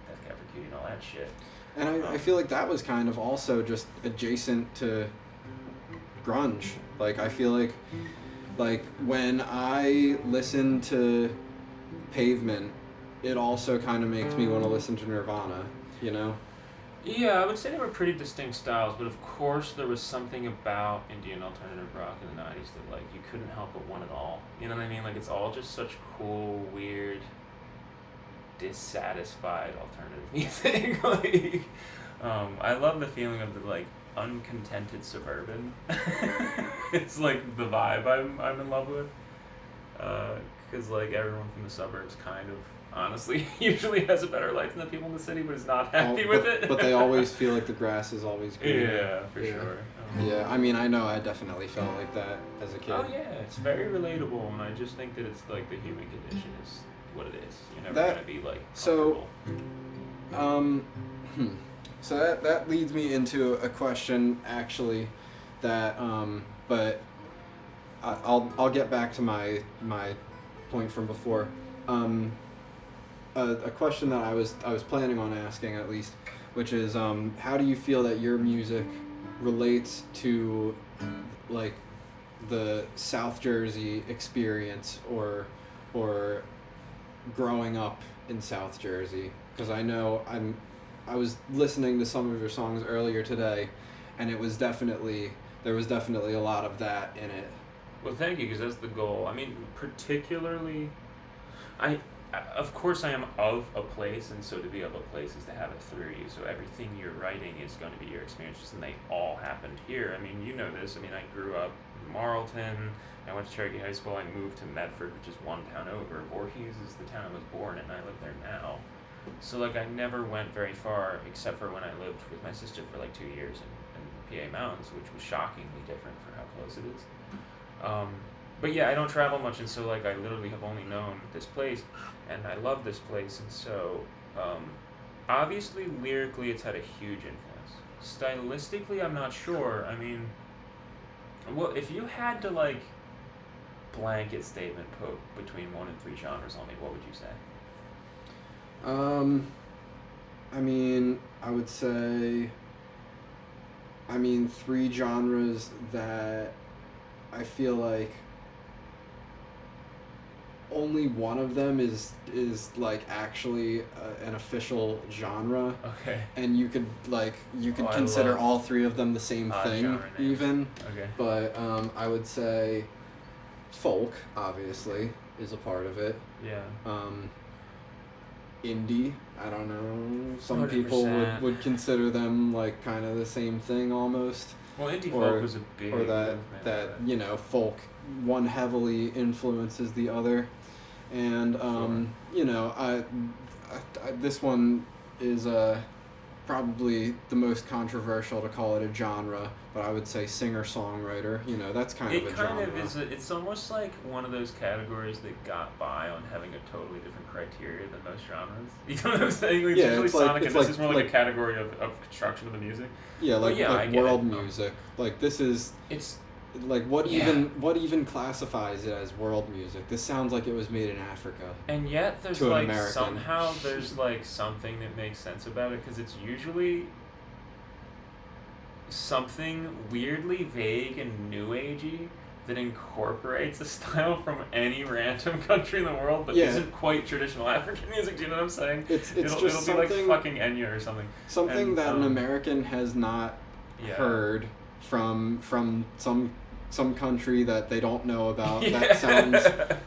Death Cab for Cutie, and all that shit.
And I feel like that was kind of also just adjacent to grunge. Like, I feel like when I listen to Pavement, it also kind of makes me want to listen to Nirvana, you know?
Yeah, I would say they were pretty distinct styles, but of course there was something about indie and alternative rock in the 90s that, like, you couldn't help but want it all. You know what I mean? Like, it's all just such cool, weird, dissatisfied alternative music. Like, I love the feeling of the, like, uncontented suburban. It's, like, the vibe I'm in love with. Because, like, everyone from the suburbs kind of, honestly, usually has a better life than the people in the city, but is not happy with it.
But they always feel like the grass is always green.
Yeah, for sure.
Yeah, I mean, I know I definitely felt like that as a kid.
Oh, yeah, it's very relatable, and I just think that it's, like, the human condition is what it is. You're never going to be, like,
so,
comfortable.
So that leads me into a question, actually, that, but I'll get back to my point from before. A question that I was planning on asking, at least, which is, how do you feel that your music relates to, like, the South Jersey experience or growing up in South Jersey? Because I know I was listening to some of your songs earlier today, and there was definitely a lot of that in it.
Well, thank you, because that's the goal. I mean, particularly, of course I am of a place, and so to be of a place is to have it through you. So everything you're writing is going to be your experiences, and they all happened here. I mean, you know this. I mean, I grew up in Marlton. I went to Cherokee High School. I moved to Medford, which is one town over. Voorhees is the town I was born in, and I live there now. So, like, I never went very far, except for when I lived with my sister for, like, 2 years in PA Mountains, which was shockingly different for how close it is. But yeah, I don't travel much, and so, like, I literally have only known this place, and I love this place, and so, obviously, lyrically, it's had a huge influence. Stylistically, I'm not sure. I mean, well, if you had to, like, blanket statement put between 1 and 3 genres on me, what would you say?
I mean, I would say, 3 genres that I feel like only one of them is like actually an official genre.
Okay.
And you could consider all 3 of them the same thing, even.
Okay.
But I would say folk, obviously, is a part of it.
Yeah.
Indie, I don't know. Some
100%.
people would consider them like kind of the same thing almost.
Well, indie folk was a big
or that
movement.
you know, folk, one heavily influences the other, and you know, I this one is probably the most controversial to call it a genre, but I would say singer-songwriter. You know, that's kind of a genre.
It kind of is. It's almost like one of those categories that got by on having a totally different criteria than most genres. You know what I'm saying? Like,
Yeah,
usually
it's
Sonic,
like,
and this is more like a category of construction of the music.
Yeah, like
I get
world
it.
music. Like, this is.
It's.
Like, what even classifies it as world music? This sounds like it was made in Africa.
And yet there's
to an
like
American.
somehow there's like something that makes sense about it, because it's usually something weirdly vague and new agey that incorporates a style from any random country in the world, but isn't quite traditional African music. Do you know what I'm saying?
It'll
be like fucking Enya or something.
Something that an American has not heard from some country that they don't know about.
Yeah.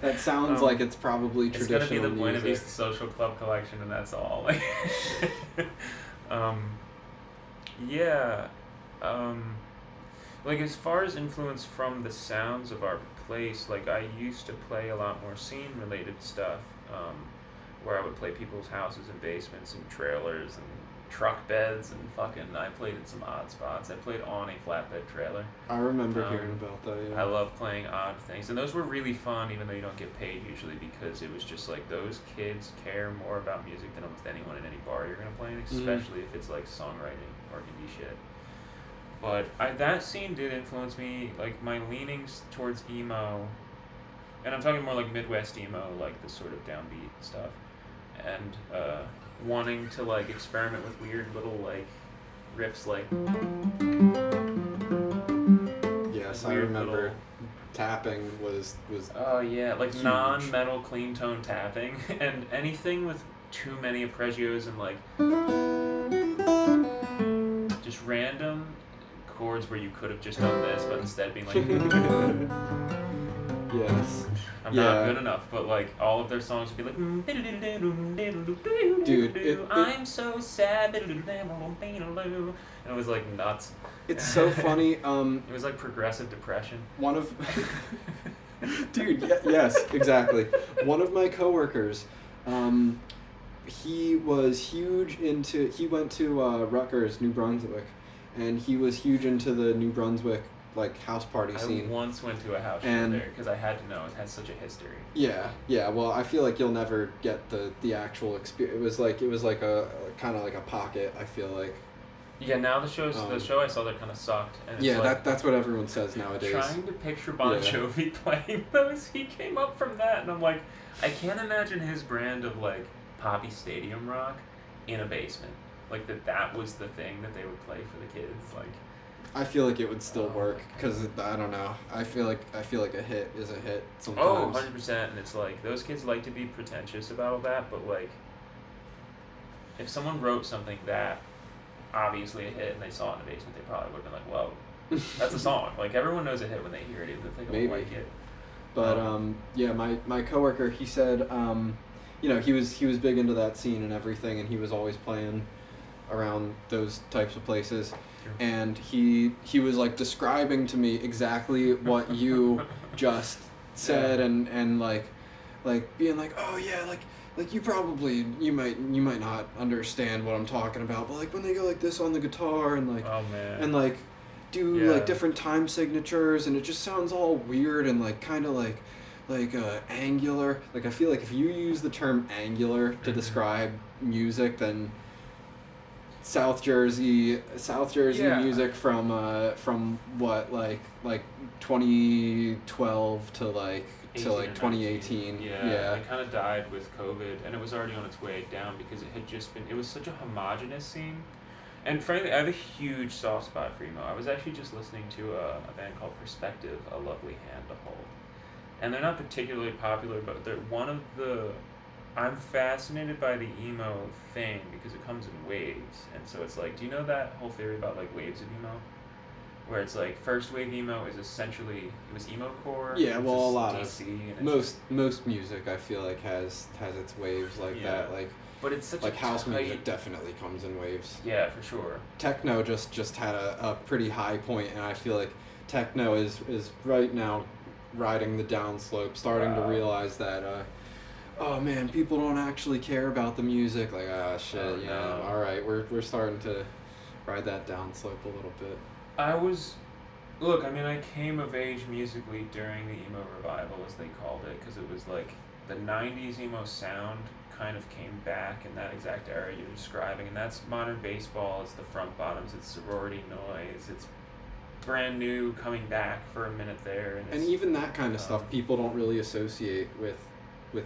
That sounds like it's probably traditional music.
It's gonna be the Buena Vista Social Club collection, and that's all. Like, like, as far as influence from the sounds of our place, like, I used to play a lot more scene-related stuff, where I would play people's houses and basements and trailers and truck beds and I played in some odd spots. I played on a flatbed trailer.
I remember hearing about that, yeah.
I love playing odd things, and those were really fun, even though you don't get paid usually, because it was just like those kids care more about music than almost anyone in any bar you're gonna play in, especially if it's like songwriting or indie shit. But that scene did influence me, like my leanings towards emo, and I'm talking more like Midwest emo, like the sort of downbeat stuff, and wanting to like experiment with weird little like riffs, like
yes, I remember little... tapping was
oh yeah, like
huge.
Non-metal clean tone tapping, and anything with too many arpeggios and like just random chords where you could have just done this, but instead being like
yes.
I'm not good enough, but like all of their songs would be like,
dude,
I'm so sad, and it was like nuts.
It's so funny.
It was like progressive depression.
One of, dude, yes, exactly. One of my coworkers, he was huge into. He went to Rutgers, New Brunswick, and he was huge into the New Brunswick like house party scene.
I once went to a house show there because I had to know it had such a history.
Yeah. Well, I feel like you'll never get the actual experience. It was like a kind of like a pocket. I feel like.
Yeah. Now the show I saw there kind of sucked. And it's
that's what everyone says nowadays.
Trying to picture Bon Jovi playing those, he came up from that, and I'm like, I can't imagine his brand of like poppy stadium rock in a basement. Like that was the thing that they would play for the kids, like.
I feel like it would still work because I don't know. I feel like a hit is a hit sometimes.
Oh, 100%. And it's like those kids like to be pretentious about all that, but like if someone wrote something that obviously a hit and they saw it in the basement, they probably would have been like, "Whoa, that's a song!" Like everyone knows a hit when they hear it, even if they don't like it.
But my coworker, he said, he was big into that scene and everything, and he was always playing around those types of places. And he was like describing to me exactly what you just said, and like being like, oh yeah, like you might not understand what I'm talking about, but like when they go like this on the guitar and like and like do like different time signatures, and it just sounds all weird and like kind of like angular. Like I feel like if you use the term angular to describe music, then South Jersey music from what like 2012 to like 2018.
Yeah. It kind of died with COVID, and it was already on its way down because it was such a homogenous scene. And frankly, I have a huge soft spot for emo. I was actually just listening to a band called Perspective, A Lovely Hand to Hold, and they're not particularly popular, but they're one of the. I'm fascinated by the emo thing because it comes in waves, and so it's like, do you know that whole theory about like waves of emo, where it's like first wave emo is essentially it was emo core.
Yeah, well, a lot
DC,
of most music I feel like has its waves like that, like.
But it's such
like house music definitely comes in waves.
Yeah, for sure.
Techno just had a pretty high point, and I feel like techno is right now riding the downslope, starting to realize that. Oh man, people don't actually care about the music. Like, shit, all right, we're starting to ride that down slope a little bit.
I came of age musically during the emo revival, as they called it, because it was like the 90s emo sound kind of came back in that exact era you're describing, and that's modern baseball, it's the front bottoms, it's sorority noise, it's brand new coming back for a minute there.
And even that kind of stuff people don't really associate with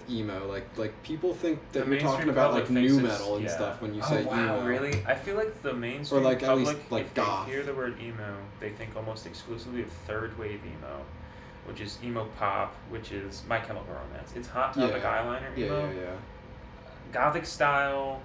emo, like people think that you're talking about like new metal and stuff when you say emo.
Really? I feel like the mainstream
or like
public,
at least like
if
goth.
they hear the word emo, they think almost exclusively of third wave emo, which is emo pop, which is My Chemical Romance. It's Hot Topic eyeliner emo.
Yeah.
Gothic style.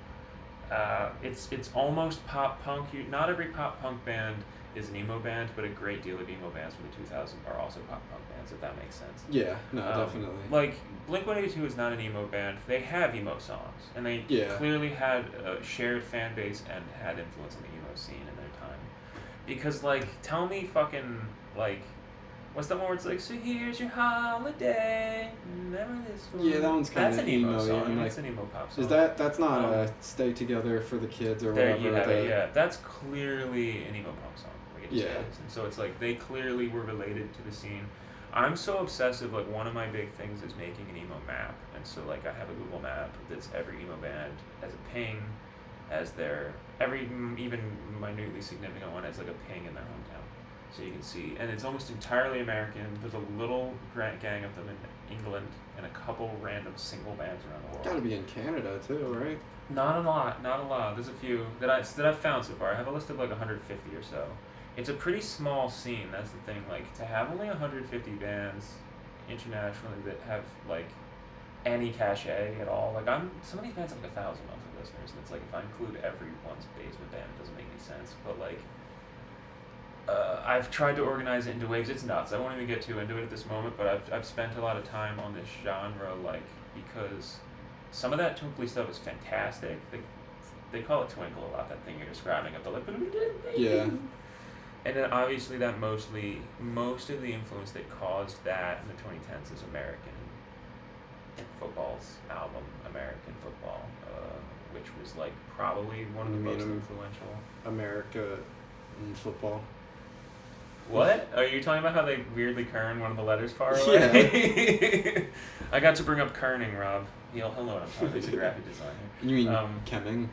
It's almost pop punk. Not every pop punk band is an emo band, but a great deal of emo bands from the 2000s are also pop punk bands, if that makes sense.
Yeah, no, definitely.
Like, Blink-182 is not an emo band. They have emo songs, and they clearly had a shared fan base and had influence on the emo scene in their time. Because, like, tell me fucking, like, What's that one where it's like, so here's your holiday, remember this one?
Yeah, that one's kind of
That's an emo song.
and
That's an emo pop song.
Is that's not Stay Together for the Kids or
there
whatever?
You have it, yeah. That's clearly an emo pop song. Like it just is. And so it's like they clearly were related to the scene. I'm so obsessive, like one of my big things is making an emo map. And so like I have a Google map that's every emo band as a ping, as their, every even minutely significant one as like a ping in their hometown. So you can see, and it's almost entirely American. There's a little gang of them in England and a couple random single bands around the world.
Gotta be in Canada too, right?
Not a lot. There's a few that I've found so far. I have a list of like 150 or so. It's a pretty small scene. That's the thing. Like to have only 150 bands internationally that have like any cachet at all. Like some of these bands have like 1,000 monthly listeners, and it's like if I include everyone's basement band, it doesn't make any sense. But like. I've tried to organize it into waves. It's nuts. I won't even get too into it at this moment, but I've spent a lot of time on this genre, like, because some of that twinkly stuff is fantastic. They call it twinkle a lot, that thing you're describing, of the like,
yeah.
And then obviously that most of the influence that caused that in the 2010s is American Football's album, American Football, which was like probably one of the most influential.
America in football.
What? Are you talking about how they weirdly kern one of the letters far away? Yeah. I got to bring up kerning, Rob. He'll know what I'm talking about. He's a graphic designer.
You mean kemming?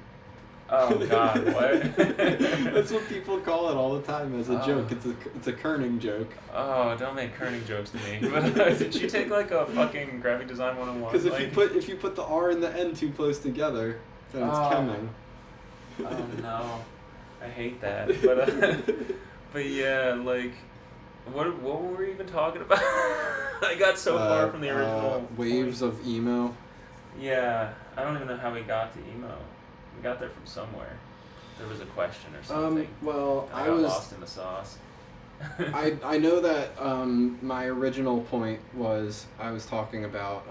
Oh God, what?
That's what people call it all the time as a joke. It's a kerning joke.
Oh, don't make kerning jokes to me. But did you take like a fucking graphic design 101?
Because if you put the R and the N too close together, then it's kemming.
Oh no, I hate that. But yeah, like, what were we even talking about? I got so far from the original
waves
point.
Of emo.
Yeah, I don't even know how we got to emo. We got there from somewhere. There was a question or something.
Well,
I got lost in the sauce.
I know that my original point was I was talking about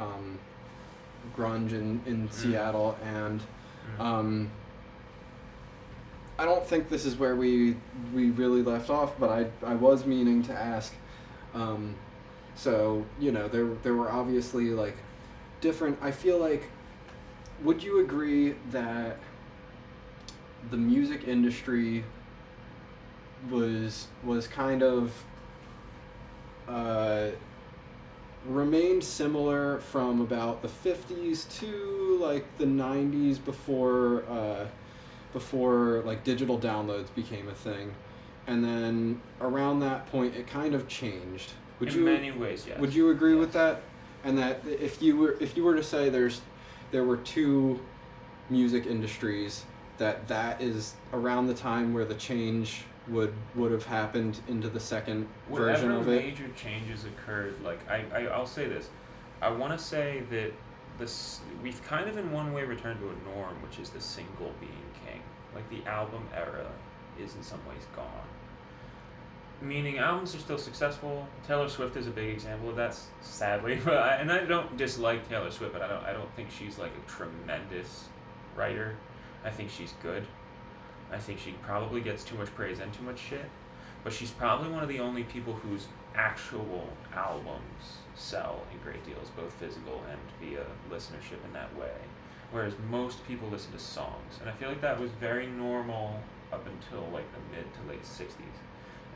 grunge in Seattle, and I don't think this is where we really left off, but I was meaning to ask. So there were obviously like different. I feel like, would you agree that the music industry was kind of remained similar from about the 50s to like the 90s before like digital downloads became a thing, and then around that point it kind of changed.
In many ways, yes.
Would you agree with that? And that if you were to say there were two music industries, that is around the time where the change would have happened into the second version of it.
Whatever major changes occurred, like I'll say this, I want to say that we've kind of in one way returned to a norm, which is the single being king. Like the album era is in some ways gone. Meaning albums are still successful. Taylor Swift is a big example of that, sadly. And I don't dislike Taylor Swift, but I don't think she's like a tremendous writer. I think she's good. I think she probably gets too much praise and too much shit. But she's probably one of the only people whose actual albums sell in great deals, both physical and via listenership in that way. Whereas most people listen to songs. And I feel like that was very normal up until like the mid to late 60s.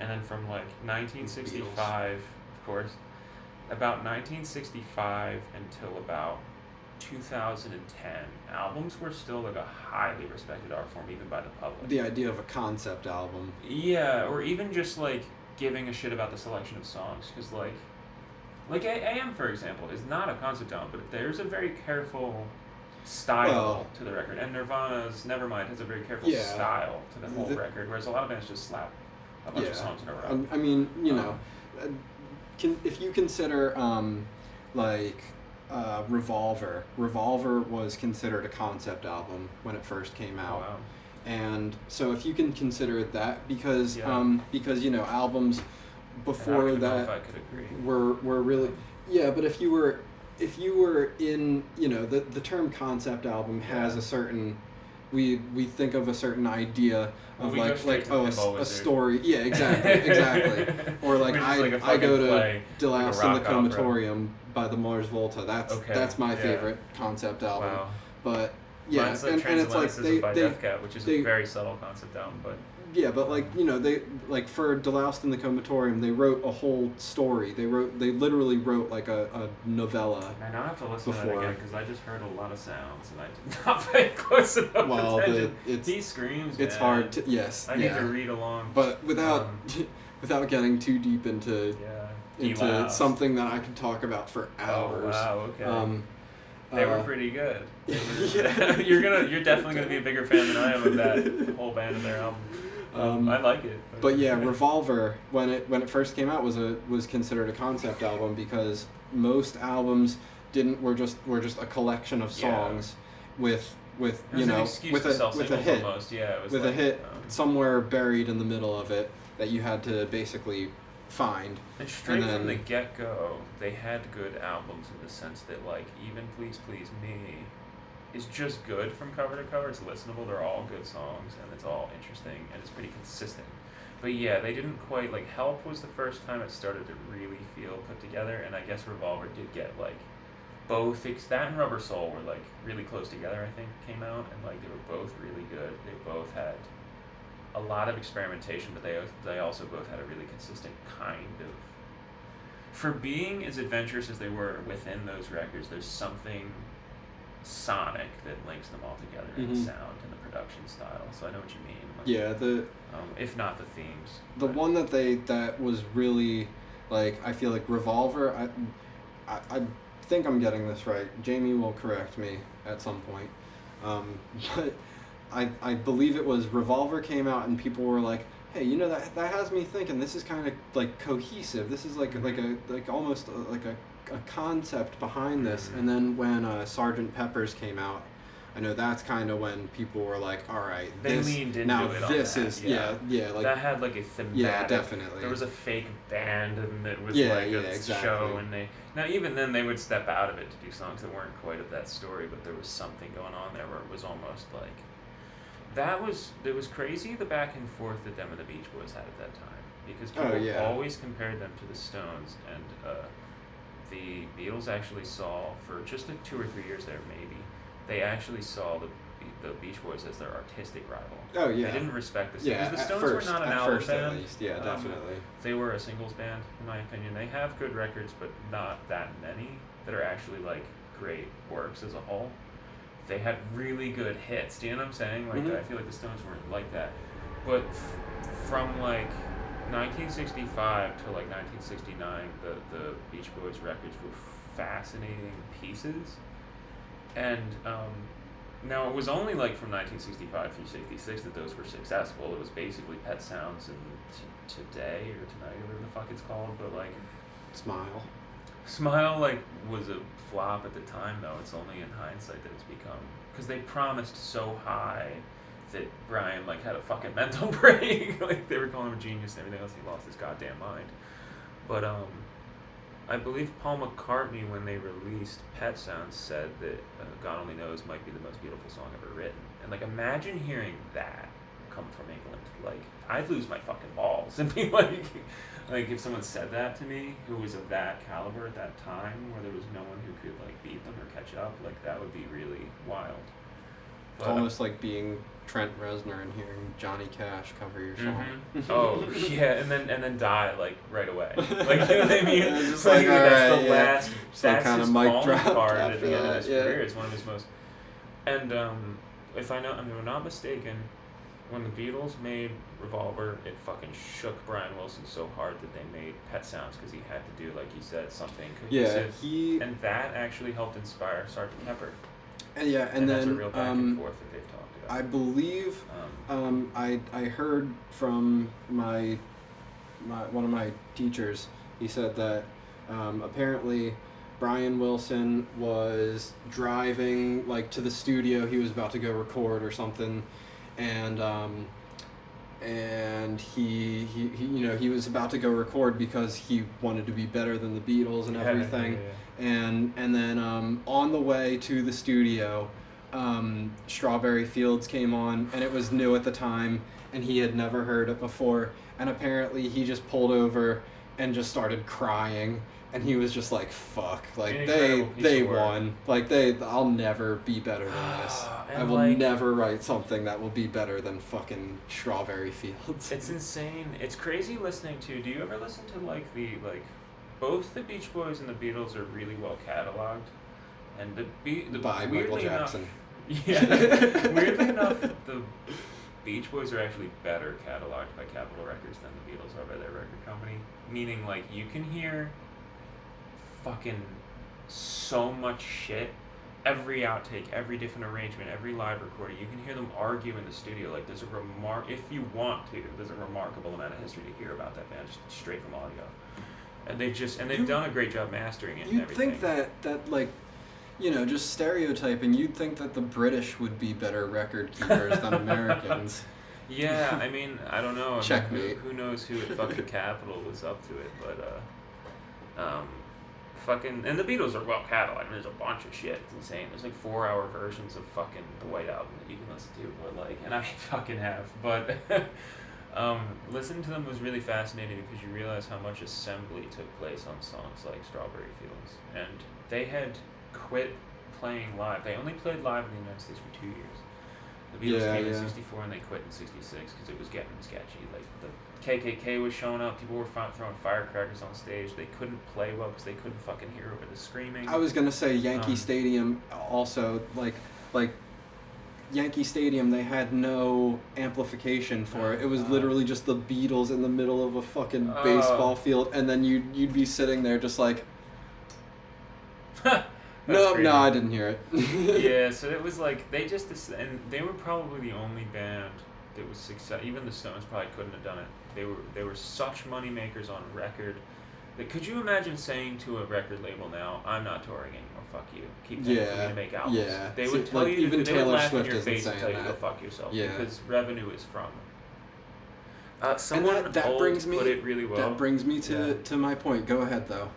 And then from like 1965, of course, about 1965 until about 2010, albums were still like a highly respected art form, even by the public.
The idea of a concept album.
Yeah, or even just like giving a shit about the selection of songs, because like AM, for example, is not a concept album, but there's a very careful style to the record, and Nirvana's Nevermind has a very careful style to the whole record, whereas a lot of bands just slap a bunch of songs in a row.
I mean, if you consider Revolver was considered a concept album when it first came out.
Wow.
And so if you can consider that, because albums before that
I could agree.
were really but if you were in the term concept album has a certain we think of a certain idea of
we go straight to
a story. Yeah, exactly. Or like I go to Delouse in the Comatorium by the Mars Volta. That's my favorite concept album.
Wow.
But yeah,
Mine's
and it's like
they by Death Cab, which is a very subtle concept album, but
yeah, but like, you know, they like for Deloused in the Comatorium, they wrote a whole story. They literally wrote like a novella.
And I have to listen to that again because I just heard a lot of sounds and I did not pay close enough attention. He screams.
It's
man.
hard to I
need to read along,
but without getting too deep into something that I could talk about for hours.
Oh wow, okay. They were pretty good. You're definitely gonna be a bigger fan than I am of that whole band and their album. I like it.
But yeah, Revolver when it first came out was considered a concept album because most albums were just a collection of songs with you know with a hit
almost. Yeah, it was
with a hit somewhere buried in the middle of it that you had to basically find.
And from the get-go, they had good albums in the sense that like even Please Please Me is just good from cover to cover. It's listenable. They're all good songs, and it's all interesting, and it's pretty consistent. But yeah, they didn't quite like. Help was the first time it started to really feel put together, and I guess Revolver did get like both. That and Rubber Soul were like really close together. I think came out, and like they were both really good. They both had a lot of experimentation, but they also both had a really consistent kind of. For being as adventurous as they were within those records, there's something sonic that links them all together in the sound and the production style. So I know what you mean. Like,
yeah,
if not the themes.
The one that was really like I feel like Revolver. I think I'm getting this right. Jamie will correct me at some point. But I believe it was Revolver came out and people were like, hey, you know that has me thinking this is kind of like cohesive. This is like almost like a concept behind this. And then when Sgt. Pepper's came out, I know that's kind of when people were like, all right,
they leaned into
now
it
this
on
is
that,
like
that had like a thematic.
Yeah, definitely.
There was a fake band and it was
exactly.
show, and now even then they would step out of it to do songs that weren't quite of that story, but there was something going on there where it was almost like it was crazy the back and forth that them and the Beach Boys had at that time, because people always compared them to the Stones, and the Beatles actually saw for just 2 or 3 years there maybe. They actually saw the Beach Boys as their artistic rival.
Oh yeah.
They didn't respect the Stones.
Yeah,
the Stones were not an album band.
At least. Yeah, definitely.
They were a singles band, in my opinion. They have good records, but not that many that are actually like great works as a whole. They had really good hits. Do you know what I'm saying? Like I feel like the Stones weren't like that. But from like 1965 to like 1969, the Beach Boys records were fascinating pieces. And now it was only like from 1965 through 66 that those were successful. It was basically Pet Sounds and Today or Tonight or whatever the fuck it's called. But like Smile like was a flop at the time though. It's only in hindsight that it's become, because they promised so high that Brian like had a fucking mental break. Like they were calling him a genius and everything else. He lost his goddamn mind. But I believe Paul McCartney, when they released Pet Sounds, said that God Only Knows might be the most beautiful song ever written. And like imagine hearing that come from England. Like I'd lose my fucking balls and be like if someone said that to me who was of that caliber at that time, where there was no one who could like beat them or catch up, like that would be really wild. But,
almost like being Trent Reznor and hearing Johnny Cash cover your song.
Oh yeah, and then die like right away. Like you know what I mean?
Just like,
that's the last.
That's
kind
his
of mic
drop
part at the end of his
that,
career. It's one of his most. And if I'm not mistaken, when the Beatles made Revolver, it fucking shook Brian Wilson so hard that they made Pet Sounds, because he had to do, like you said, something cohesive. And that actually helped inspire Sgt. Pepper.
And then
that's a real back and forth that they've talked about.
I believe I heard from my one of my teachers. He said that apparently Brian Wilson was driving like to the studio. He was about to go record or something, and he you know, he was about to go record because he wanted to be better than the Beatles and everything. And then on the way to the studio, Strawberry Fields came on, and it was new at the time, and he had never heard it before, and apparently he just pulled over and just started crying, and he was just like, fuck, like, they won, like, I'll never be better than this. I will never write something that will be better than fucking Strawberry Fields.
It's insane. It's crazy listening to, do you ever listen to, like, both the Beach Boys and the Beatles are really well cataloged, and
by Michael Jackson.
Weirdly enough, the Beach Boys are actually better cataloged by Capitol Records than the Beatles are by their record company. Meaning, like, you can hear fucking so much shit. Every outtake, every different arrangement, every live recording. You can hear them argue in the studio. Like, there's if you want to, there's a remarkable amount of history to hear about that band, just straight from audio. And they've done a great job mastering it and everything.
You'd think that, like, you know, just stereotyping, you'd think that the British would be better record keepers than Americans.
Yeah, I mean, I don't know.
Checkmate.
Who knows who at fucking Capitol was up to it, but, fucking, and the Beatles are well cataloged. I mean, there's a bunch of shit. It's insane. There's like 4-hour versions of fucking the White Album that you can listen to, but like, and I fucking have, but, listening to them was really fascinating because you realize how much assembly took place on songs like Strawberry Fields, and they had quit playing live. They only played live in the United States for 2 years. The Beatles came in 64 and they quit in 66 because it was getting sketchy. Like, the KKK was showing up, people were throwing firecrackers on stage. They couldn't play well because they couldn't fucking hear over the screaming.
I was gonna say Yankee Stadium also, like Yankee Stadium, they had no amplification for it. It was literally just the Beatles in the middle of a fucking baseball field, and then you'd be sitting there just like, no, I didn't hear it.
Yeah, so it was like, and they were probably the only band that was successful. Even the Stones probably couldn't have done it. They were such money makers on record. That, could you imagine saying to a record label now, I'm not touring anymore, fuck you. Keep paying for me to make albums.
Yeah.
They would tell you,
even
they
Taylor
would laugh
Swift
in your face and tell you to
that.
go fuck yourself.
Yeah.
Because revenue is from someone
that
old
brings me,
put it really well.
That brings me to my point. Go ahead, though.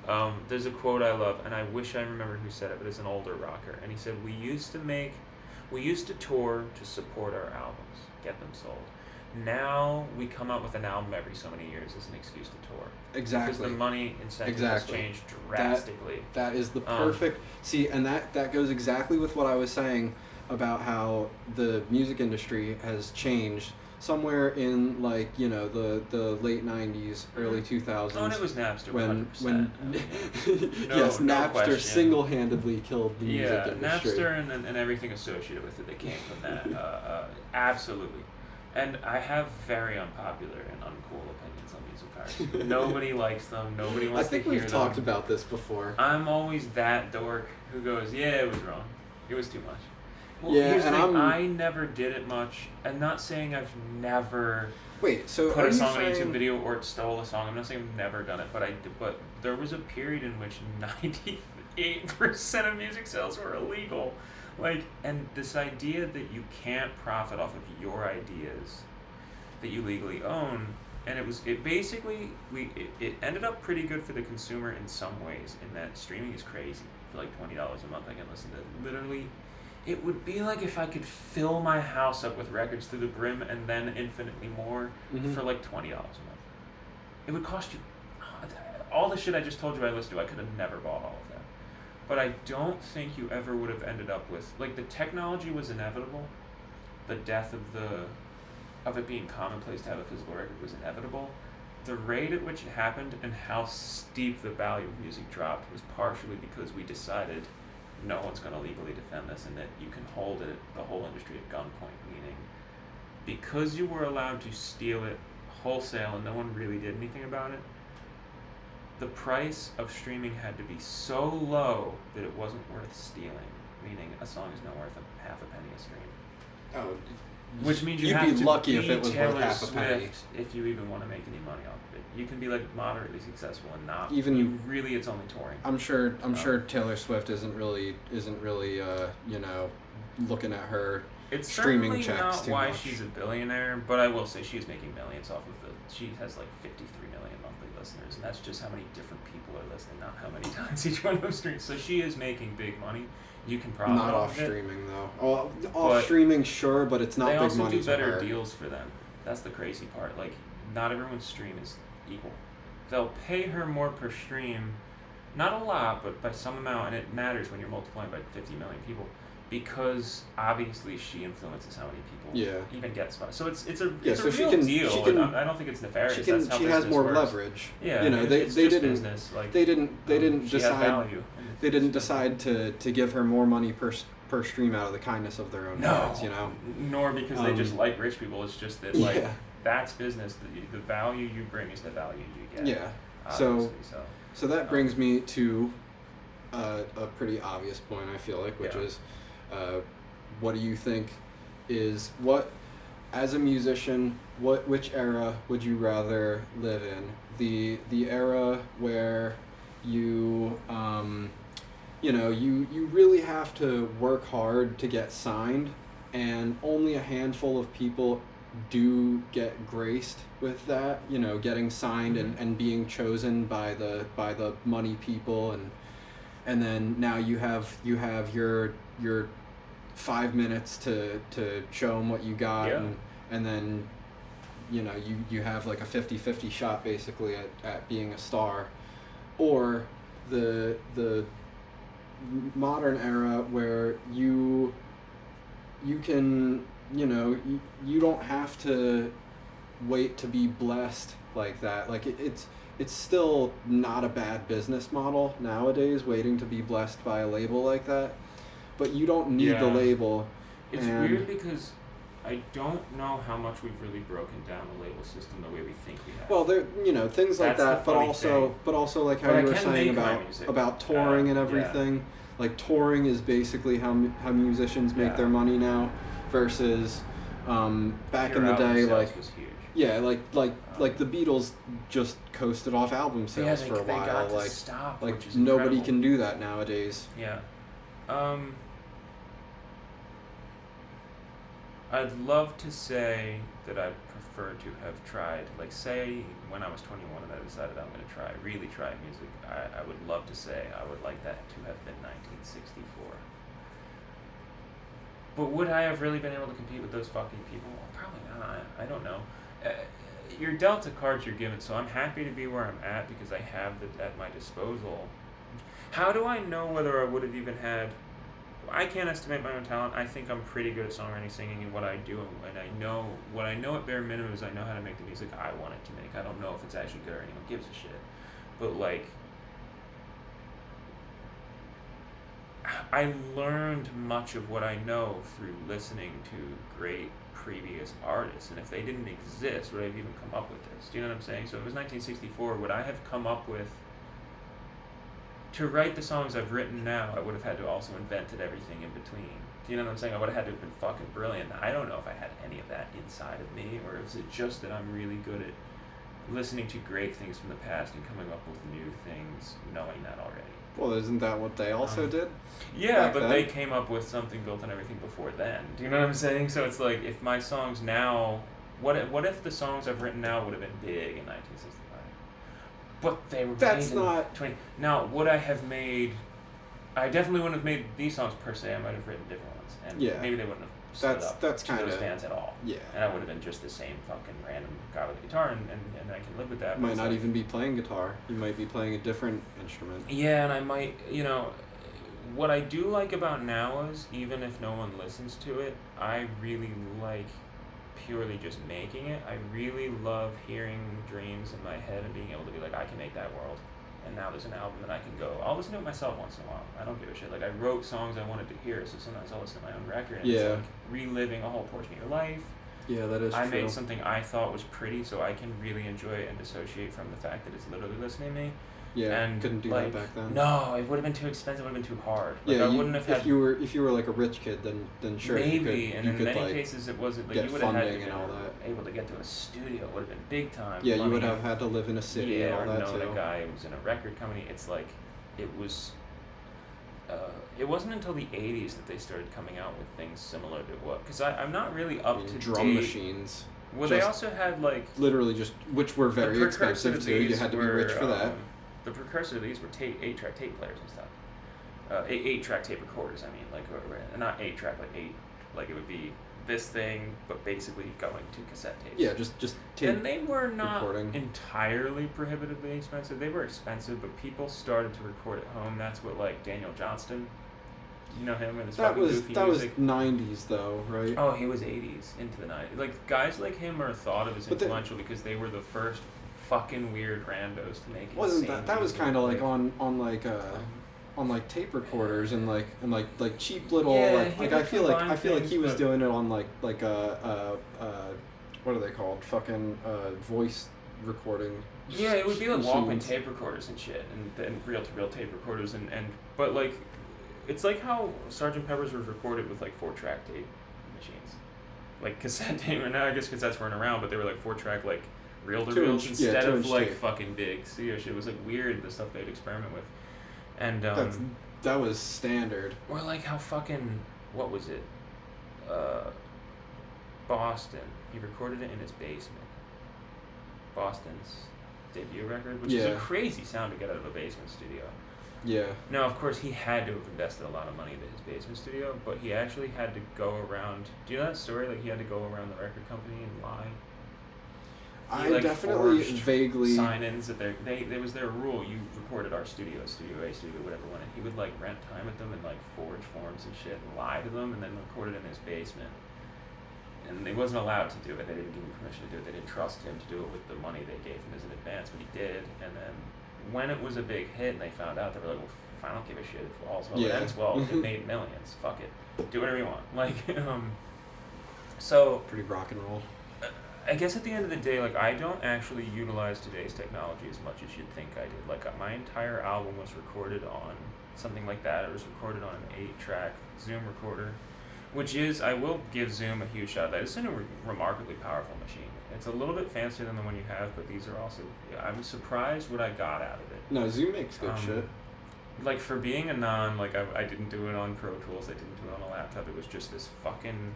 There's a quote I love, and I wish I remember who said it, but it's an older rocker. And he said, we used to tour to support our albums, get them sold. Now we come out with an album every so many years as an excuse to tour.
Exactly.
Because the money incentive has changed drastically.
That is the perfect... See, and that goes exactly with what I was saying about how the music industry has changed somewhere in, like, you know, the late 90s, early 2000s.
Oh, and it was Napster,
when
100%.
Yes,
no
Napster
question.
Single-handedly killed the music industry.
Napster and everything associated with it that came from that. Absolutely. And I have very unpopular and uncool opinions on music artists. Nobody likes them. Nobody wants to hear them.
I think we've talked about this before.
I'm always that dork who goes, yeah, it was wrong. It was too much. Well,
yeah,
here's the
and
thing. I never did it much. I'm not saying I've never
so
put a song on a YouTube video or stole a song. I'm not saying I've never done it, but there was a period in which 98% of music sales were illegal. Like, and this idea that you can't profit off of your ideas that you legally own, and it basically ended up pretty good for the consumer in some ways, in that streaming is crazy. For like $20 a month, I can listen to literally. It would be like if I could fill my house up with records to the brim and then infinitely more for like $20 a month. It would cost you all the shit I just told you I listened to. I could have never bought all of that. But I don't think you ever would have ended up with, like, the technology was inevitable. The death of it being commonplace to have a physical record was inevitable. The rate at which it happened and how steep the value of music dropped was partially because we decided no one's going to legally defend this, and that you can hold it, the whole industry at gunpoint, meaning because you were allowed to steal it wholesale and no one really did anything about it, the price of streaming had to be so low that it wasn't worth stealing, meaning a song is not worth half a penny a stream.
Oh,
which means
you'd
have
be
to
lucky
be
if it was
Taylor
worth half a penny.
Swift if you even want to make any money off of it. You can be like moderately successful and not. Really, it's only touring.
I'm sure Taylor Swift isn't really you know, looking at her
It's
streaming
certainly
checks
not
too
why
much.
she's a billionaire, but I will say she is making millions off of she has like 53 million monthly listeners, and that's just how many different people are listening, not how many times each one of them streams. So she is making big money. You can profit
Not
off
off
of it.
streaming though. Off
But
streaming, sure, but it's not
They
big
also
money
do
to
better
her.
deals for them. That's the crazy part. Like, not everyone's stream is equal. They'll pay her more per stream, not a lot, but by some amount, and it matters when you're multiplying by 50 million people, because obviously she influences how many people even get spots. So it's a
so she
real
can-
deal.
she can-
and I don't think it's nefarious.
She
That's how
has
business
more
works.
leverage.
Yeah,
You know,
it's
they
just
didn't
business. Like,
they didn't
she has
decide
value.
they didn't decide to give her more money per stream out of the kindness of their own hearts, you know.
Nor because they just like rich people. It's just that like that's business. The value you bring is the value you get.
Yeah.
Obviously,
So that brings me to a pretty obvious point, I feel like, which is, what do you think is as a musician, which era would you rather live in? The era where you you really have to work hard to get signed, and only a handful of people do get graced with that, you know, getting signed and being chosen by the money people, and then now you have your 5 minutes to show them what you got, and then you know you have like a 50-50 shot basically at being a star, or the modern era where you can, you know, you don't have to wait to be blessed like that. Like it's still not a bad business model nowadays, waiting to be blessed by a label like that, but you don't need the label.
It's weird because I don't know how much we've really broken down the label system the way we think we have.
Well, there, you know, things like
That's
that,
the funny
but also like how you were saying about touring and everything. Like touring is basically how musicians make their money now, versus back in the day, like
was huge.
Like the Beatles just coasted off album sales for a while.
Got to
like
stop,
like
which is
nobody
incredible.
can do that nowadays.
Yeah. I'd love to say that I'd prefer to have tried, like say when I was 21 and I decided I'm going to really try music, I would love to say I would like that to have been 1964. But would I have really been able to compete with those fucking people? Well, probably not. I don't know. You're dealt the cards you're given, so I'm happy to be where I'm at because I have it at my disposal. How do I know whether I would have even had... I can't estimate my own talent. I think I'm pretty good at songwriting, singing, and what I do, and I know what I know at bare minimum is I know how to make the music I want it to make. I don't know if it's actually good or anyone gives a shit, but like I learned much of what I know through listening to great previous artists, and if they didn't exist, would I have even come up with this? Do you know what I'm saying? So if it was 1964, would I have come up with... To write the songs I've written now, I would have had to also invented everything in between. Do you know what I'm saying? I would have had to have been fucking brilliant. I don't know if I had any of that inside of me, or is it just that I'm really good at listening to great things from the past and coming up with new things, knowing that already.
Well, isn't that what they also did?
Yeah,
back
but
then?
they came up with something built on everything before then. Do you know what I'm saying? So it's like, if my songs now... What if the songs I've written now would have been big in 1965? But they were
That's
made in
not...
20... Now, would I have made... I definitely wouldn't have made these songs per se. I might have written different ones. And maybe they wouldn't have split up
that's
to
kind
those
of...
bands at all.
Yeah.
And I would have been just the same fucking random guy with a guitar, and I can live with that.
You might not even be playing guitar. You might be playing a different instrument.
Yeah, and I might, you know... What I do like about now is, even if no one listens to it, I really like purely just making it. I really love hearing dreams in my head and being able to be like, I can make that world. And now there's an album and I can go. I'll listen to it myself once in a while. I don't give a shit. Like, I wrote songs I wanted to hear, so sometimes I'll listen to my own record. And it's like reliving a whole portion of your life.
Yeah, that is true.
I made something I thought was pretty, so I can really enjoy it and dissociate from the fact that it's literally listening to me.
Yeah,
and
couldn't do
like,
that back then.
No, it would have been too expensive. It would have been too hard. Like,
Yeah,
I wouldn't have had.
If you were like a rich kid, then sure.
Maybe, and in many
like,
cases it wasn't. Like,
get
you would have had to
funding and all that.
able to get to a studio. It would have been big time.
Yeah, you
money.
would have had to live in a city and all
or
that
known
too.
a guy who was in a record company. It's like, it was.
it wasn't until the 80s that they started coming out with things similar to what, because I'm not really up to
drum
date.
machines.
Well, they also had like
literally just, which were very expensive too. You had to be rich for that.
The precursor to these were 8-track tape players and stuff. 8-track tape recorders. I mean, like not 8-track, like 8, like it would be this thing, but basically going to cassette tapes.
Yeah, just tape.
And they were not
recording.
entirely prohibitively expensive. They were expensive, but people started to record at home. That's what like Daniel Johnston. You know him and his fucking goofy music?
Was 90s though, right?
Oh, he was 80s into the 90s. Like guys like him are thought of as influential because they were the first fucking weird randos to make it.
Wasn't that was kind of like on like tape recorders and like cheap little I feel like he was doing it on like what are they called? Fucking voice recording.
Yeah, it would be like
machines.
Walkman tape recorders and shit, and reel-to-reel tape recorders, and but like, it's like how Sgt. Pepper's was recorded with like 4-track tape machines, like cassette tape. And now I guess cassettes weren't around, but they were like 4-track like reel-to-reels instead of like tape. Fucking big studio shit. It was like weird the stuff they'd experiment with, and
that was standard.
Or like how fucking what was it? Boston. He recorded it in his basement. Boston's debut record, which is a crazy sound to get out of a basement studio.
Yeah.
Now, of course, he had to have invested a lot of money into his basement studio, but he actually had to go around. Do you know that story? Like, he had to go around the record company and lie.
I definitely vaguely
sign-ins that there was their rule. You recorded our studio A, studio whatever one, and he would like rent time with them and like forge forms and shit and lie to them and then record it in his basement. And he wasn't allowed to do it. They didn't give him permission to do it. They didn't trust him to do it with the money they gave him as an advance, but he did. And then when it was a big hit and they found out, they were like, well, I don't give a shit if all's well ends well. It made millions. Fuck it. Do whatever you want. Like, so...
Pretty rock and roll.
I guess at the end of the day, like, I don't actually utilize today's technology as much as you'd think I did. Like, my entire album was recorded on something like that. It was recorded on an 8-track Zoom recorder, which is, I will give Zoom a huge shout out. It's a remarkably powerful machine. It's a little bit fancier than the one you have, but these are also, I'm surprised what I got out of it.
No, Zoom makes good shit.
Like, for being a I didn't do it on Pro Tools, I didn't do it on a laptop, it was just this fucking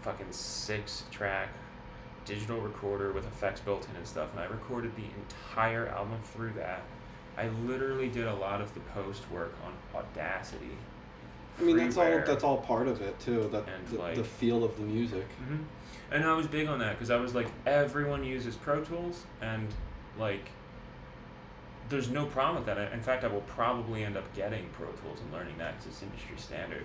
6-track digital recorder with effects built in and stuff, and I recorded the entire album through that. I literally did a lot of the post work on Audacity.
I mean, that's all part of it too. The feel of the music.
Mm-hmm. And I was big on that because I was like, everyone uses Pro Tools, and like, there's no problem with that. In fact, I will probably end up getting Pro Tools and learning that because it's industry standard.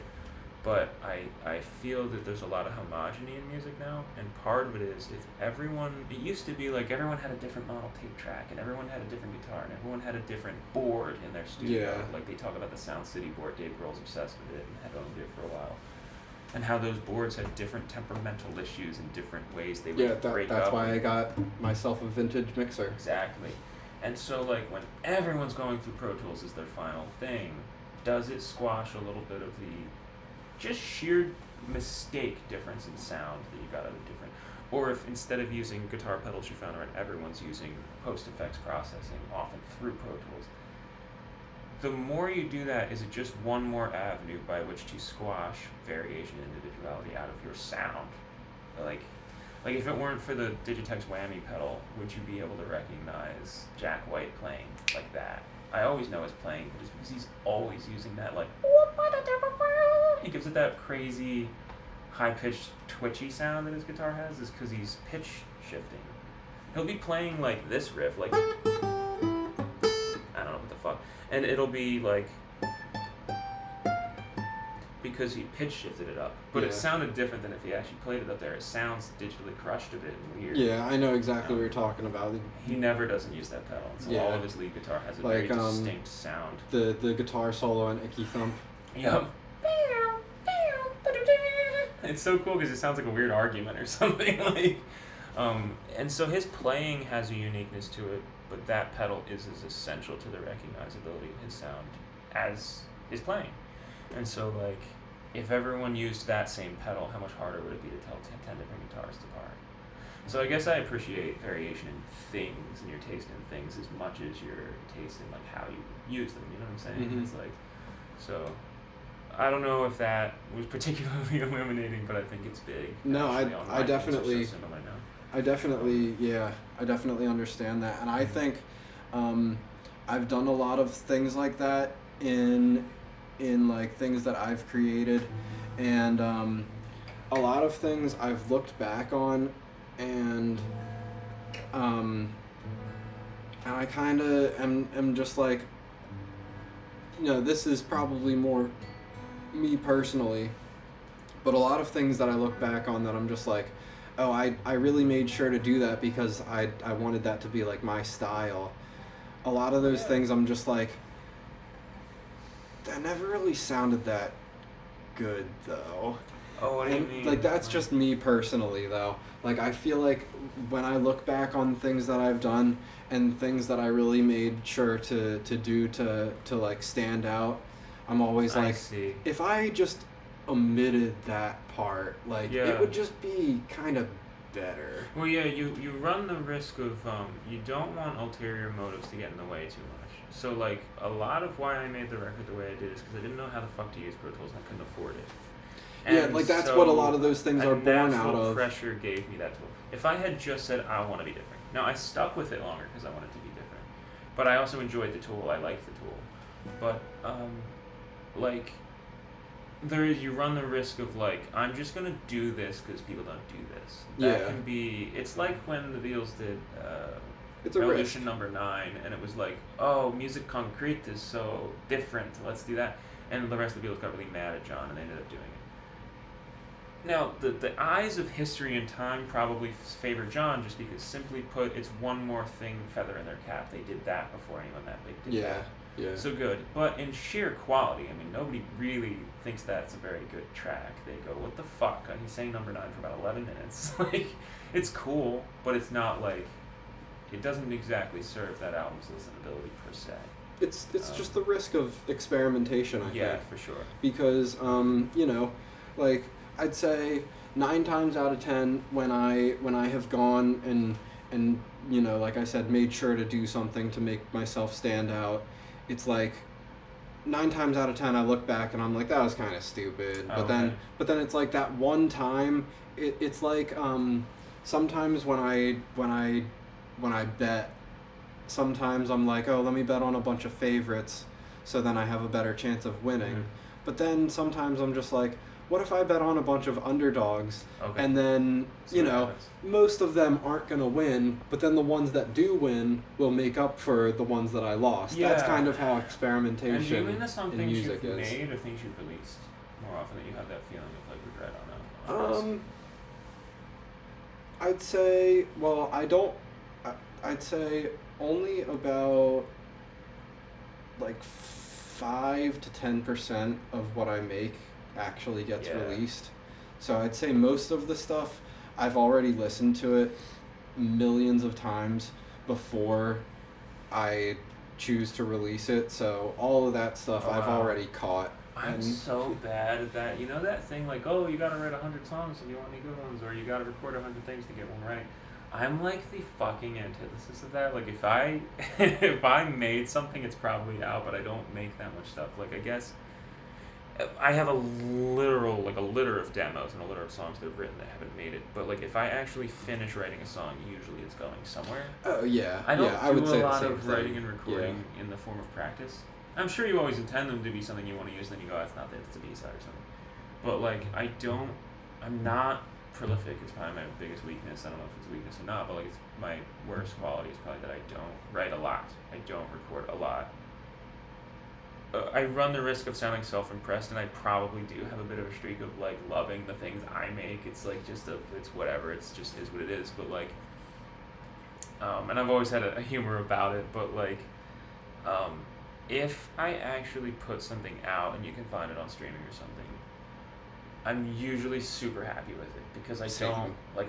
But I feel that there's a lot of homogeny in music now, and part of it is if it used to be like everyone had a different model tape track, and everyone had a different guitar, and everyone had a different board in their studio.
Yeah.
Like they talk about the Sound City board, Dave Grohl's obsessed with it and had owned it for a while. And how those boards had different temperamental issues and different ways they would break up.
That's why I got myself a vintage mixer.
Exactly. And so like when everyone's going through Pro Tools as their final thing, does it squash a little bit of the just sheer mistake difference in sound that you got out of different, or if instead of using guitar pedals you found out everyone's using post-effects processing, often through Pro Tools. The more you do that, is it just one more avenue by which to squash variation and individuality out of your sound? Like if it weren't for the Digitex whammy pedal, would you be able to recognize Jack White playing like that? I always know he's playing, but it's because he's always using that like. He gives it that crazy, high-pitched, twitchy sound that his guitar has. Is because he's pitch shifting. He'll be playing like this riff, like I don't know what the fuck, and it'll be like because he pitch shifted it up, but it sounded different than if he actually played it up there. It sounds digitally crushed a bit and weird.
Yeah, I know exactly what you're talking about.
He never doesn't use that pedal, so all of his lead guitar has a very distinct sound.
The guitar solo on Icky Thump.
Yep. It's so cool because it sounds like a weird argument or something like. And so his playing has a uniqueness to it, but that pedal is as essential to the recognizability of his sound as his playing. And so, like, if everyone used that same pedal, how much harder would it be to tell 10 different guitarists apart? So I guess I appreciate variation in things and your taste in things as much as your taste in, like, how you use them, you know what I'm saying?
Mm-hmm.
It's like,
So I don't know if that was particularly illuminating, but I think it's big.
No,
actually,
I definitely,
so similar now.
I definitely understand that, and I think I've done a lot of things like that in like things that I've created, and a lot of things I've looked back on, and I kind of am just like, this is probably more me personally, but a lot of things that I look back on that I'm just like, oh, I really made sure to do that because I wanted that to be like my style. A lot of those things I'm just like, that never really sounded that good though.
Oh, what do you mean?
Like, that's just me personally though. Like, I feel like when I look back on things that I've done and things that I really made sure to do to like stand out, I'm always like, if I just omitted that part, like, it would just be kind of better.
Well, yeah, you run the risk of, you don't want ulterior motives to get in the way too much. So, like, a lot of why I made the record the way I did is because I didn't know how the fuck to use Pro Tools and I couldn't afford it. And
like, that's what a lot of those things are born out of.
Pressure gave me that tool. If I had just said, I want to be different. Now, I stuck with it longer because I wanted to be different. But I also enjoyed the tool. I liked the tool. But, like, you run the risk of, like, I'm just going to do this because people don't do this. That can be, it's like when the Beatles did
it's a
Revolution Number 9, and it was like, oh, Musique Concrète is so different, let's do that. And the rest of the Beatles got really mad at John, and they ended up doing it. Now, the eyes of history and time probably favor John just because, simply put, it's one more feather in their cap. They did that before anyone that big did that.
Yeah.
So good. But in sheer quality, I mean, nobody really thinks that's a very good track. They go, what the fuck? He sang Number 9 for about 11 minutes. Like, it's cool, but it's not like, it doesn't exactly serve that album's listenability per se.
It's just the risk of experimentation, I think.
Yeah, for sure.
Because, like, I'd say 9 times out of 10 when I have gone and like I said, made sure to do something to make myself stand out, it's like 9 times out of 10 I look back and I'm like, that was kind of stupid. But then it's like that one time, it's like sometimes when I bet, sometimes I'm like, oh, let me bet on a bunch of favorites so then I have a better chance of winning. Mm-hmm. But then sometimes I'm just like, what if I bet on a bunch of underdogs and then, most of them aren't going to win, but then the ones that do win will make up for the ones that I lost. Yeah. That's kind of how experimentation
and do you mean this on things
music
you've
is.
Made or things you've released more often that you have that feeling of like regret on
I'd say, well, I'd say only about like 5 to 10% of what I make actually gets released. So I'd say most of the stuff I've already listened to it millions of times before I choose to release it. So all of that stuff I've already caught.
I'm so bad at that. You know that thing like, oh, you gotta write 100 songs if you want any good ones, or you gotta record 100 things to get one right. I'm like the fucking antithesis of that. Like, if I made something, it's probably out, but I don't make that much stuff. Like, I guess I have a litter of demos and a litter of songs that I've written that haven't made it. But like, if I actually finish writing a song, usually it's going somewhere.
Oh yeah.
I don't
I would say
a lot of
thing.
writing and recording in the form of practice. I'm sure you always intend them to be something you want to use, and then you go, it's not that, it's a B-side or something. But like, I'm not prolific. It's probably my biggest weakness. I don't know if it's a weakness or not, but like, it's my worst quality is probably that I don't write a lot. I don't record a lot. I run the risk of sounding self-impressed, and I probably do have a bit of a streak of like loving the things I make. It's like it's whatever. It's just is what it is. But like, and I've always had a humor about it. But like, if I actually put something out and you can find it on streaming or something, I'm usually super happy with it because I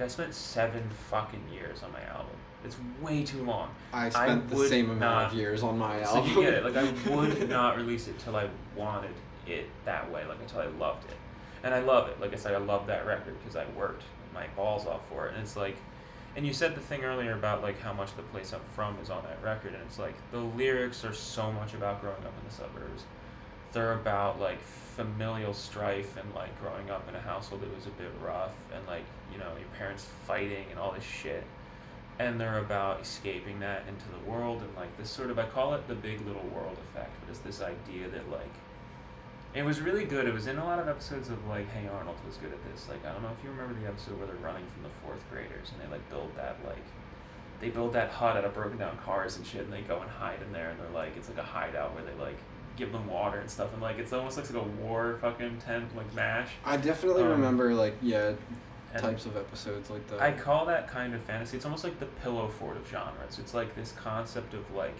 spent 7 fucking years on my album. It's way too long. I spent
the same amount of years on my album.
So you get it. Like, I would not release it till I wanted it that way, like until I loved it. And I love it. Like I said, I love that record because I worked my balls off for it. And it's like, and you said the thing earlier about like how much the place I'm from is on that record, and it's like the lyrics are so much about growing up in the suburbs. they're about like familial strife and like growing up in a household that was a bit rough and like, you know, your parents fighting and all this shit. And they're about escaping that into the world and like this sort of, I call it the Big Little World effect, but it's this idea that like, it was really good. It was in a lot of episodes of like, Hey Arnold was good at this. Like, I don't know if you remember the episode where they're running from the fourth graders and they like build that like, they build that hut out of broken down cars and shit and they go and hide in there and they're like, it's like a hideout where they like give them water and stuff and like, it's almost like a war fucking tent, like MASH.
I definitely remember like, types of episodes like that.
I call that kind of fantasy. It's almost like the pillow fort of genres. It's like this concept of like,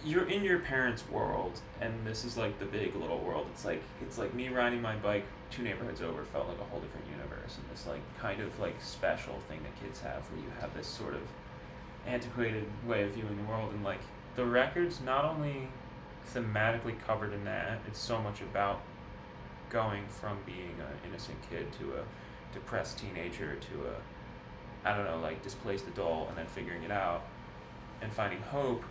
you're in your parents' world, and this is like the big little world. It's like me riding my bike 2 neighborhoods over felt like a whole different universe, and this like kind of like special thing that kids have, where you have this sort of antiquated way of viewing the world, and like the record's not only thematically covered in that, it's so much about going from being an innocent kid to a depressed teenager to a, I don't know, like displaced adult, and then figuring it out and finding hope.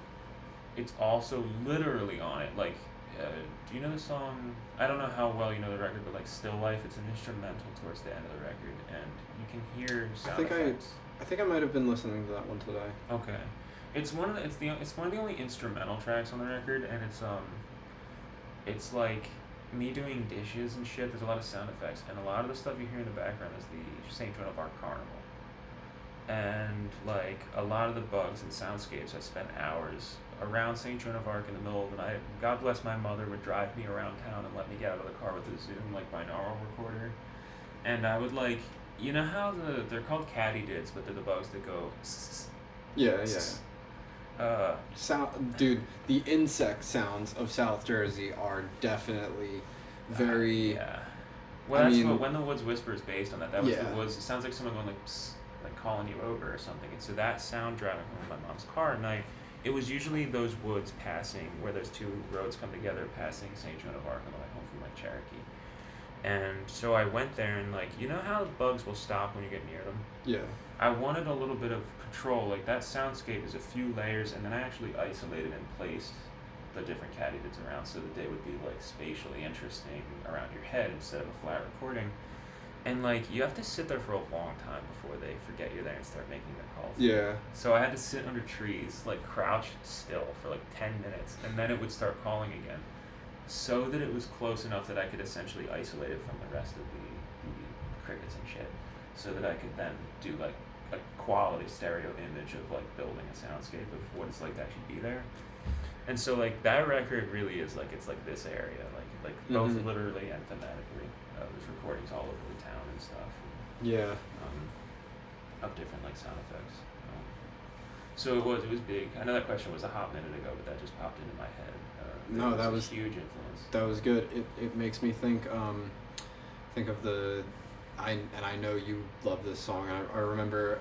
It's also literally on it. Like, do you know the song? I don't know how well you know the record, but like Still Life, it's an instrumental towards the end of the record, and you can hear sound effects.
I think I might have been listening to that one today.
Okay, it's one of the only instrumental tracks on the record, and it's like me doing dishes and shit. There's a lot of sound effects, and a lot of the stuff you hear in the background is the St. Joan of Arc Carnival. And like a lot of the bugs and soundscapes, I spent hours around St. Joan of Arc in the middle of the night. God bless my mother, would drive me around town and let me get out of the car with a Zoom like binaural recorder. And I would like, you know how they're called katydids, but they're the bugs that go
Yeah. Dude, the insect sounds of South Jersey are definitely very.
Yeah. Well, that's what When the Woods Whisper is based on that. That was the woods. It sounds like someone going like, psst, like calling you over or something. And so that sound driving home in my mom's car at night, it was usually those woods passing, where those 2 roads come together, passing St. Joan of Arc on the way home from like Cherokee. And so I went there and like, you know how bugs will stop when you get near them?
Yeah.
I wanted a little bit of control. Like that soundscape is a few layers, and then I actually isolated and placed the different katydids around so that they would be like spatially interesting around your head instead of a flat recording. And like you have to sit there for a long time before they forget you're there and start making their calls.
Yeah.
So I had to sit under trees, like crouched still for like 10 minutes, and then it would start calling again, so that it was close enough that I could essentially isolate it from the rest of the crickets and shit, so that I could then do like a quality stereo image of like building a soundscape of what it's like to actually be there. And so like that record really is like, it's like this area, like both literally and thematically. There's recordings all over the town and stuff.
Yeah.
Of different like sound effects. So it was big. I know that question was a hot minute ago, but that just popped into my head.
No, that was
a huge influence.
That was good. It makes me think of the, I know you love this song. I remember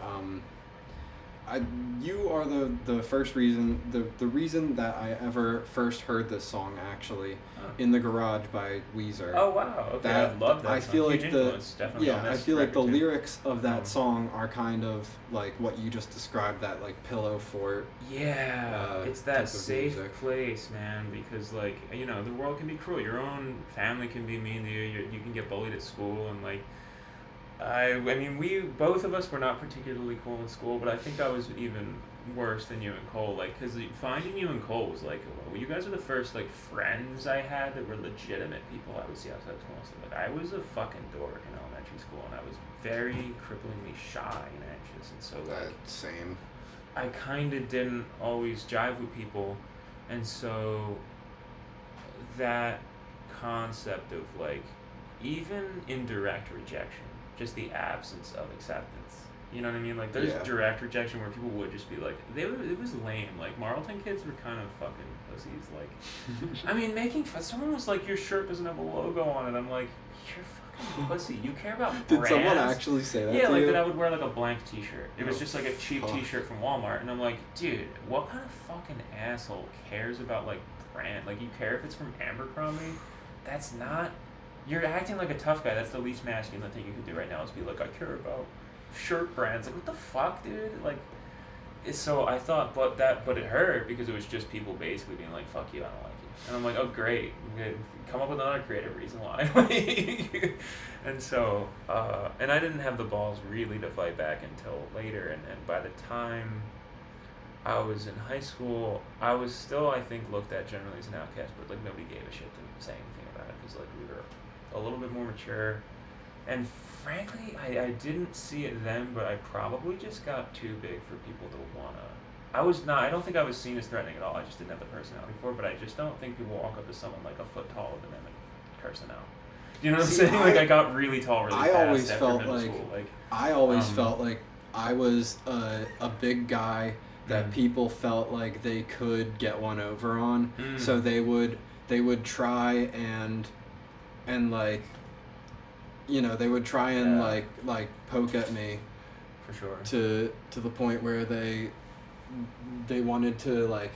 you are the first reason, the reason that I ever first heard this song actually, In the Garage by Weezer.
Oh wow, okay, I love that
I
song.
feel
Huge
like
influence, definitely on
I
this
feel like the
record, too.
lyrics of that song are kind of like what you just described, that like pillow fort.
Yeah, it's
type
that
of
safe
music.
place, man, because like, you know, the world can be cruel. Your own family can be mean to you. You can get bullied at school, and like, I mean, both of us were not particularly cool in school, but I think I was even worse than you and Cole, like, because finding you and Cole was like, well, you guys were the first like friends I had that were legitimate people I would see outside school and stuff. Like, I was a fucking dork in elementary school, and I was very cripplingly shy and anxious, and so like,
Same.
I kind of didn't always jive with people, and so that concept of like, even indirect rejection, just the absence of acceptance. You know what I mean? Like, there's direct rejection where people would just be like, it was lame. Like, Marlton kids were kind of fucking pussies. Like, I mean, making fun. Someone was like, your shirt doesn't have a logo on it. I'm like, you're fucking pussy. You care about brands.
Did someone actually say that?
Yeah,
to
like
you?
that I would wear like a blank t-shirt. It was just like a cheap t-shirt from Walmart. And I'm like, dude, what kind of fucking asshole cares about like brand? Like, you care if it's from Abercrombie? That's not... You're acting like a tough guy. That's the least masculine thing you could do right now, is be like, I care about shirt brands. Like, what the fuck, dude? Like, so I thought, but it hurt, because it was just people basically being like, fuck you, I don't like you. And I'm like, oh, great. Come up with another creative reason why. And so, and I didn't have the balls really to fight back until later. And by the time I was in high school, I was still, I think, looked at generally as an outcast, but, like, nobody gave a shit to say anything about it because, like, we were a little bit more mature. And frankly, I didn't see it then, but I probably just got too big for people to wanna. I don't think I was seen as threatening at all. I just didn't have the personality for it, but I just don't think people walk up to someone like a foot taller than them and cursing out. You know what I'm saying? Like, I got really tall really fast
always
after
felt
middle
like,
school. Like,
I always felt like I was a big guy that people felt like they could get one over on. So they would try and like, you know, they would try and like poke at me
for sure
to the point where they wanted to like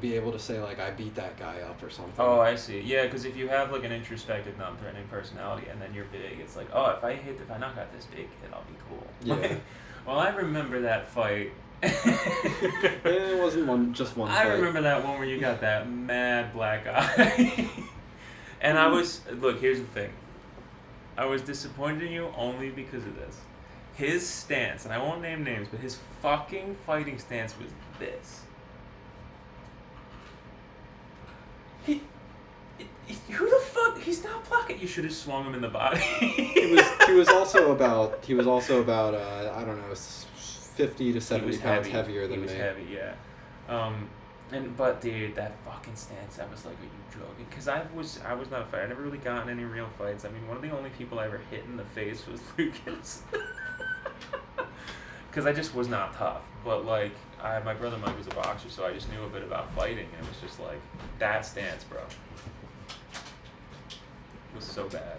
be able to say like I beat that guy up or something.
Oh, I see. Yeah, because if you have like an introspective, non-threatening personality, and then you're big, it's like, oh, if I knock out this big kid, I'll be cool.
Yeah.
Well, I remember that fight.
It wasn't just one fight.
I remember that one where you got that mad black eye. And I was, look, here's the thing. I was disappointed in you only because of this. His stance, and I won't name names, but his fucking fighting stance was this. Who the fuck? He's not blocking. You should have swung him in the body.
he was also about I don't know, 50 to 70 pounds heavier than me.
He was heavy, yeah. But dude, that fucking stance, I was like, are you joking? Because I was not a fighter. I never really got in any real fights. I mean, one of the only people I ever hit in the face was Lucas. Because I just was not tough. But like, my brother Mike was a boxer, so I just knew a bit about fighting, and it was just like, that stance, bro. It was so bad.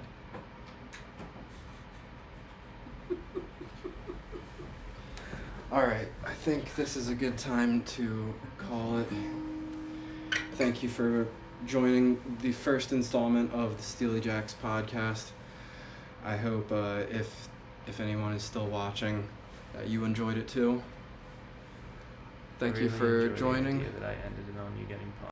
Alright, I think this is a good time to call it. Thank you for joining the first installment of the Stealy Jax Podcast. I hope if anyone is still watching, that you enjoyed it too. Thank you for joining.
That I ended it on you getting pumped.